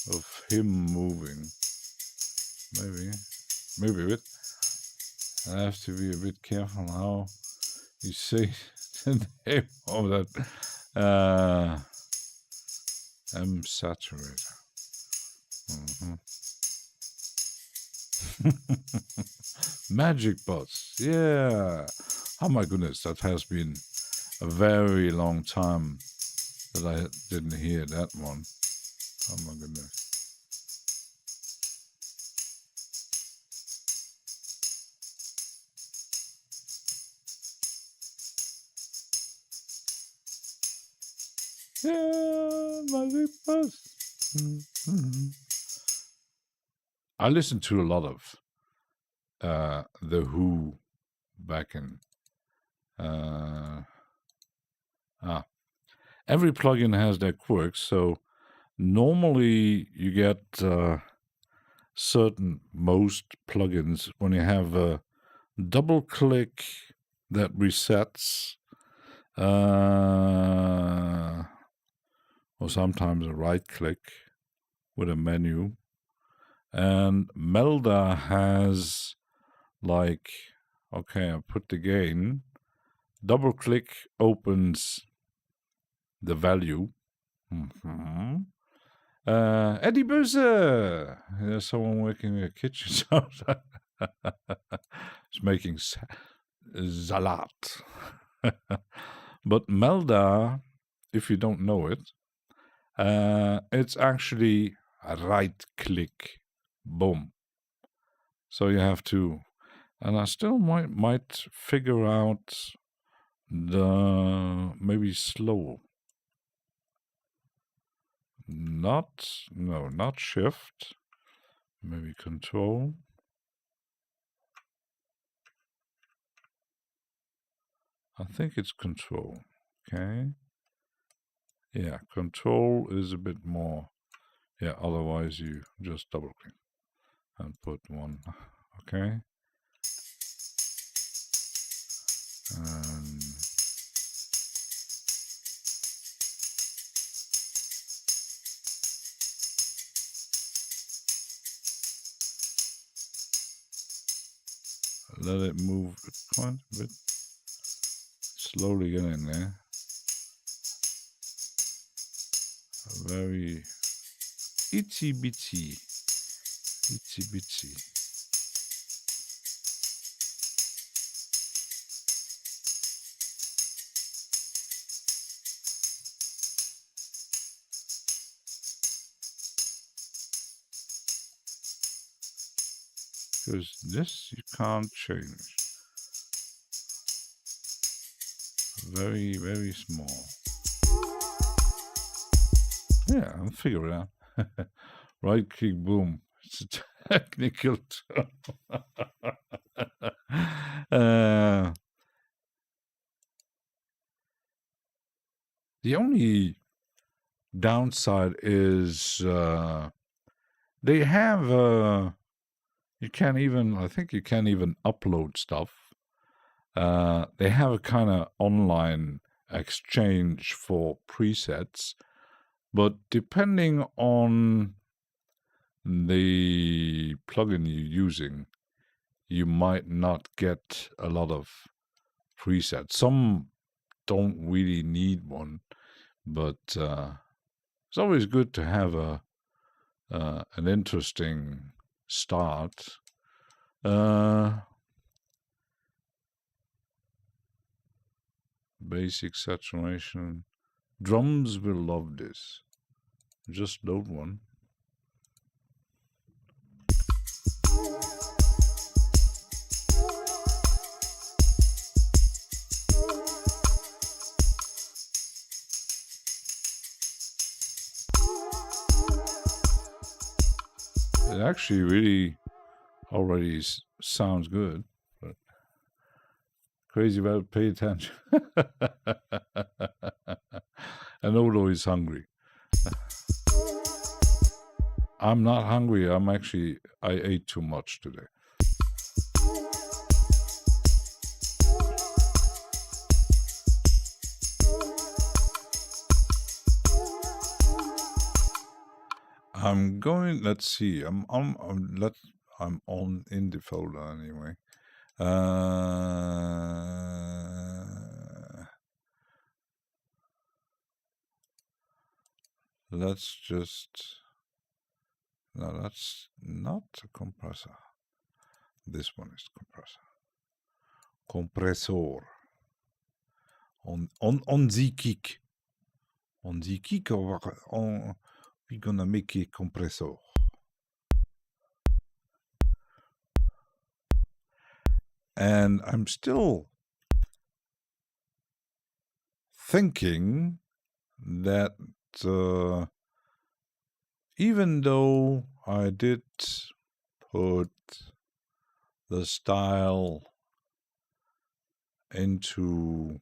of him moving. Maybe a bit. I have to be a bit careful how you say the name of that M saturator. Magic bots, yeah. Oh my goodness, that has been a very long time that I didn't hear that one. Oh my goodness. Yeah, magic bots. I listened to a lot of The Who back in. Every plugin has their quirks, so normally you get most plugins when you have a double click that resets, or sometimes a right click with a menu. And Melda has like, okay, I put the gain, double click opens the value. Eddie Böse, there's someone working in a kitchen. It's making salat. But Melda, if you don't know it, it's actually a right click, boom. So you have to, and I still might figure out the maybe slow. Not shift, maybe control. I think it's control. Okay. Yeah, control is a bit more. Yeah, otherwise you just double click and put one. Okay. And let it move quite a bit. Slowly get in there. Very itsy bitsy. Because this you can't change. Very, very small. Yeah, I'll figure it out. Right click, boom. It's a technical term. The only downside is they have you can't even, I think you can't even upload stuff. They have a kind of online exchange for presets, but depending on the plugin you're using, you might not get a lot of presets. Some don't really need one, but it's always good to have an interesting start. Basic saturation. Drums will love this. Just load one. It actually really already sounds good, but crazy about it, pay attention. And Odo is hungry. I'm not hungry. I ate too much today. I'm going, let's see, I'm on in the folder anyway. Let's just, no, that's not a compressor. This one is compressor. Compressor. On the kick. On the kick, we're gonna make a compressor. And I'm still thinking that even though I did put the style into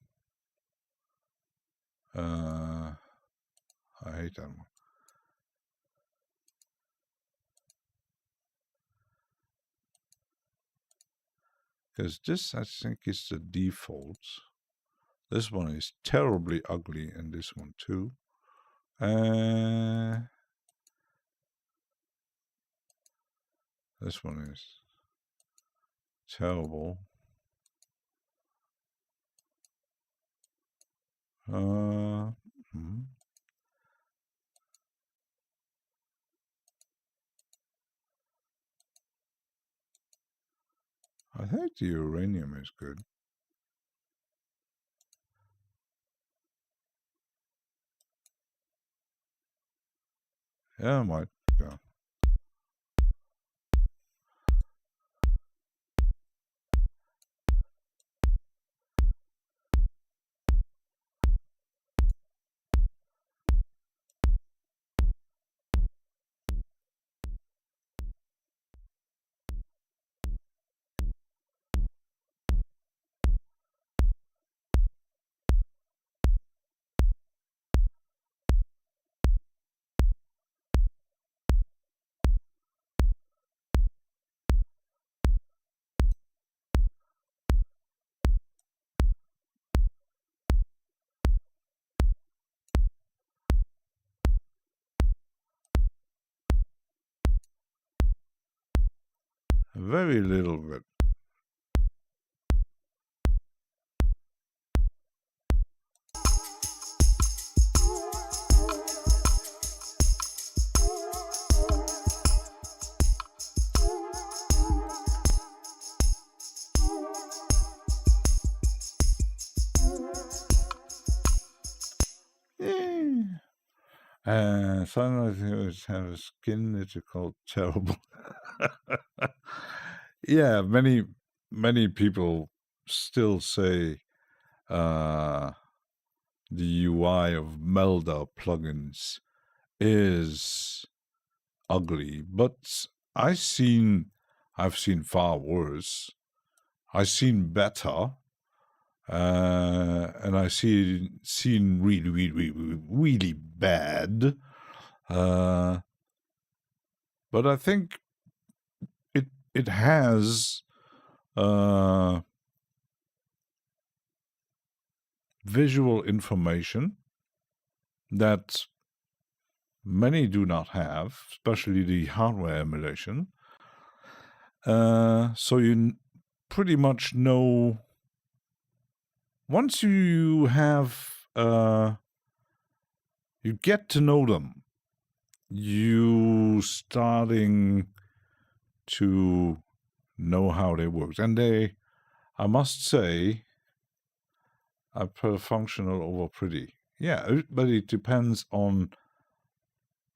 I hate that one. Because this, I think, is the default. This one is terribly ugly, and this one too. This one is terrible. I think the uranium is good. Yeah, I might go. Very little bit. Sunrise have a skin that you call terrible. Yeah, many people still say the UI of Melda plugins is ugly, but I've seen far worse. I've seen better. And I seen really bad. But I think it has visual information that many do not have, especially the hardware emulation. So you pretty much know once you have, you get to know them, you starting to know how they work. And they, I must say, I prefer functional over pretty. Yeah, but it depends on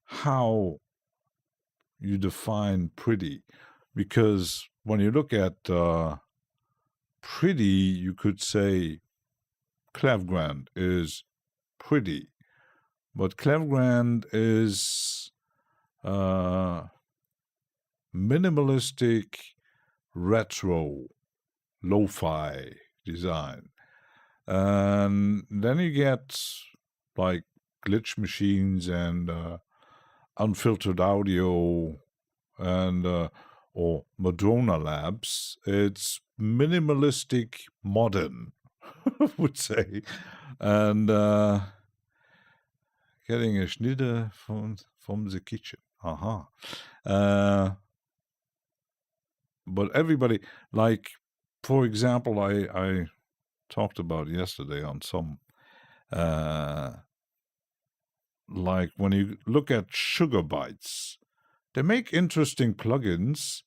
how you define pretty. Because when you look at pretty, you could say Clavgrand is pretty. But Clavgrand is minimalistic, retro, lo-fi design. And then you get like glitch machines and unfiltered audio and or Madrona Labs. It's minimalistic modern, I would say. And getting a Schnitte from the kitchen. But everybody, like, for example, I talked about yesterday on some, like when you look at Sugar Bytes, they make interesting plugins,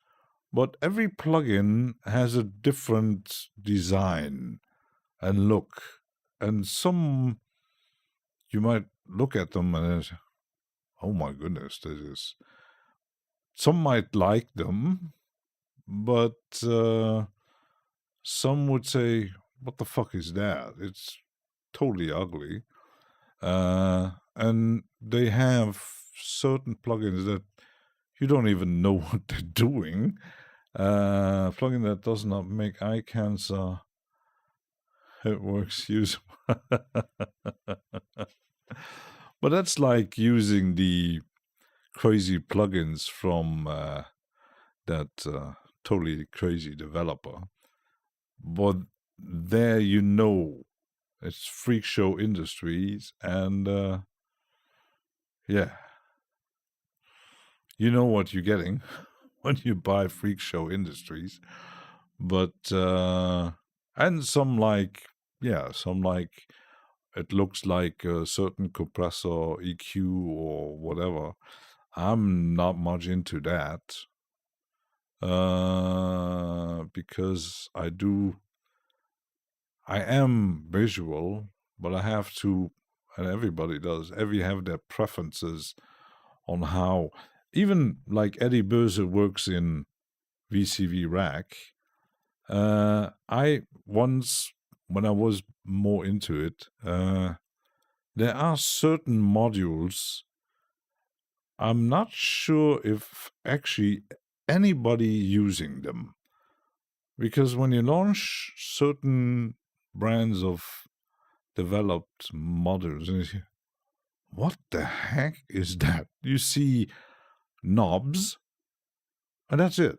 but every plugin has a different design and look. And some, you might look at them and, oh my goodness, this is... Some might like them, but some would say, what the fuck is that? It's totally ugly. And they have certain plugins that you don't even know what they're doing. Plugin that does not make eye cancer. It works usable. But that's like using the crazy plugins from that totally crazy developer. But there you know it's Freak Show Industries, and yeah, you know what you're getting when you buy Freak Show Industries. But and some like it looks like a certain compressor, EQ, or whatever. I'm not much into that because I am visual, but I have to, and everybody does. Every have their preferences on how, even like Eddie Böse works in VCV Rack. I once, when I was more into it, there are certain modules. I'm not sure if actually anybody using them, because when you launch certain brands of developed modules, and you see, what the heck is that? You see knobs, and that's it.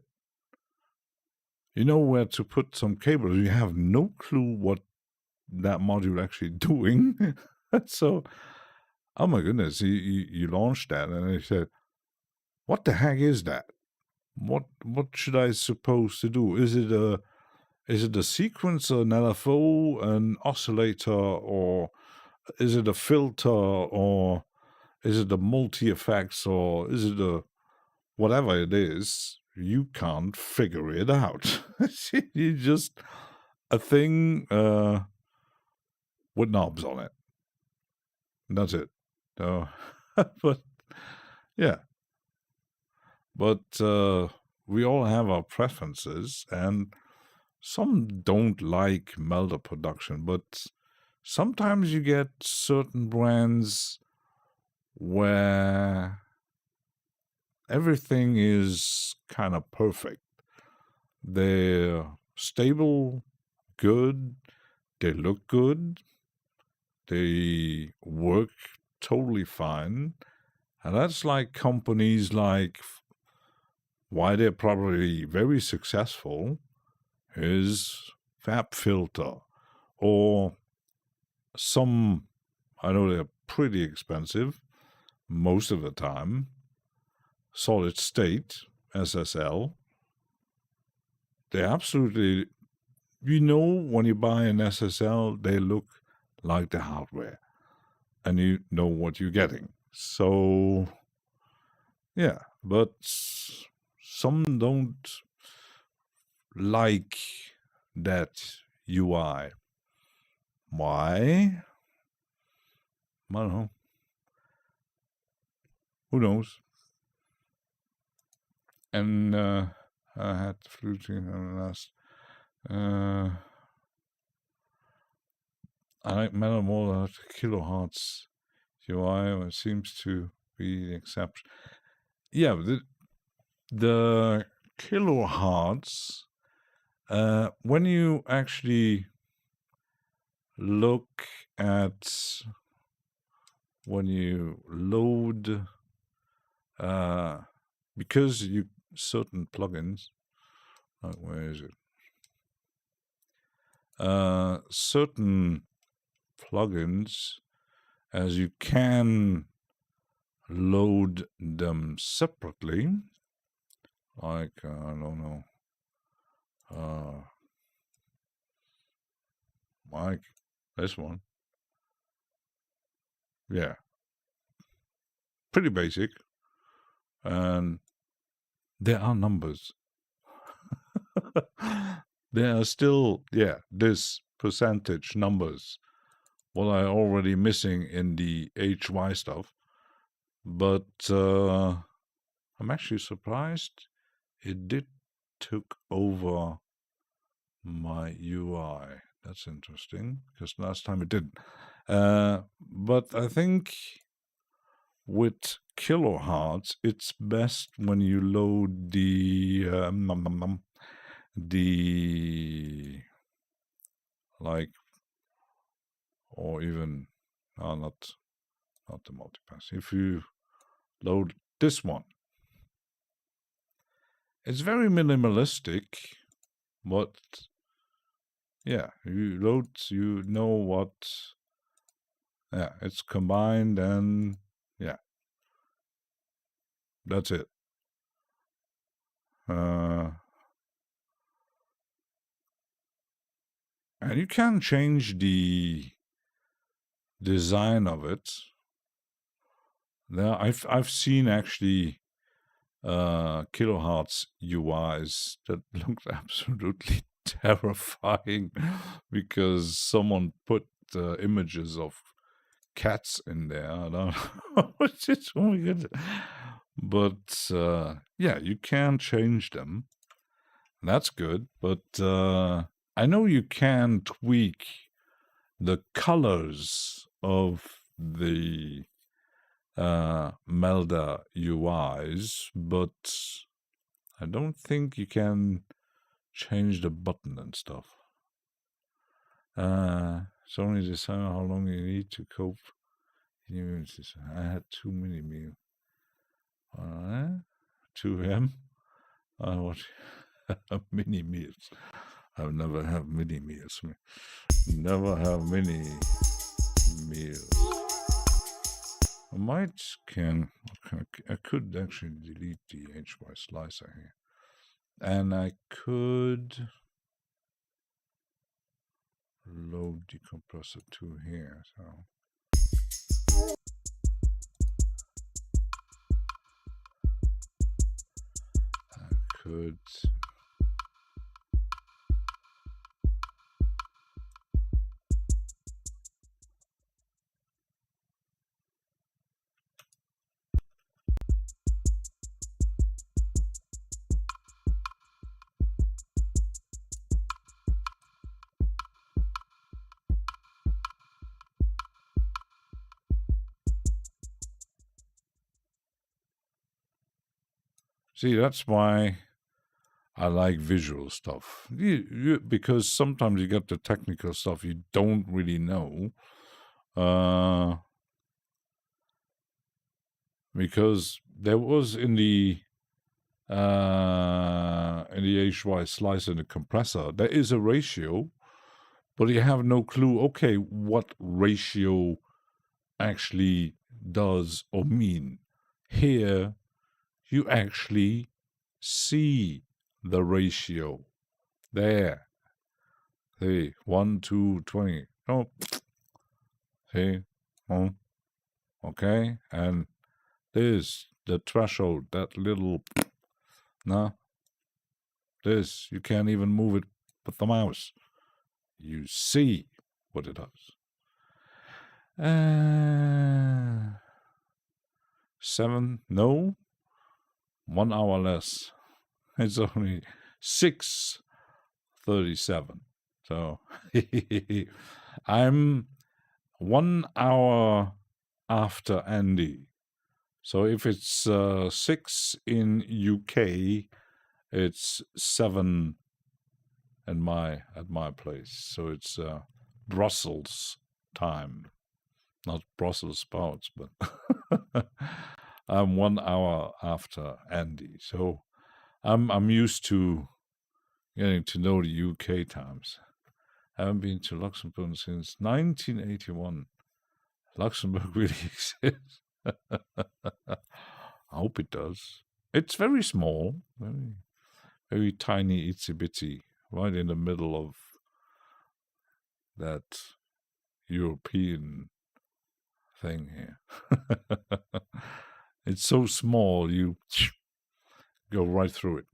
You know where to put some cables. You have no clue what that module actually doing. So, oh my goodness, you launched that, and I said, what the heck is that? What should I suppose to do? Is it a sequencer, an LFO, an oscillator, or is it a filter, or is it a multi-effects, or is it a whatever it is? You can't figure it out. You just a thing with knobs on it. That's it. But yeah. But we all have our preferences, and some don't like melder production, but sometimes you get certain brands where everything is kind of perfect. They're stable, good, they look good, they work totally fine. And that's like companies like, why they're probably very successful is FabFilter, or some, I know they're pretty expensive most of the time, Solid State, SSL. They're absolutely you know when you buy an SSL, they look like the hardware, and you know what you're getting. So, yeah, but some don't like that UI. Why? I don't know. Who knows? And I had fluting on the last. I like Metal more kilohertz UI. It seems to be the exception. Yeah, the kilohertz. When you actually look at when you load, because you certain plugins, like where is it? Certain plugins, as you can load them separately, like I don't know, like this one. Yeah, pretty basic, and there are numbers. There are still, yeah, this percentage numbers, what I already missing in the HY stuff. But I'm actually surprised it did took over my UI. That's interesting, because last time it didn't. But I think with kilohertz, it's best when you load the like, or even not the multipass. If you load this one, it's very minimalistic, but yeah, you load, you know what, yeah, it's combined, and yeah, that's it. And you can change the design of it. Now, I've seen actually kilohertz UIs that looked absolutely terrifying because someone put images of cats in there. I don't know. It's just, oh my goodness. But yeah, you can change them. That's good. But I know you can tweak the colors of the Melda UIs, but I don't think you can change the button and stuff. It's only decide how long you need to cope. I had too many meals. 2M. I watch mini meals. I've never have mini meals. Never have mini meals. I could actually delete the HY slicer here. And I could load the compressor to here. So I could. See, that's why I like visual stuff. Because sometimes you get the technical stuff you don't really know. Because there was in the HY slicer in the compressor, there is a ratio, but you have no clue, okay, what ratio actually does or mean. Here, you actually see the ratio there. See, 1, 2, 20. No. See? Okay. And this, the threshold, that little, no. This, you can't even move it with the mouse. You see what it does. 7, no. 1 hour less. It's only 6:37. So I'm 1 hour after Andy. So if it's 6 in UK, it's 7 at my place. So it's Brussels time, not Brussels sprouts, but I'm 1 hour after Andy. So I'm used to getting to know the UK times. I haven't been to Luxembourg since 1981. Luxembourg really exists. I hope it does. It's very small, very, very tiny, itsy bitsy, right in the middle of that European thing here. It's so small, you go right through it.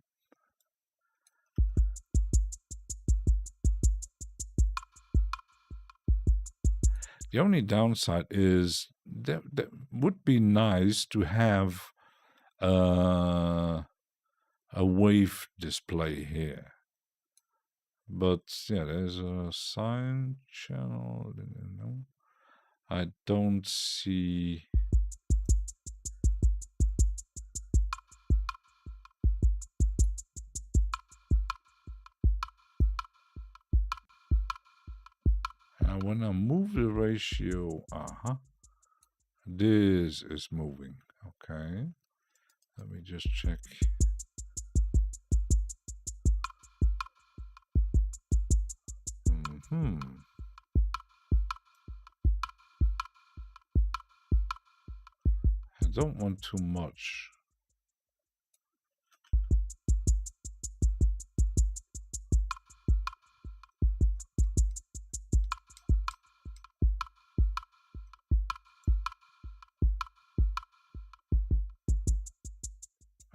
The only downside is that would be nice to have a wave display here. But yeah, there's a sign channel. No, I don't see. When I move the ratio, this is moving. Okay, let me just check. I don't want too much.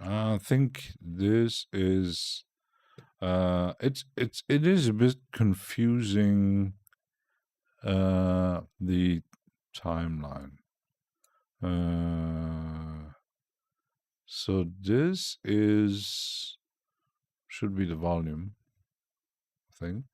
I think this is it is a bit confusing, the timeline. So this should be the volume, I think.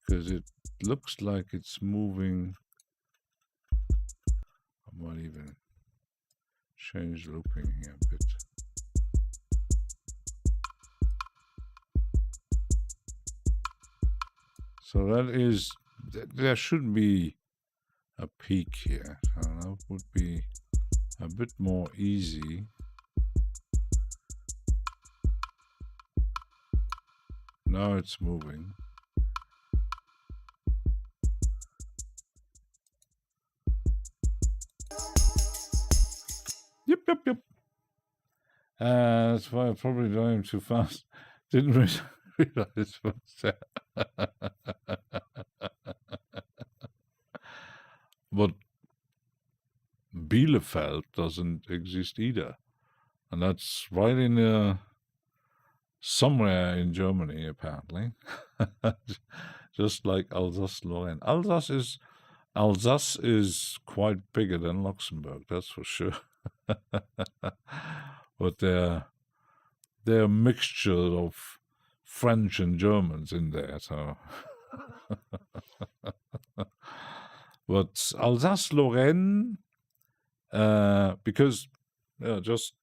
Because it looks like it's moving. I might even change looping here a bit. So that is, there should be a peak here. So that would be a bit more easy. Now it's moving. Yep. That's why I probably drove too fast. Didn't realize what's that. But Bielefeld doesn't exist either. And that's right in somewhere in Germany, apparently. Just like Alsace-Lorraine. Alsace is quite bigger than Luxembourg, that's for sure. But they're a mixture of French and Germans in there, so. But Alsace-Lorraine, because just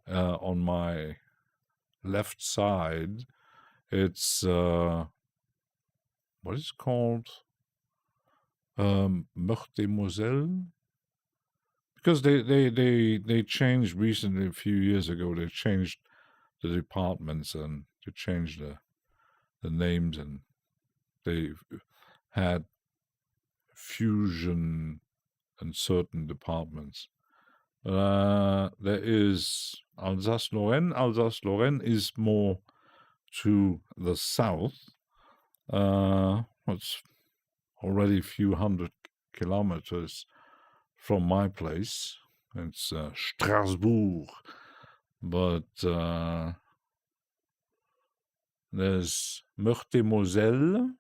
on my left side, it's what is it called? Meurthe-et-Moselle? Because they changed recently, a few years ago, they changed the departments and they changed the names, and they had fusion in certain departments. There is Alsace-Lorraine. Alsace-Lorraine is more to the south. It's already a few hundred kilometers from my place. It's Strasbourg. But there's Meurthe-et-Moselle,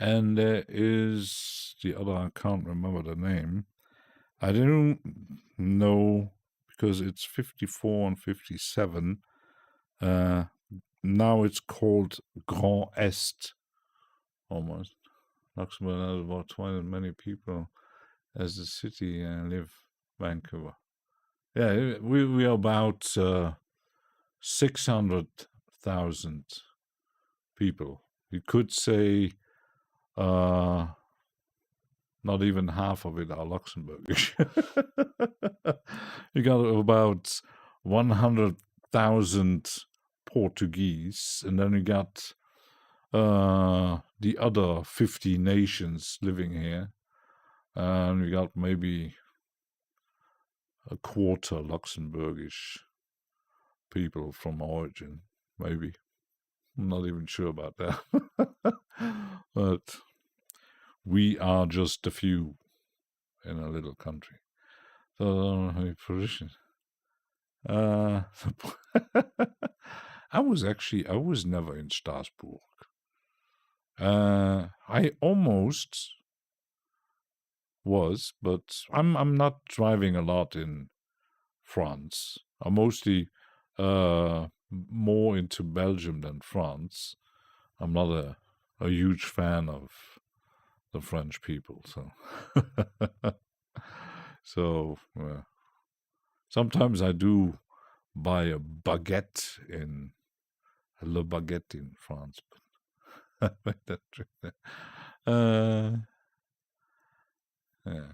and there is the other, I can't remember the name. I don't know, because it's 54 and 57. Now it's called Grand Est, almost. Luxembourg has about twice as many people as the city live, Vancouver. Yeah, we are about 600,000 people. You could say not even half of it are Luxembourgish. You got about 100,000 Portuguese, and then you got the other 50 nations living here, and we got maybe a quarter Luxembourgish people from origin, maybe. I'm not even sure about that. But we are just a few in a little country. So I don't know how you position. I was never in Strasbourg. I almost was, but I'm not driving a lot in France. I'm mostly more into Belgium than France. I'm not a huge fan of the French people, so so sometimes I do buy a baguette in Le Baguette in France. But yeah.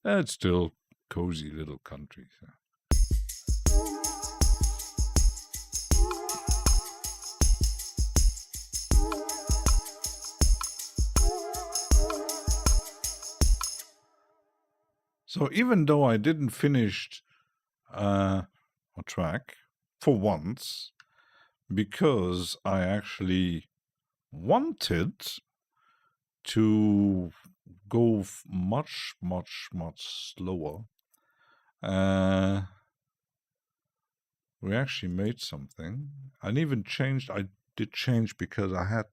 It's still cozy little country. So. So even though I didn't finish a track for once, because I actually wanted to go much slower, we actually made something. And even changed, I did change because I had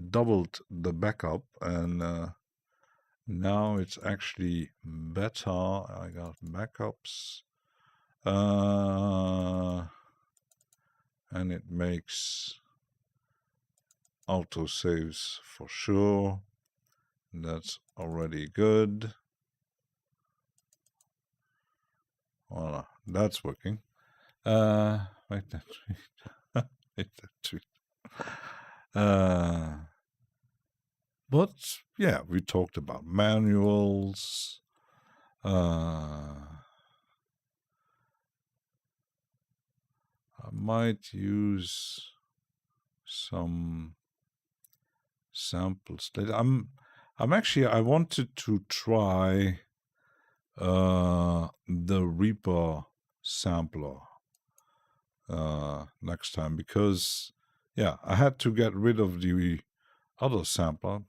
doubled the backup, and now it's actually better. I got backups, and it makes autosaves for sure. That's already good. Voila, that's working. Wait that tweet. Wait that tweet. But yeah, we talked about manuals. I might use some samples. I wanted to try the Reaper sampler next time, because yeah, I had to get rid of the other sampler.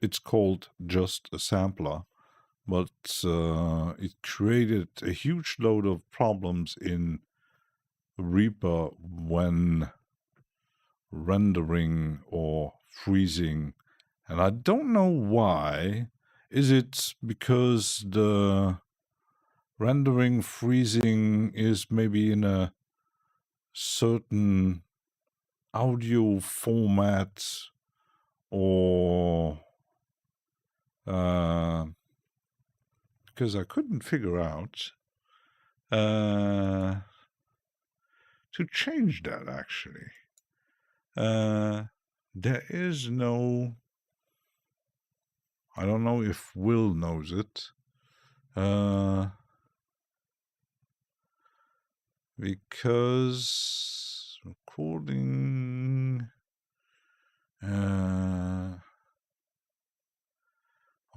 It's called just a sampler, but it created a huge load of problems in Reaper when rendering or freezing, and I don't know why. Is it because the rendering freezing is maybe in a certain audio format, or because I couldn't figure out to change that actually. There is no, I don't know if Will knows it, because recording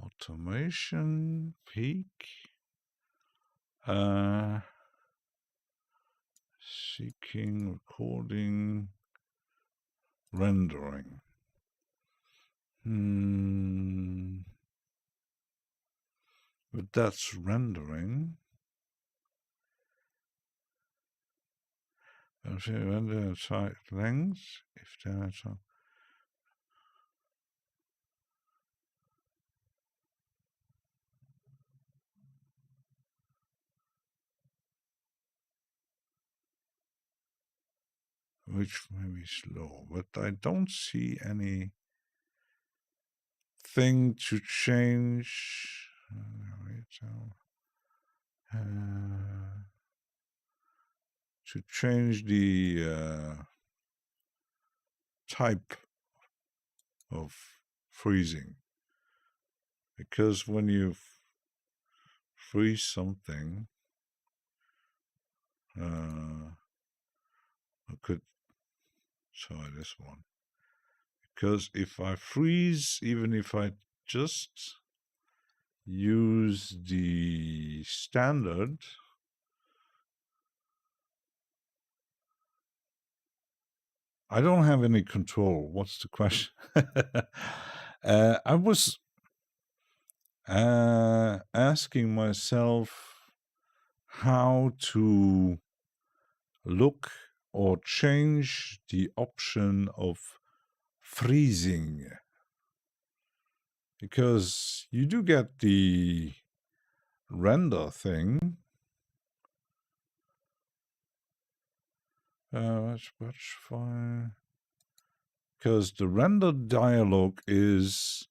Automation, peak, seeking, recording, rendering. But that's rendering. Render site length. If there's a which may be slow, but I don't see any thing to change. To change the type of freezing, because when you freeze something, I could try this one, because if I freeze, even if I just use the standard, I don't have any control. What's the question? I was asking myself how to look or change the option of freezing, because you do get the render thing. Watch file. Because the render dialog is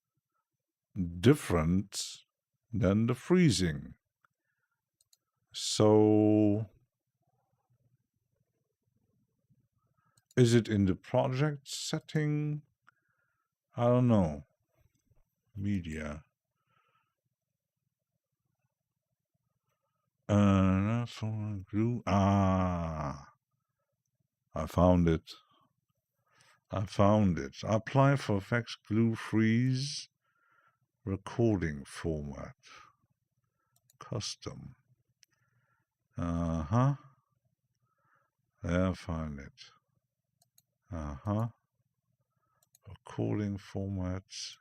different than the freezing. So is it in the project setting? I don't know. Media. Glue. Ah, I found it. Apply for effects, glue, freeze, recording format, custom. There, I find it. Recording formats.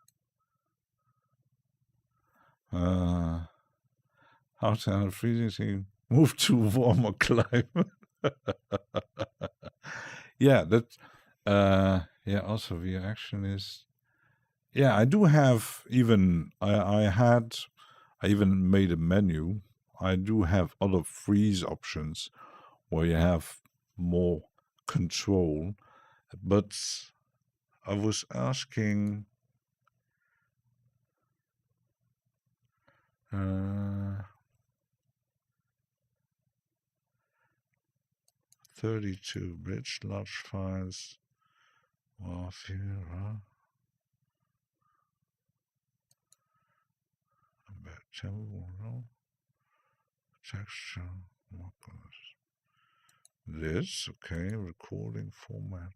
How to handle freezing scene. Move to warmer climate. Yeah, that. Yeah. Also, the action is. Yeah, I do have even. I even made a menu. I do have other freeze options where you have more control, but I was asking. 32 bridge large files. Warfare. Texture. This, okay, recording format.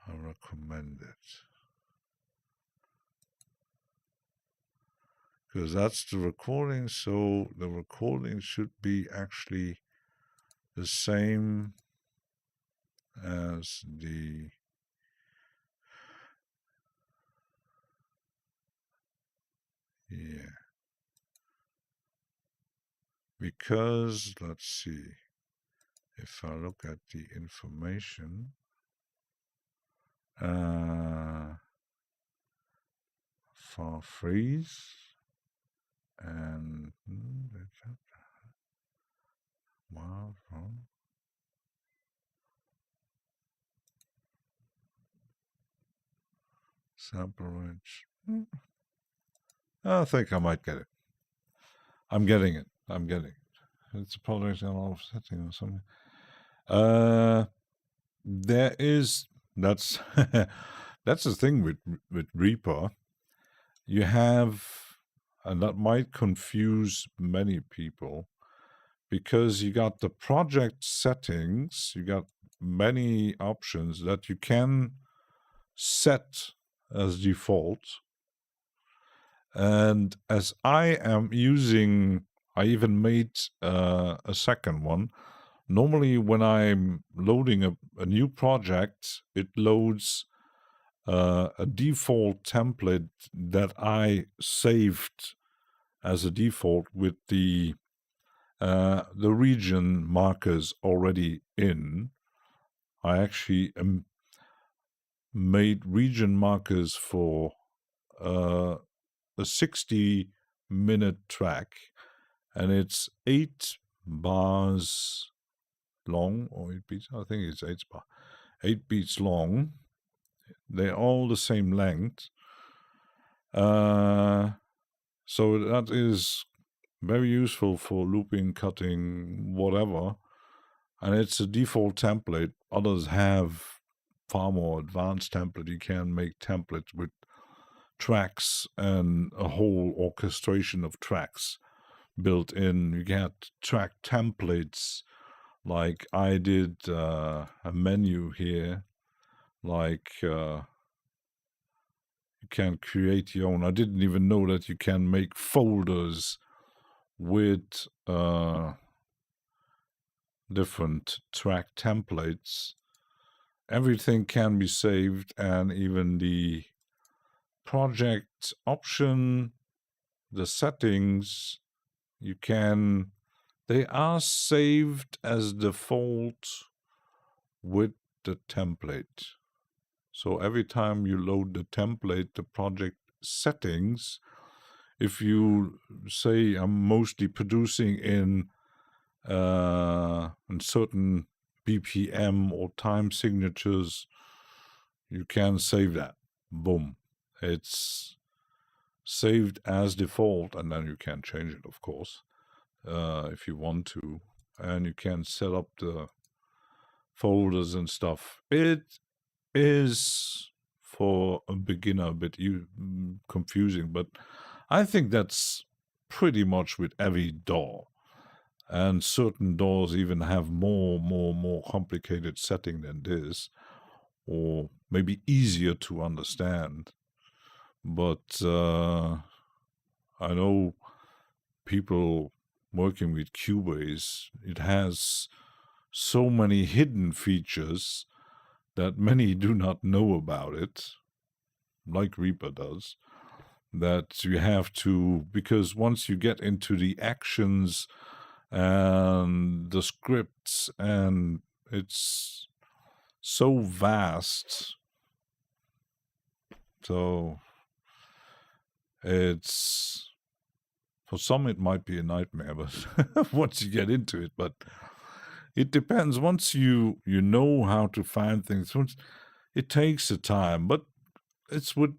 I recommend it. Because that's the recording, so the recording should be actually the same as the because let's see, if I look at the information, for freeze and sample range. I think I might get it. I'm getting it. It's a product and offsetting or something. There is that's that's the thing with Reaper. You have, and that might confuse many people, because you got the project settings, you got many options that you can set as default. And as I am using, I even made a second one. Normally, when I'm loading a new project, it loads a default template that I saved as a default with the region markers already in. I actually made region markers for a 60-minute track, and it's 8 bars long, or 8 beats. I think it's 8 beats long. They're all the same length. So that is very useful for looping, cutting, whatever. And it's a default template. Others have far more advanced template. You can make templates with tracks and a whole orchestration of tracks built in. You get track templates, like I did a menu here, like you can create your own. I didn't even know that you can make folders with different track templates. Everything can be saved, and even the project option, the settings, they are saved as default with the template. So every time you load the template, the project settings, if you say I'm mostly producing in certain BPM or time signatures, you can save that. Boom. It's saved as default, and then you can change it, of course, if you want to. And you can set up the folders and stuff. It is, for a beginner, a bit confusing, but I think that's pretty much with every DAW. And certain DAWs even have more complicated setting than this, or maybe easier to understand. But I know people working with Cubase, it has so many hidden features that many do not know about it, like Reaper does, that you have to, because once you get into the actions and the scripts, and it's so vast, so it's, for some it might be a nightmare, but once you get into it, but it depends. Once you know how to find things, it takes a time, but it's with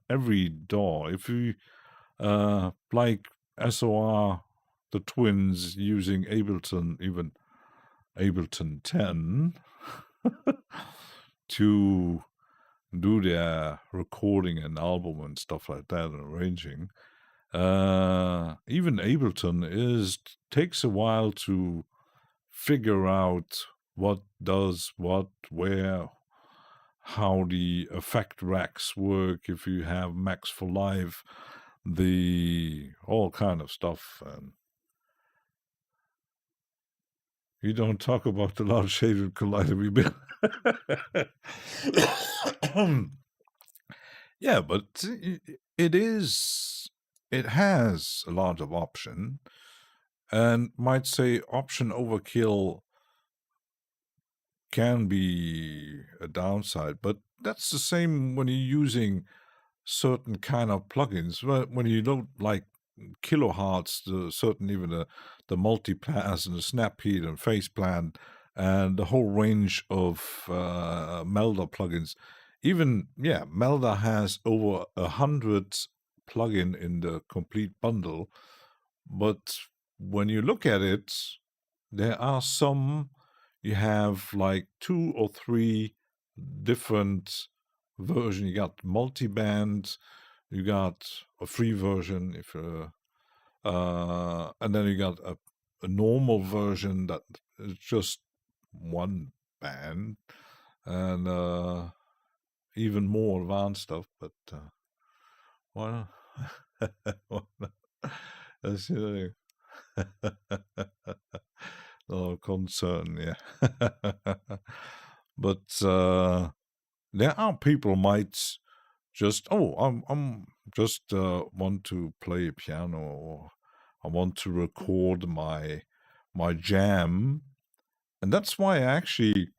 every DAW. If you like SOR, the twins using Ableton, even Ableton 10, to do their recording and album and stuff like that and arranging, even Ableton takes a while to figure out what does what, where, how the effect racks work, if you have Max for Live, all kind of stuff. And you don't talk about the large shaded collider we built. Yeah, but it has a lot of option, and might say option overkill can be a downside, but that's the same when you're using certain kind of plugins. When you don't like kilohertz, even the multipass and the snap heat and phase plan and the whole range of Melda plugins. Even, Melda has over 100 plugin in the complete bundle, but when you look at it, there are some, you have like 2 or 3 different versions. You got multi-band, you got a free version, and then you got a normal version that is just one band and even more advanced stuff, but why not? That's, you know, no concern, yeah. But there are people might just, I'm just want to play piano, or I want to record my jam, and that's why I actually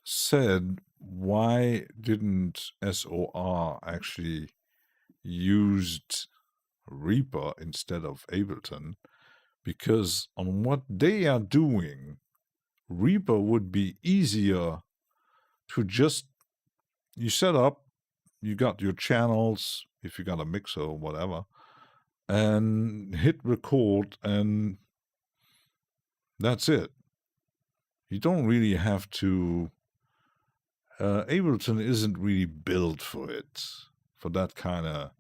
said, why didn't SOR actually used Reaper instead of Ableton? Because on what they are doing, Reaper would be easier to just, you set up, you got your channels, if you got a mixer or whatever, and hit record, and that's it. You don't really have to, Ableton isn't really built for it, for that kind of,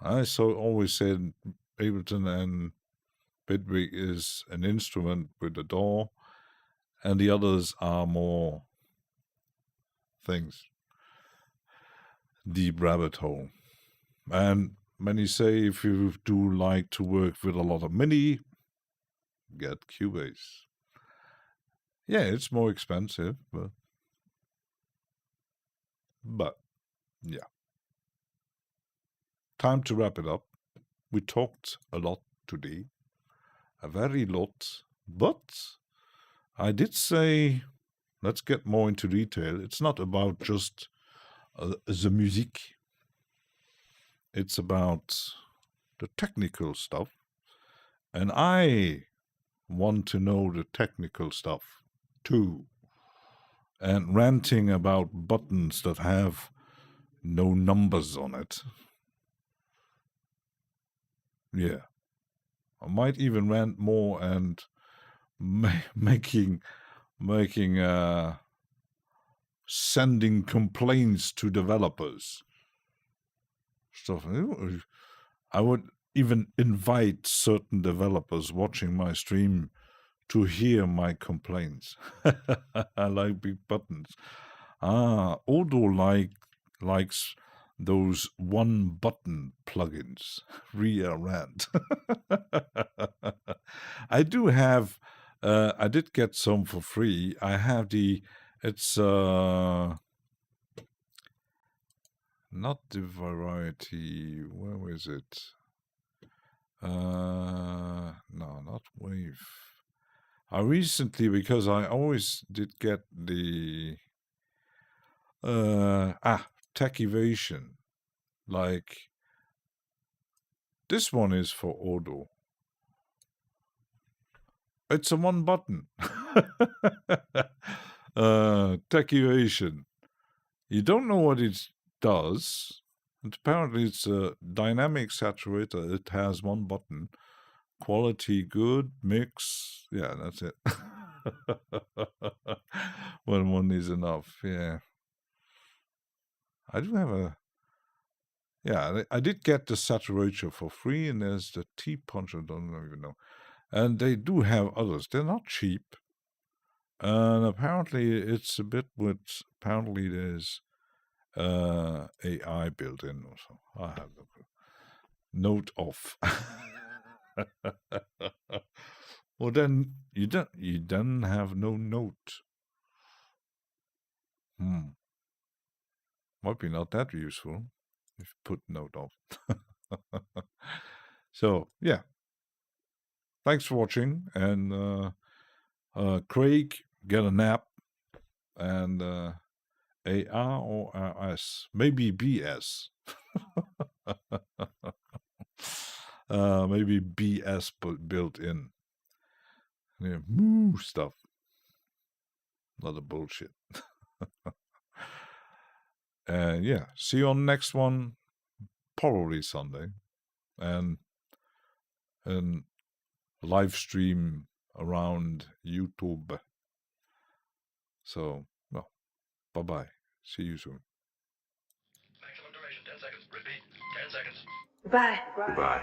I always said Ableton and Bitwig is an instrument with a DAW, and the others are more things. Deep rabbit hole. And many say if you do like to work with a lot of MIDI, get Cubase. Yeah, it's more expensive, but yeah. Time to wrap it up. We talked a lot today, a very lot, but I did say let's get more into detail. It's not about just the music. It's about the technical stuff. And I want to know the technical stuff too. And ranting about buttons that have no numbers on it. Yeah. I might even rant more and making sending complaints to developers. Stuff. I would even invite certain developers watching my stream to hear my complaints. I like big buttons. Odo likes those one-button plugins. Real rant. I do have. I did get some for free. I have the. It's not the variety. Where is it? No, not Wave. I recently, because I always did get the Tech Evasion. Like this one is for Odo. It's a one button. Tech Evasion. You don't know what it does. And apparently it's a dynamic saturator. It has one button. Quality good, mix. Yeah, that's it. When one is enough, yeah. I do have a... Yeah, I did get the saturator for free, and there's the T-Punch, I don't even know. And they do have others. They're not cheap. And apparently it's a bit with... Apparently there's AI built in or so. I have no clue. Note off. Well, then you don't have no note. Might be not that useful if you put note off. So yeah, thanks for watching, and Craig, get a nap, and AR or RS, maybe BS. Maybe BS built in. Yeah, moo stuff. A lot of bullshit. And yeah, see you on the next one, probably Sunday, and live stream around YouTube. So, well, bye-bye. See you soon. Maximum duration, 10 seconds. Repeat, 10 seconds. Bye. Goodbye.